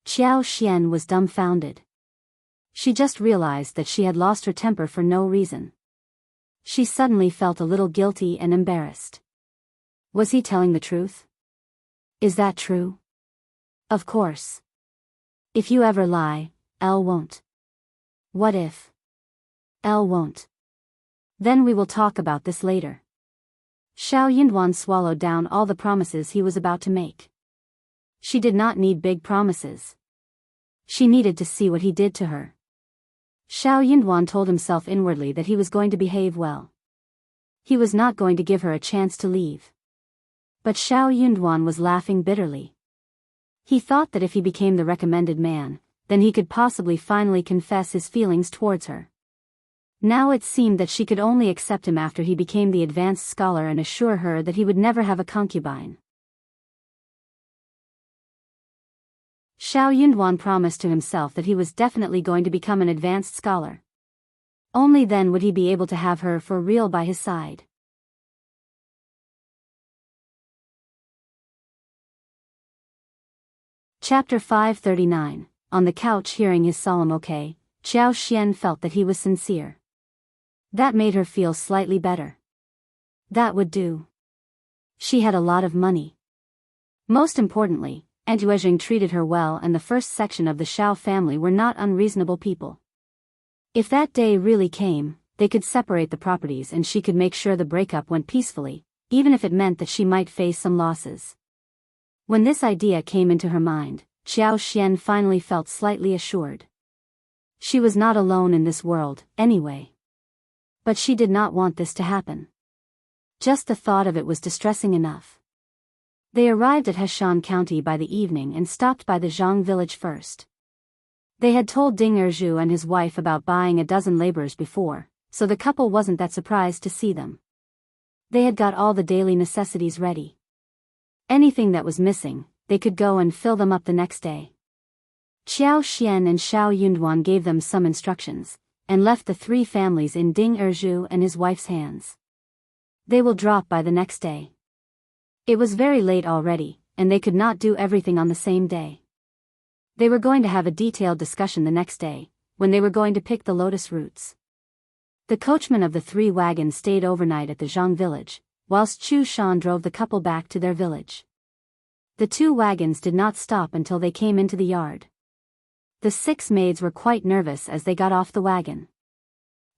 Xiao Xian was dumbfounded. She just realized that she had lost her temper for no reason. She suddenly felt a little guilty and embarrassed. Was he telling the truth? Is that true? Of course. If you ever lie, Elle won't. What if Elle won't? Then we will talk about this later. Xiao Yunduan swallowed down all the promises he was about to make. She did not need big promises. She needed to see what he did to her. Xiao Yunduan told himself inwardly that he was going to behave well. He was not going to give her a chance to leave. But Xiao Yunduan was laughing bitterly. He thought that if he became the recommended man, then he could possibly finally confess his feelings towards her. Now it seemed that she could only accept him after he became the advanced scholar and assure her that he would never have a concubine. Xiao Yunduan promised to himself that he was definitely going to become an advanced scholar. Only then would he be able to have her for real by his side. Chapter 539. On the couch hearing his solemn okay, Xiao Xian felt that he was sincere. That made her feel slightly better. That would do. She had a lot of money. Most importantly, and Yuezheng treated her well, and the first section of the Xiao family were not unreasonable people. If that day really came, they could separate the properties and she could make sure the breakup went peacefully, even if it meant that she might face some losses. When this idea came into her mind, Xiao Xian finally felt slightly assured. She was not alone in this world, anyway. But she did not want this to happen. Just the thought of it was distressing enough. They arrived at Heshan County by the evening and stopped by the Zhang village first. They had told Ding Erju and his wife about buying a dozen laborers before, so the couple wasn't that surprised to see them. They had got all the daily necessities ready. Anything that was missing, they could go and fill them up the next day. Xiao Xian and Xiao Yunduan gave them some instructions, and left the three families in Ding Erju and his wife's hands. They will drop by the next day. It was very late already, and they could not do everything on the same day. They were going to have a detailed discussion the next day, when they were going to pick the lotus roots. The coachman of the three wagons stayed overnight at the Zhang village, whilst Chu Shan drove the couple back to their village. The two wagons did not stop until they came into the yard. The 6 maids were quite nervous as they got off the wagon.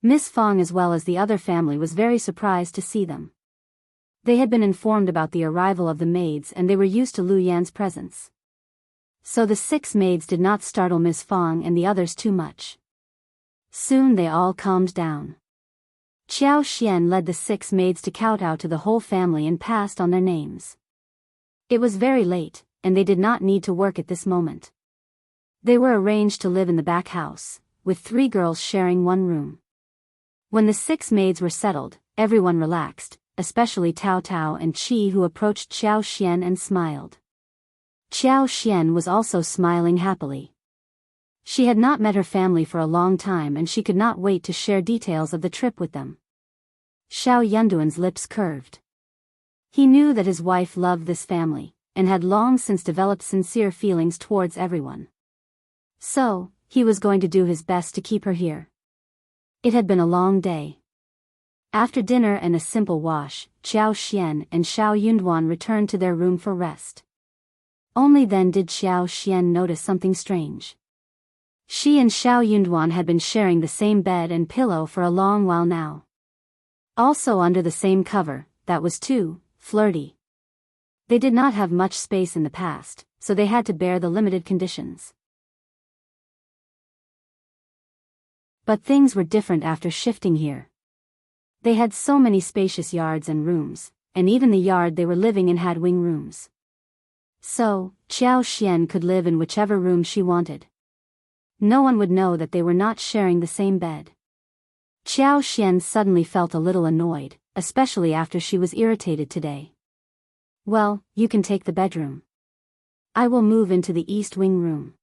Miss Fong as well as the other family was very surprised to see them. They had been informed about the arrival of the maids and they were used to Lu Yan's presence. So the 6 maids did not startle Miss Fong and the others too much. Soon they all calmed down. Xiao Xian led the 6 maids to kowtow to the whole family and passed on their names. It was very late, and they did not need to work at this moment. They were arranged to live in the back house, with 3 girls sharing one room. When the 6 maids were settled, everyone relaxed, especially Tao Tao and Qi, who approached Xiao Xian and smiled. Xiao Xian was also smiling happily. She had not met her family for a long time and she could not wait to share details of the trip with them. Xiao Yunduan's lips curved. He knew that his wife loved this family, and had long since developed sincere feelings towards everyone. So, He was going to do his best to keep her here. It had been a long day. After dinner and a simple wash, Xiao Xian and Xiao Yunduan returned to their room for rest. Only then did Xiao Xian notice something strange. She and Xiao Yunduan had been sharing the same bed and pillow for a long while now. Also under the same cover, that was too flirty. They did not have much space in the past, so they had to bear the limited conditions. But things were different after shifting here. They had so many spacious yards and rooms, and even the yard they were living in had wing rooms. So, Xiao Xian could live in whichever room she wanted. No one would know that they were not sharing the same bed. Xiao Xian suddenly felt a little annoyed, especially after she was irritated today. Well, you can take the bedroom. I will move into the east wing room.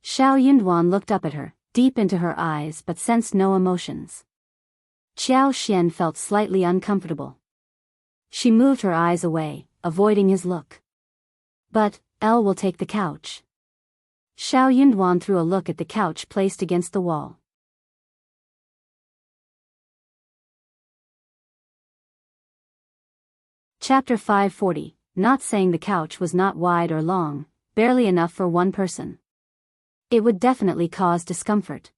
Xiao Yunduan looked up at her, deep into her eyes but sensed no emotions. Xiao Xian felt slightly uncomfortable. She moved her eyes away, avoiding his look. But, Elle will take the couch. Xiao Yunduan threw a look at the couch placed against the wall. Chapter 540, not saying the couch was not wide or long, barely enough for one person. It would definitely cause discomfort.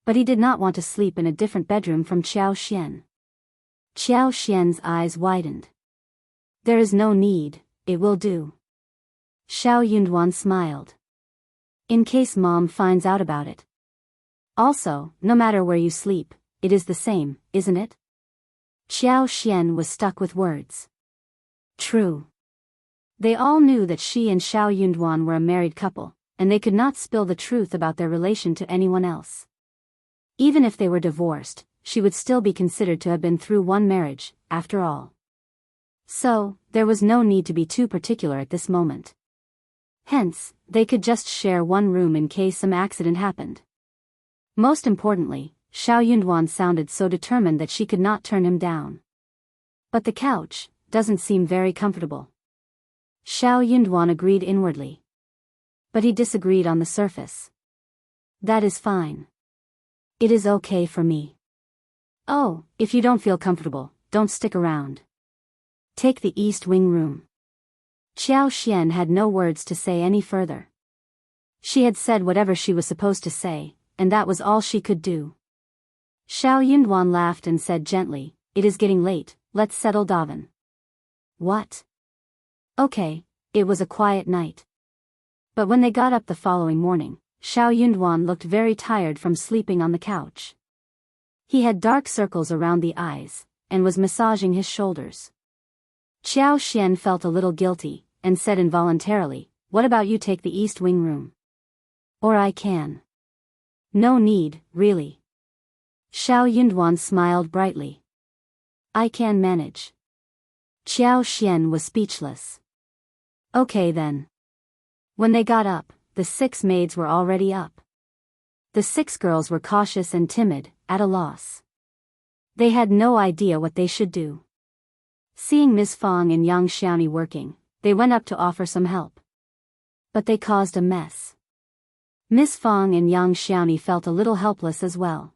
But he did not want to sleep in a different bedroom from Xiao Xian. Xiao Xian's eyes widened. There is no need, it will do. Xiao Yunduan smiled. In case Mom finds out about it. Also, no matter where you sleep, it is the same, isn't it? Xiao Xian was stuck with words. True. They all knew that she and Xiao Yunduan were a married couple, and they could not spill the truth about their relation to anyone else. Even if they were divorced, she would still be considered to have been through one marriage, after all. So, there was no need to be too particular at this moment. Hence, they could just share one room in case some accident happened. Most importantly, Xiao Yunduan sounded so determined that she could not turn him down. But the couch doesn't seem very comfortable. Xiao Yunduan agreed inwardly. But he disagreed on the surface. That is fine. It is okay for me. Oh, if you don't feel comfortable, don't stick around. Take the east wing room. Xiao Xian had no words to say any further. She had said whatever she was supposed to say, and that was all she could do. Xiao Yunduan laughed and said gently, "It is getting late, let's settle daven." What? Okay, it was a quiet night. But when they got up the following morning, Xiao Yunduan looked very tired from sleeping on the couch. He had dark circles around the eyes, and was massaging his shoulders. Xiao Xian felt a little guilty, and said involuntarily, "What about you take the east wing room? Or I can." No need, really. Xiao Yunduan smiled brightly. I can manage. Xiao Xian was speechless. Okay then. When they got up, the 6 maids were already up. The 6 girls were cautious and timid, at a loss. They had no idea what they should do. Seeing Ms. Fong and Yang Xiaoni working, they went up to offer some help. But they caused a mess. Ms. Fong and Yang Xiaoni felt a little helpless as well.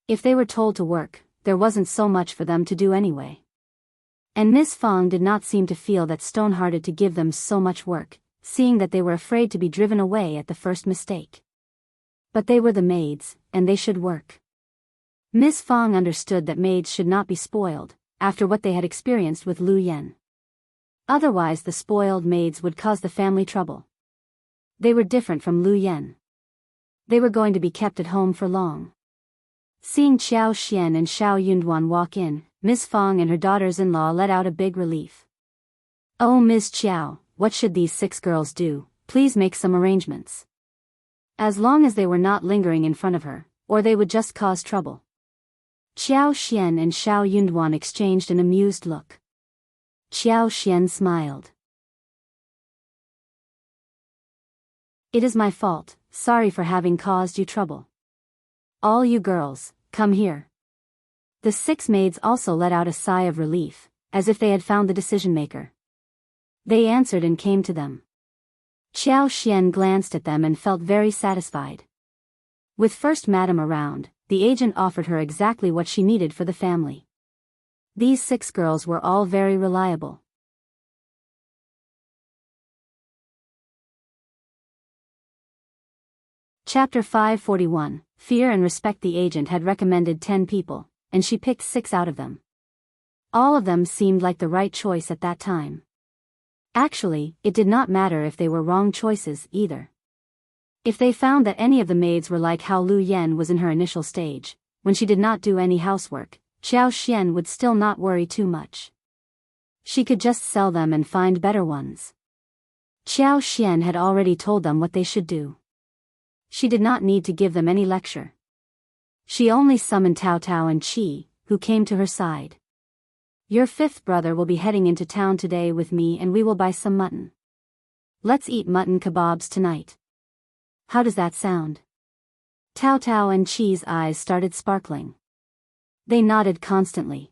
If they were told to work, there wasn't so much for them to do anyway. And Ms. Fong did not seem to feel that stone-hearted to give them so much work, seeing that they were afraid to be driven away at the first mistake. But they were the maids, and they should work. Ms. Fong understood that maids should not be spoiled, after what they had experienced with Lu Yan. Otherwise the spoiled maids would cause the family trouble. They were different from Lu Yan. They were going to be kept at home for long. Seeing Xiao Xian and Xiao Yunduan walk in, Ms. Fong and her daughters-in-law let out a big relief. Oh Ms. Qiao, what should these 6 girls do? Please make some arrangements. As long as they were not lingering in front of her, or they would just cause trouble. Xiao Xian and Xiao Yunduan exchanged an amused look. Xiao Xian smiled. It is my fault, sorry for having caused you trouble. All you girls, come here. The 6 maids also let out a sigh of relief, as if they had found the decision-maker. They answered and came to them. Xian glanced at them and felt very satisfied. With First Madam around, the agent offered her exactly what she needed for the family. These 6 girls were all very reliable. Chapter 541, Fear and Respect. The agent had recommended 10 people, and she picked 6 out of them. All of them seemed like the right choice at that time. Actually, it did not matter if they were wrong choices, either. If they found that any of the maids were like how Lu Yan was in her initial stage, when she did not do any housework, Xian would still not worry too much. She could just sell them and find better ones. Xian had already told them what they should do. She did not need to give them any lecture. She only summoned Tao and Qi, who came to her side. Your 5th brother will be heading into town today with me and we will buy some mutton. Let's eat mutton kebabs tonight. How does that sound? Tao and Qi's eyes started sparkling. They nodded constantly.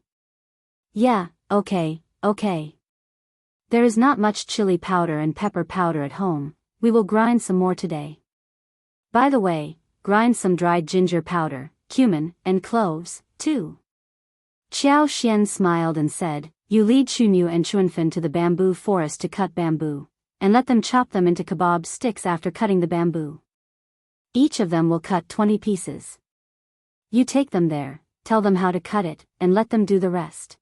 Yeah, okay. There is not much chili powder and pepper powder at home, we will grind some more today. By the way, grind some dried ginger powder, cumin, and cloves, too. Xian smiled and said, You lead Chunyu and Chuanfen to the bamboo forest to cut bamboo, and let them chop them into kebab sticks after cutting the bamboo. Each of them will cut 20 pieces. You take them there, tell them how to cut it, and let them do the rest.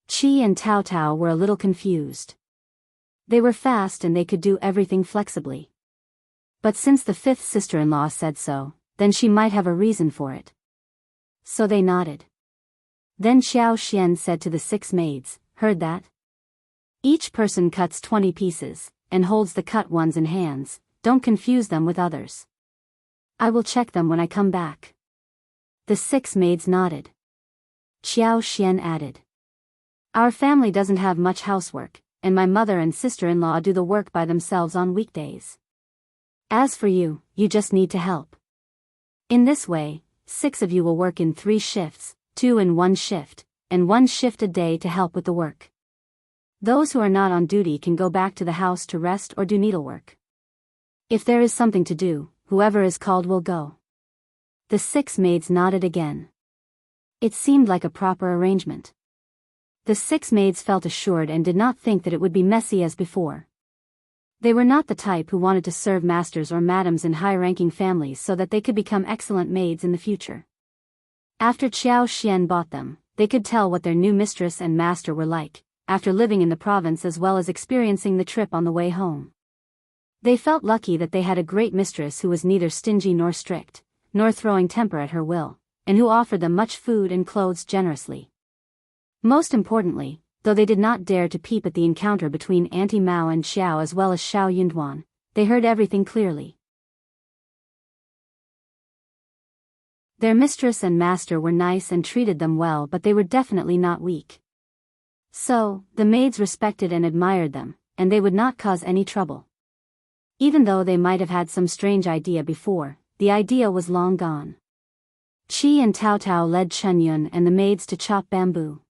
Qi and Tao were a little confused. They were fast and they could do everything flexibly. But since the 5th sister-in-law said so, then she might have a reason for it. So they nodded. Then Xian said to the 6 maids, Heard that? Each person cuts 20 pieces, and holds the cut ones in hands, don't confuse them with others. I will check them when I come back. The 6 maids nodded. Xian added. Our family doesn't have much housework, and my mother and sister-in-law do the work by themselves on weekdays. As for you, you just need to help. In this way, 6 of you will work in 3 shifts, 2 in 1 shift, and 1 shift a day to help with the work. Those who are not on duty can go back to the house to rest or do needlework. If there is something to do, whoever is called will go. The 6 maids nodded again. It seemed like a proper arrangement. The 6 maids felt assured and did not think that it would be messy as before. They were not the type who wanted to serve masters or madams in high-ranking families so that they could become excellent maids in the future. After Xian bought them, they could tell what their new mistress and master were like, after living in the province as well as experiencing the trip on the way home. They felt lucky that they had a great mistress who was neither stingy nor strict, nor throwing temper at her will, and who offered them much food and clothes generously. Most importantly, though they did not dare to peep at the encounter between Auntie Mao and Xiao as well as Xiao Yunduan, they heard everything clearly. Their mistress and master were nice and treated them well, but they were definitely not weak. So, the maids respected and admired them, and they would not cause any trouble. Even though they might have had some strange idea before, the idea was long gone. Qi and Tao led Chunyun and the maids to chop bamboo.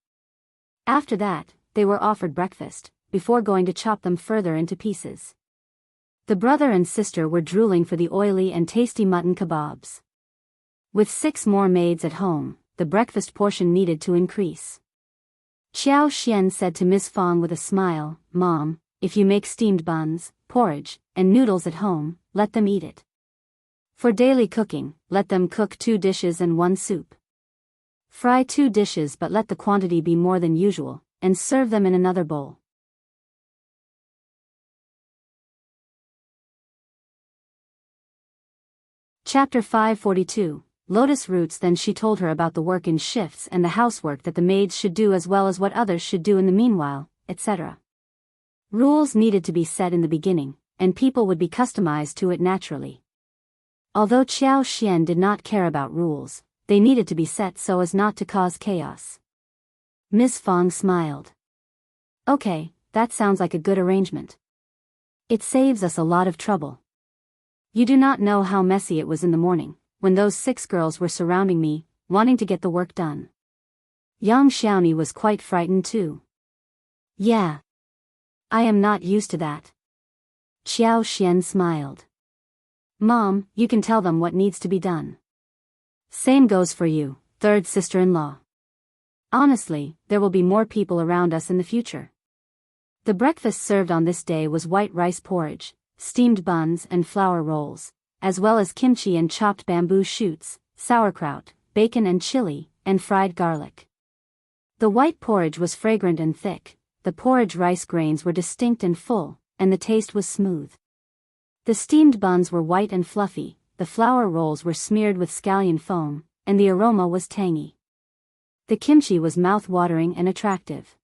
After that, they were offered breakfast, before going to chop them further into pieces. The brother and sister were drooling for the oily and tasty mutton kebabs. With 6 more maids at home, the breakfast portion needed to increase. Xian said to Ms. Fong with a smile, Mom, if you make steamed buns, porridge, and noodles at home, let them eat it. For daily cooking, let them cook 2 dishes and 1 soup. Fry 2 dishes but let the quantity be more than usual, and serve them in another bowl. Chapter 542, Lotus Roots. Then she told her about the work in shifts and the housework that the maids should do as well as what others should do in the meanwhile, etc. Rules needed to be set in the beginning, and people would be customized to it naturally. Although Xian did not care about rules, they needed to be set so as not to cause chaos. Ms. Fong smiled. Okay, that sounds like a good arrangement. It saves us a lot of trouble. You do not know how messy it was in the morning, when those 6 girls were surrounding me, wanting to get the work done. Yang Xiaomi was quite frightened too. Yeah. I am not used to that. Xianxia smiled. Mom, you can tell them what needs to be done. Same goes for you, third sister-in-law. Honestly, there will be more people around us in the future. The breakfast served on this day was white rice porridge, steamed buns and flour rolls, as well as kimchi and chopped bamboo shoots, sauerkraut, bacon and chili, and fried garlic. The white porridge was fragrant and thick, the porridge rice grains were distinct and full, and the taste was smooth. The steamed buns were white and fluffy, the flour rolls were smeared with scallion foam, and the aroma was tangy. The kimchi was mouth-watering and attractive.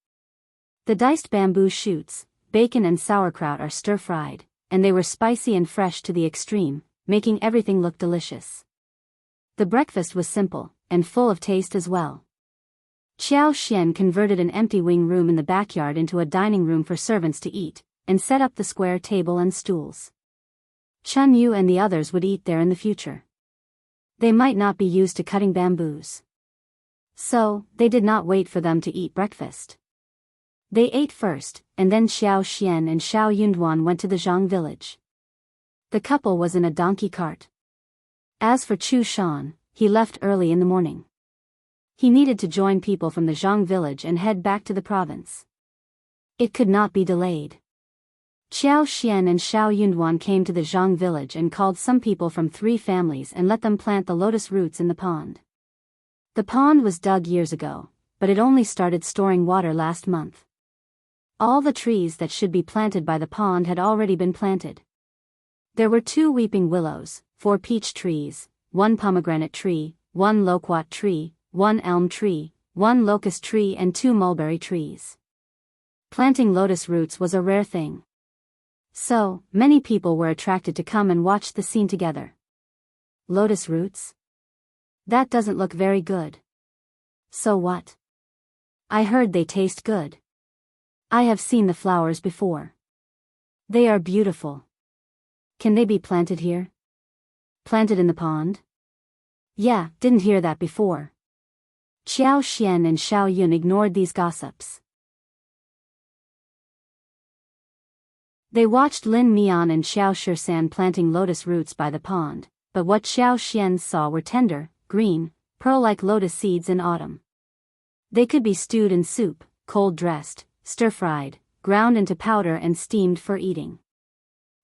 The diced bamboo shoots, bacon and sauerkraut are stir-fried, and they were spicy and fresh to the extreme, making everything look delicious. The breakfast was simple, and full of taste as well. Xianxia converted an empty wing room in the backyard into a dining room for servants to eat, and set up the square table and stools. Chunyu and the others would eat there in the future. They might not be used to cutting bamboos. So, they did not wait for them to eat breakfast. They ate first, and then Xianxia and Yuezheng went to the Jianghu village. The couple was in a donkey cart. As for Chu Shan, he left early in the morning. He needed to join people from the Jianghu village and head back to the province. It could not be delayed. Xianxia and Yuezheng came to the Jianghu village and called some people from 3 families and let them plant the lotus roots in the pond. The pond was dug years ago, but it only started storing water last month. All the trees that should be planted by the pond had already been planted. There were 2 weeping willows, 4 peach trees, 1 pomegranate tree, 1 loquat tree, 1 elm tree, 1 locust tree and 2 mulberry trees. Planting lotus roots was a rare thing. So, many people were attracted to come and watch the scene together. Lotus roots? That doesn't look very good. So what? I heard they taste good. I have seen the flowers before. They are beautiful. Can they be planted here? Planted in the pond? Yeah, didn't hear that before. Xianxia and Yuezheng ignored these gossips. They watched Lin Mian and Xiaoshirsan planting lotus roots by the pond, but what Xianxia saw were tender, green, pearl-like lotus seeds in autumn. They could be stewed in soup, cold-dressed, stir-fried, ground into powder and steamed for eating.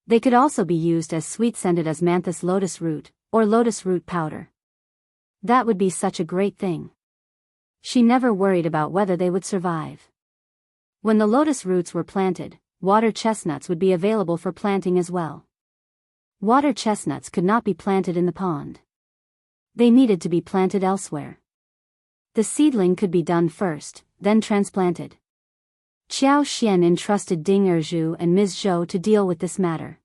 They could also be used as sweet-scented asmanthus lotus root, or lotus root powder. That would be such a great thing. She never worried about whether they would survive. When the lotus roots were planted, water chestnuts would be available for planting as well. Water chestnuts could not be planted in the pond. They needed to be planted elsewhere. The seedling could be done first, then transplanted. Xianxia entrusted Ding Erju and Ms. Zhou to deal with this matter.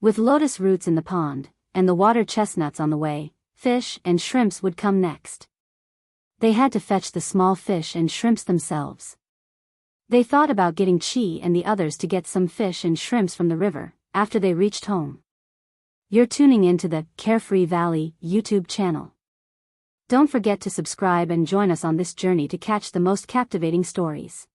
With lotus roots in the pond, and the water chestnuts on the way, fish and shrimps would come next. They had to fetch the small fish and shrimps themselves. They thought about getting Chi and the others to get some fish and shrimps from the river, after they reached home. You're tuning into the Carefree Valley YouTube channel. Don't forget to subscribe and join us on this journey to catch the most captivating stories.